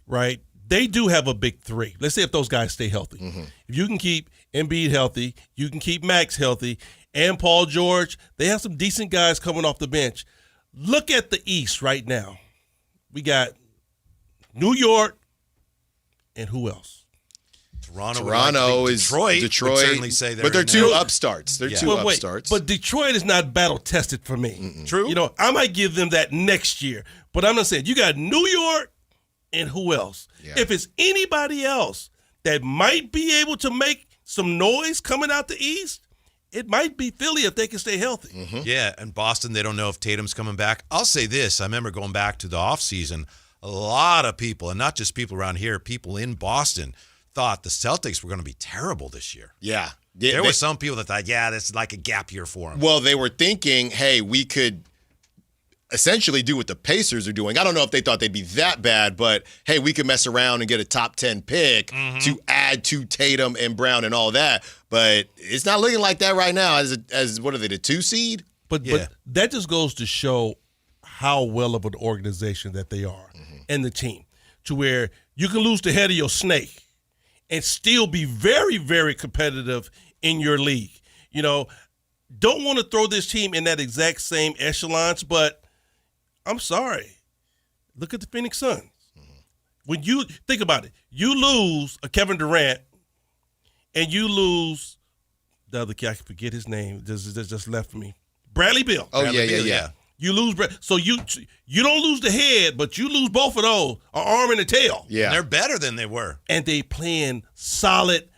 [SPEAKER 18] right? They do have a big 3. Let's say if those guys stay healthy. Mm-hmm. If you can keep Embiid healthy, you can keep Max healthy, and Paul George, they have some decent guys coming off the bench. Look at the East right now. We got New York, and who else?
[SPEAKER 24] Toronto is Detroit. Would certainly say but they're two upstarts. They're two upstarts.
[SPEAKER 18] But Detroit is not battle tested for me.
[SPEAKER 24] Mm-mm.
[SPEAKER 7] True.
[SPEAKER 18] I might give them that next year. But I'm gonna say you got New York, and who else? Yeah. If it's anybody else that might be able to make some noise coming out the East, it might be Philly if they can stay healthy.
[SPEAKER 24] Mm-hmm.
[SPEAKER 7] Yeah, and Boston, they don't know if Tatum's coming back. I'll say this. I remember going back to the offseason, a lot of people, and not just people around here, people in Boston, thought the Celtics were going to be terrible this year.
[SPEAKER 24] Yeah.
[SPEAKER 7] There were some people that thought, this is like a gap year for them.
[SPEAKER 24] Well, they were thinking, hey, we could essentially do what the Pacers are doing. I don't know if they thought they'd be that bad, but, hey, we could mess around and get a top 10 pick to add to Tatum and Brown and all that. But it's not looking like that right now as what are they, the 2 seed?
[SPEAKER 18] But that just goes to show how well of an organization that they are and the team, to where you can lose the head of your snake and still be very, very competitive in your league. Don't want to throw this team in that exact same echelons, but I'm sorry. Look at the Phoenix Suns. When you think about it, you lose a Kevin Durant and you lose the other kid, I can forget his name, just left for me. Bradley Beal.
[SPEAKER 24] Oh,
[SPEAKER 18] Bradley Beal,
[SPEAKER 24] yeah.
[SPEAKER 18] You lose, so you don't lose the head, but you lose both of those, an arm and a tail.
[SPEAKER 24] Yeah,
[SPEAKER 7] and they're better than they were,
[SPEAKER 18] and they playing solid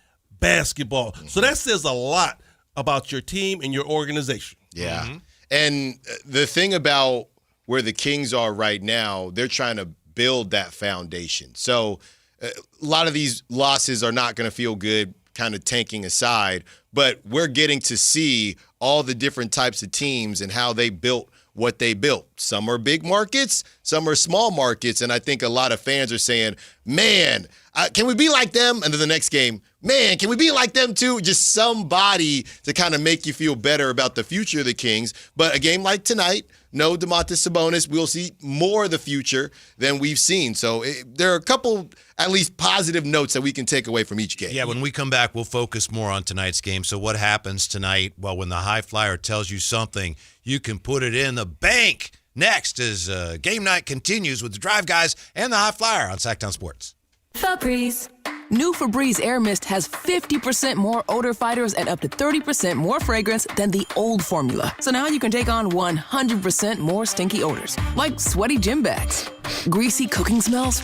[SPEAKER 18] basketball. So that says a lot about your team and your organization.
[SPEAKER 24] Yeah, and the thing about where the Kings are right now, they're trying to build that foundation. So a lot of these losses are not going to feel good, kind of tanking aside, but we're getting to see all the different types of teams and how they built what they built. Some are big markets, some are small markets, and I think a lot of fans are saying, man, can we be like them? And then the next game, man, can we be like them too? Just somebody to kind of make you feel better about the future of the Kings. But a game like tonight, no Domantas Sabonis, we'll see more of the future than we've seen. So there are a couple, at least positive notes that we can take away from each game.
[SPEAKER 7] Yeah, when we come back, we'll focus more on tonight's game. So what happens tonight? Well, when the high flyer tells you something, you can put it in the bank. Next, as game night continues with the Drive Guys and the high flyer on Sactown Sports.
[SPEAKER 6] Febreze. New Febreze Air Mist has 50% more odor fighters and up to 30% more fragrance than the old formula. So now you can take on 100% more stinky odors, like sweaty gym bags, greasy cooking smells,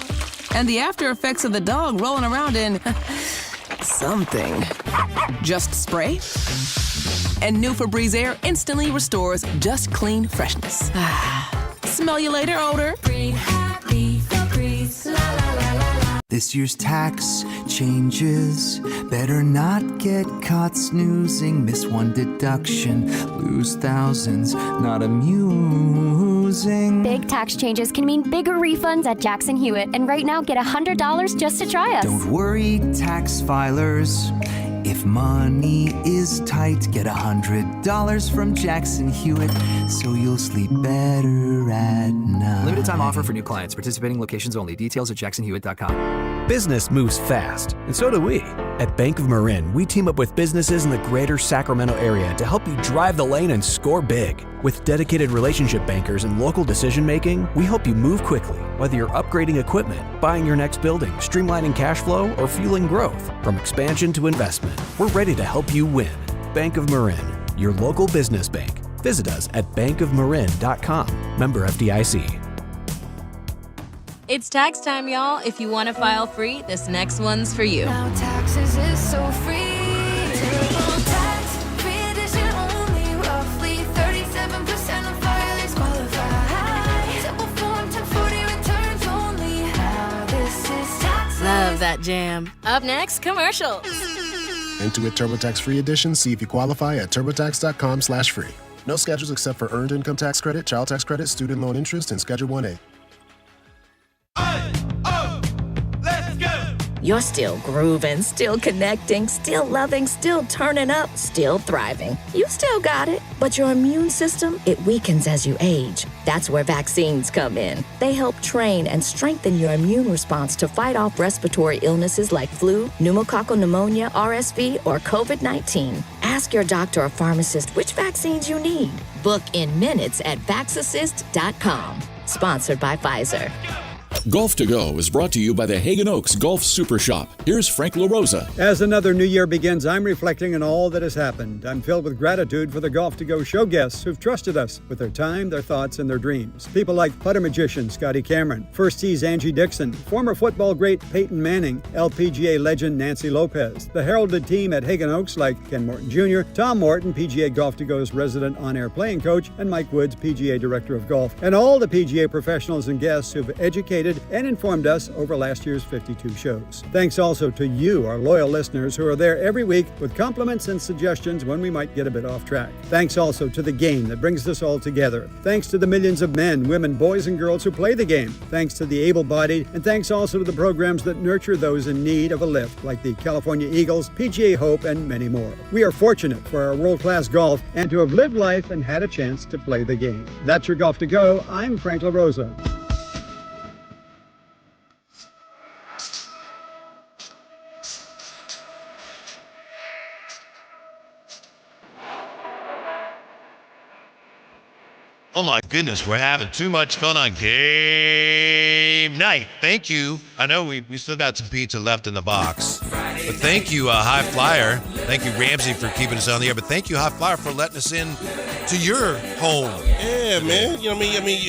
[SPEAKER 6] and the after effects of the dog rolling around in something. Just spray, and new Febreze Air instantly restores just clean freshness. Smell you later, odor. Breathe happy Febreze. La la la la.
[SPEAKER 8] This year's tax changes. Better not get caught snoozing. Miss one deduction, lose thousands. Not amusing.
[SPEAKER 9] Big tax changes can mean bigger refunds at Jackson Hewitt. And right now, get $100 just to try us.
[SPEAKER 8] Don't worry, tax filers. If money is tight, get $100 from Jackson Hewitt, so you'll sleep better at night.
[SPEAKER 12] Limited time offer for new clients. Participating locations only. Details at jacksonhewitt.com. Business moves fast, and so do we. At Bank of Marin, we team up with businesses in the greater Sacramento area to help you drive the lane and score big. With dedicated relationship bankers and local decision making, we help you move quickly, whether you're upgrading equipment, buying your next building, streamlining cash flow, or fueling growth. From expansion to investment, we're ready to help you win. Bank of Marin, your local business bank. Visit us at bankofmarin.com. Member FDIC.
[SPEAKER 13] It's tax time, y'all. If you want to file free, this next one's for you.
[SPEAKER 9] Now taxes is so free. Tax free edition only, roughly 37% of our
[SPEAKER 13] that jam. Up next, commercials.
[SPEAKER 2] Intuit TurboTax Free Edition. See if you qualify at TurboTax.com/free. No schedules except for Earned Income Tax Credit, Child Tax Credit, Student Loan Interest, and Schedule 1A.
[SPEAKER 14] You're still grooving, still connecting, still loving, still turning up, still thriving. You still got it, but your immune system, it weakens as you age. That's where vaccines come in. They help train and strengthen your immune response to fight off respiratory illnesses like flu, pneumococcal pneumonia, RSV, or COVID-19. Ask your doctor or pharmacist which vaccines you need. Book in minutes at vaxassist.com. Sponsored by Pfizer.
[SPEAKER 15] Golf to Go is brought to you by the Hagen Oaks Golf Super Shop. Here's Frank LaRosa.
[SPEAKER 16] As another new year begins, I'm reflecting on all that has happened. I'm filled with gratitude for the Golf to Go show guests who've trusted us with their time, their thoughts, and their dreams. People like putter magician Scotty Cameron, First Tee's Angie Dixon, former football great Peyton Manning, LPGA legend Nancy Lopez, the heralded team at Hagen Oaks like Ken Morton Jr., Tom Morton, PGA Golf to Go's resident on-air playing coach, and Mike Woods, PGA Director of Golf, and all the PGA professionals and guests who've educated and informed us over last year's 52 shows. Thanks also to you, our loyal listeners, who are there every week with compliments and suggestions when we might get a bit off track. Thanks also to the game that brings us all together. Thanks to the millions of men, women, boys, and girls who play the game. Thanks to the able-bodied, and thanks also to the programs that nurture those in need of a lift, like the California Eagles, PGA Hope, and many more. We are fortunate for our world-class golf and to have lived life and had a chance to play the game. That's your Golf to Go. I'm Frank LaRosa.
[SPEAKER 7] Oh my goodness, we're having too much fun on game night. Thank you. I know we still got some pizza left in the box. But thank you, High Flyer. Thank you, Ramsey, for keeping us on the air. But thank you, High Flyer, for letting us in to your home.
[SPEAKER 18] Yeah, man. You know what I mean?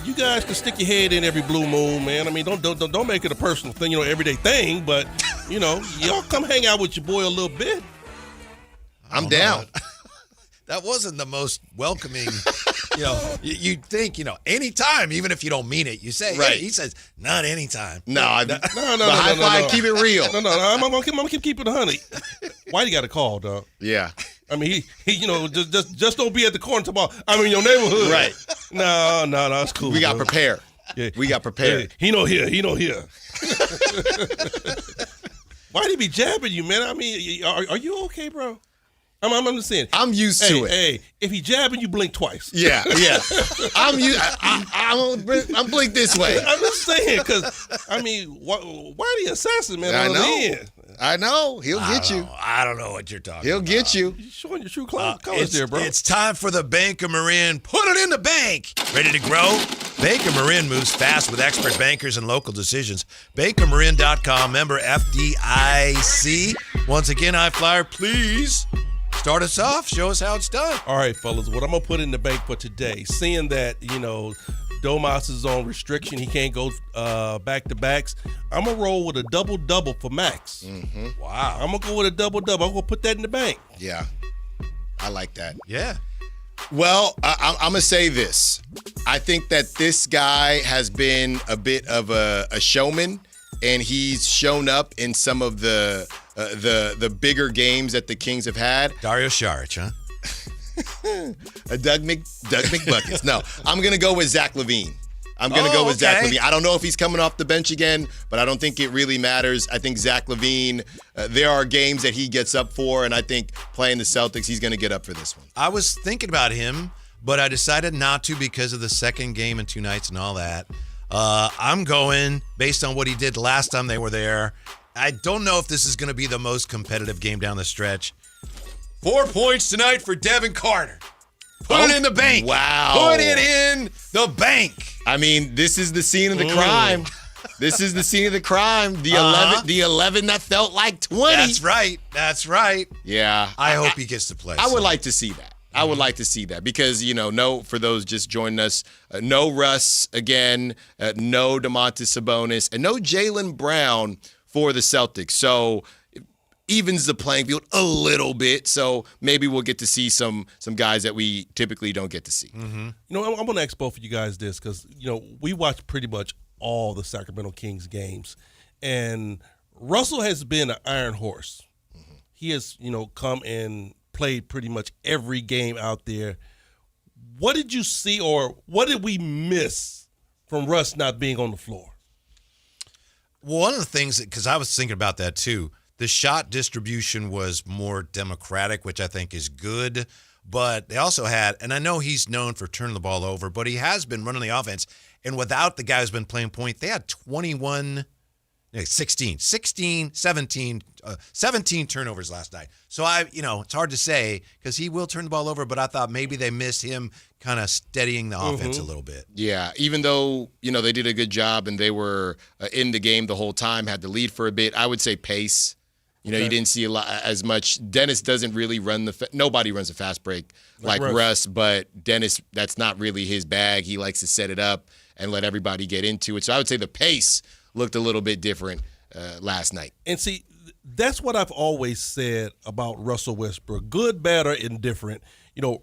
[SPEAKER 18] You guys can stick your head in every blue moon, man. I mean, don't make it a personal thing, everyday thing. But, y'all come hang out with your boy a little bit.
[SPEAKER 24] I'm down.
[SPEAKER 7] That wasn't the most welcoming, you'd think, anytime, even if you don't mean it, you say,
[SPEAKER 24] right.
[SPEAKER 7] Hey, he says, not anytime.
[SPEAKER 24] No,
[SPEAKER 18] No.
[SPEAKER 24] High Flyer, keep it real.
[SPEAKER 18] No, I'm gonna keep keeping it honey. Why you got a call, dog?
[SPEAKER 24] Yeah.
[SPEAKER 18] I mean, he just don't be at the corner tomorrow. I'm in your neighborhood.
[SPEAKER 24] Right.
[SPEAKER 18] No, it's cool.
[SPEAKER 24] We got prepared.
[SPEAKER 18] Yeah.
[SPEAKER 24] We got prepared.
[SPEAKER 18] He no here. Why did he be jabbing you, man? I mean, are you okay, bro? I'm just saying.
[SPEAKER 24] I'm used to it.
[SPEAKER 18] Hey, if he jabbing, you blink twice.
[SPEAKER 24] Yeah. I'm blink this way.
[SPEAKER 18] I'm just saying, because, I mean, why the assassin, man?
[SPEAKER 24] I know. He'll get you.
[SPEAKER 7] I don't know what you're talking about.
[SPEAKER 24] He'll get you.
[SPEAKER 18] You're showing your true colors there, bro.
[SPEAKER 7] It's time for the Bank of Marin. Put it in the bank. Ready to grow? Bank of Marin moves fast with expert bankers and local decisions. BankofMarin.com, member FDIC. Once again, High Flyer, please start us off. Show us how it's done.
[SPEAKER 18] All right, fellas, what I'm going to put in the bank for today, seeing that, Domas is on restriction, he can't go back-to-backs, I'm going to roll with a double-double for Max.
[SPEAKER 24] Mm-hmm.
[SPEAKER 7] Wow.
[SPEAKER 18] I'm going to go with a double-double. I'm going to put that in the bank.
[SPEAKER 24] Yeah. I like that.
[SPEAKER 7] Yeah.
[SPEAKER 24] Well, I'm going to say this. I think that this guy has been a bit of a showman, and he's shown up in some of the bigger games that the Kings have had.
[SPEAKER 7] Dario Saric, huh?
[SPEAKER 24] Doug McBuckets. No, I'm going to go with Zach LaVine. Zach LaVine. I don't know if he's coming off the bench again, but I don't think it really matters. I think Zach LaVine, there are games that he gets up for, and I think playing the Celtics, he's going to get up for this one.
[SPEAKER 7] I was thinking about him, but I decided not to because of the second game in 2 nights and all that. I'm going based on what he did last time they were there. I don't know if this is going to be the most competitive game down the stretch. 4 points tonight for Devin Carter. Put it in the bank.
[SPEAKER 24] Wow.
[SPEAKER 7] Put it in the bank.
[SPEAKER 24] I mean, this is the scene of the crime. This is the scene of the crime. The 11 that felt like 20.
[SPEAKER 7] That's right.
[SPEAKER 24] Yeah.
[SPEAKER 7] I hope he gets to play.
[SPEAKER 24] I would like to see that. I would like to see that because, for those just joining us, no Russ again, no Domantas Sabonis, and no Jaylen Brown for the Celtics. So evens the playing field a little bit. So maybe we'll get to see some guys that we typically don't get to see.
[SPEAKER 18] Mm-hmm. I'm going to ask both of you guys this because, we watch pretty much all the Sacramento Kings games. And Russell has been an iron horse. He has, come and played pretty much every game out there. What did you see, or what did we miss from Russ not being on the floor?
[SPEAKER 7] Well, one of the things, because I was thinking about that too, the shot distribution was more democratic, which I think is good. But they also had, and I know he's known for turning the ball over, but he has been running the offense. And without the guy who's been playing point, they had 17 turnovers last night. So it's hard to say because he will turn the ball over, but I thought maybe they missed him kind of steadying the offense a little bit.
[SPEAKER 24] Yeah, even though, they did a good job and they were in the game the whole time, had the lead for a bit, I would say pace. You didn't see a lot as much. Dennis doesn't really run nobody runs a fast break like Russ, but Dennis, that's not really his bag. He likes to set it up and let everybody get into it. So I would say the pace looked a little bit different last night.
[SPEAKER 18] And see, that's what I've always said about Russell Westbrook. Good, bad, or indifferent.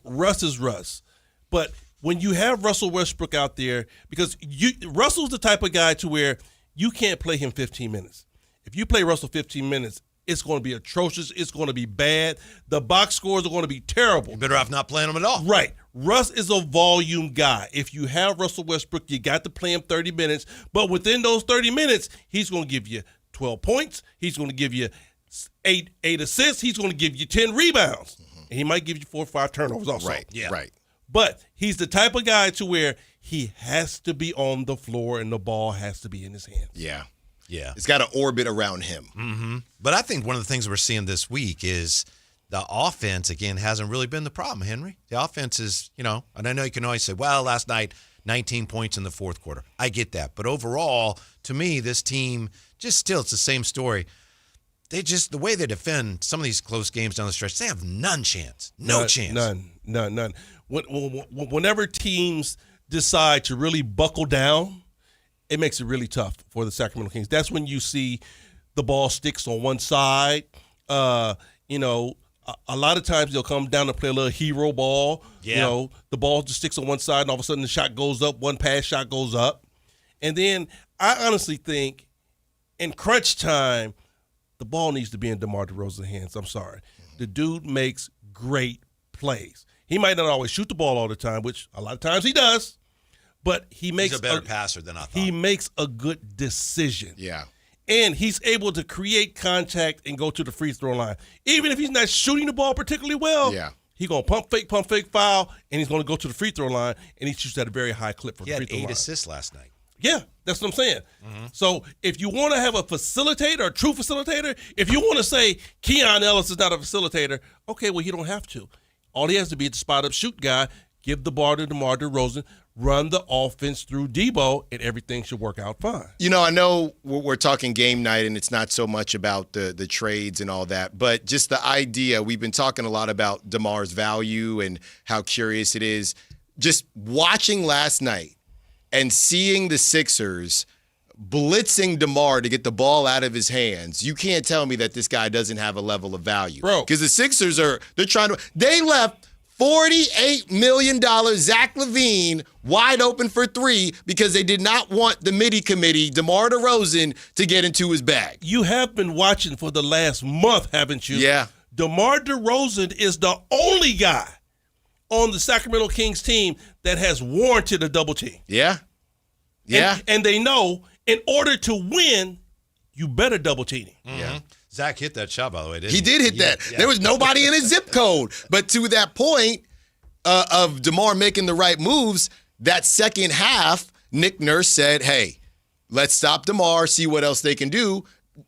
[SPEAKER 18] Russ is Russ. But when you have Russell Westbrook out there, because Russell's the type of guy to where you can't play him 15 minutes. If you play Russell 15 minutes, it's going to be atrocious. It's going to be bad. The box scores are going to be terrible.
[SPEAKER 7] You're better off not playing him at all.
[SPEAKER 18] Right. Russ is a volume guy. If you have Russell Westbrook, you got to play him 30 minutes. But within those 30 minutes, he's going to give you 12 points. He's going to give you eight assists. He's going to give you 10 rebounds. And he might give you 4 or 5 turnovers also.
[SPEAKER 24] Right. Yeah. Right.
[SPEAKER 18] But he's the type of guy to where he has to be on the floor and the ball has to be in his hands.
[SPEAKER 24] Yeah.
[SPEAKER 7] Yeah.
[SPEAKER 24] It's got to orbit around him.
[SPEAKER 7] Mm-hmm. But I think one of the things we're seeing this week is the offense, again, hasn't really been the problem, Henry. The offense is, and I know you can always say, well, last night, 19 points in the fourth quarter. I get that. But overall, to me, this team, it's the same story. The way they defend some of these close games down the stretch, they have none chance. No chance.
[SPEAKER 18] None. Whenever teams decide to really buckle down, it makes it really tough for the Sacramento Kings. That's when you see the ball sticks on one side. A lot of times they'll come down to play a little hero ball. Yeah. The ball just sticks on one side, and all of a sudden the shot goes up, one pass shot goes up. And then I honestly think in crunch time, the ball needs to be in DeMar DeRozan's hands. I'm sorry. The dude makes great plays. He might not always shoot the ball all the time, which a lot of times he does. But he's
[SPEAKER 7] a better passer than I thought.
[SPEAKER 18] He makes a good decision.
[SPEAKER 24] Yeah.
[SPEAKER 18] And he's able to create contact and go to the free throw line. Even if he's not shooting the ball particularly well, he's going to pump, fake, foul, and he's going to go to the free throw line, and he shoots at a very high clip from the free throw line.
[SPEAKER 7] He had 8 assists last night.
[SPEAKER 18] Yeah, that's what I'm saying. Mm-hmm. So if you want to have a facilitator, a true facilitator, if you want to say Keon Ellis is not a facilitator, okay, well, you don't have to. All he has to be is the spot-up shoot guy, give the ball to DeMar DeRozan, run the offense through Debo, and everything should work out fine.
[SPEAKER 24] I know we're talking game night, and it's not so much about the trades and all that, but just the idea, we've been talking a lot about DeMar's value and how curious it is. Just watching last night and seeing the Sixers blitzing DeMar to get the ball out of his hands, you can't tell me that this guy doesn't have a level of value.
[SPEAKER 18] Bro.
[SPEAKER 24] Because the Sixers they left $48 million Zach LaVine wide open for 3 because they did not want the MIDI committee, DeMar DeRozan, to get into his bag.
[SPEAKER 18] You have been watching for the last month, haven't you?
[SPEAKER 24] Yeah.
[SPEAKER 18] DeMar DeRozan is the only guy on the Sacramento Kings team that has warranted a double team.
[SPEAKER 24] Yeah. Yeah.
[SPEAKER 18] And they know in order to win, you better double team him.
[SPEAKER 7] Mm-hmm. Yeah. Zach hit that shot, by the way, didn't
[SPEAKER 24] he? He did hit that. Yeah. There was nobody in his zip code. But to that point of DeMar making the right moves, that second half, Nick Nurse said, hey, let's stop DeMar, see what else they can do.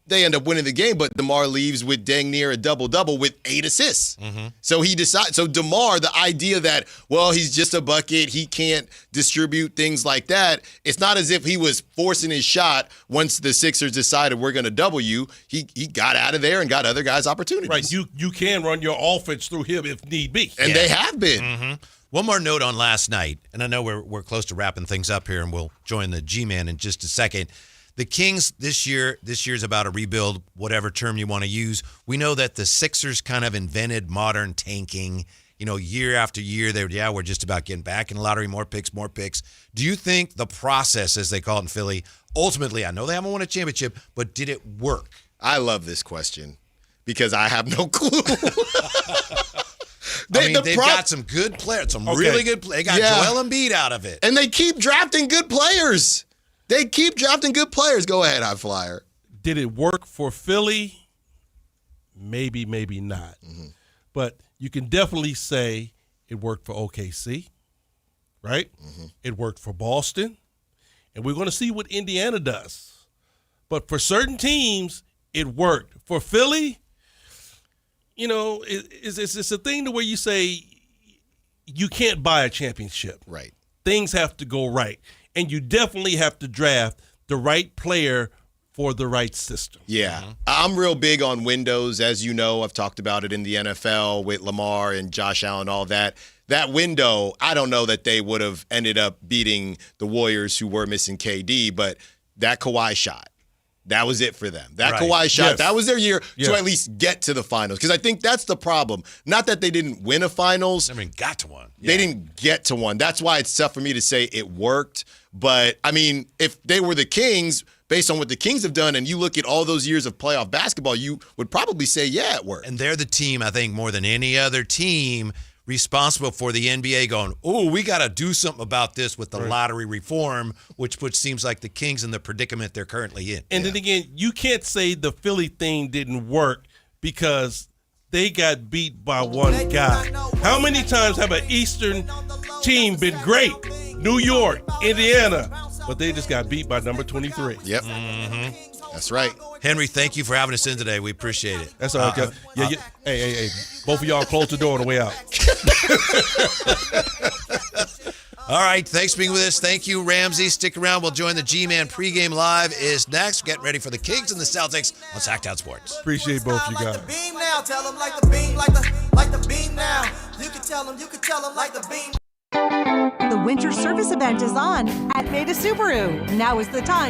[SPEAKER 24] They end up winning the game, but DeMar leaves with dang near a double-double with 8 assists. Mm-hmm. So he decides. So DeMar, the idea that, well, he's just a bucket, he can't distribute things like that, it's not as if he was forcing his shot once the Sixers decided we're going to double you. He got out of there and got other guys opportunities.
[SPEAKER 18] Right, you can run your offense through him if need be.
[SPEAKER 24] And they have been.
[SPEAKER 7] Mm-hmm. One more note on last night, and I know we're close to wrapping things up here, and we'll join the G-Man in just a second. The Kings this year's about a rebuild, whatever term you want to use. We know that the Sixers kind of invented modern tanking. Year after year, we're just about getting back in the lottery, more picks. Do you think the process, as they call it in Philly, ultimately, I know they haven't won a championship, but did it work?
[SPEAKER 24] I love this question because I have no clue.
[SPEAKER 7] They've got some good players, really good players. They got Joel Embiid out of it.
[SPEAKER 24] And they keep drafting good players. Go ahead, High Flyer.
[SPEAKER 18] Did it work for Philly? Maybe, maybe not.
[SPEAKER 24] Mm-hmm.
[SPEAKER 18] But you can definitely say it worked for OKC, right?
[SPEAKER 24] Mm-hmm.
[SPEAKER 18] It worked for Boston. And we're going to see what Indiana does. But for certain teams, it worked. For Philly, it's a thing to where you say you can't buy a championship.
[SPEAKER 24] Right.
[SPEAKER 18] Things have to go right. And you definitely have to draft the right player for the right system.
[SPEAKER 24] Yeah. I'm real big on windows. As you know, I've talked about it in the NFL with Lamar and Josh Allen, all that. That window, I don't know that they would have ended up beating the Warriors who were missing KD, but that Kawhi shot, that was it for them. That Kawhi shot, that was their year to at least get to the finals. Because I think that's the problem. Not that they didn't win a finals.
[SPEAKER 7] Never even got to one.
[SPEAKER 24] They didn't get to one. That's why it's tough for me to say it worked. But, I mean, if they were the Kings, based on what the Kings have done, and you look at all those years of playoff basketball, you would probably say, yeah, it worked.
[SPEAKER 7] And they're the team, I think, more than any other team responsible for the NBA going, oh, we got to do something about this with the lottery reform, which seems like the Kings in the predicament they're currently in.
[SPEAKER 18] And then again, you can't say the Philly thing didn't work because they got beat by one guy. How many times have an Eastern team been great? New York, Indiana, but they just got beat by number 23.
[SPEAKER 24] Yep.
[SPEAKER 7] Mm-hmm.
[SPEAKER 24] That's right.
[SPEAKER 7] Henry, thank you for having us in today. We appreciate it.
[SPEAKER 18] That's all right. Hey, both of y'all close the door on the way out.
[SPEAKER 7] All right, thanks for being with us. Thank you, Ramsey. Stick around. We'll join the G-Man pregame live is next. Getting ready for the Kings and the Celtics on Sactown Sports.
[SPEAKER 18] Appreciate both you guys.
[SPEAKER 5] Beam now, tell them like the beam, like the beam now. You can tell them like the beam.
[SPEAKER 1] The winter service event is on at Beta Subaru. Now is the time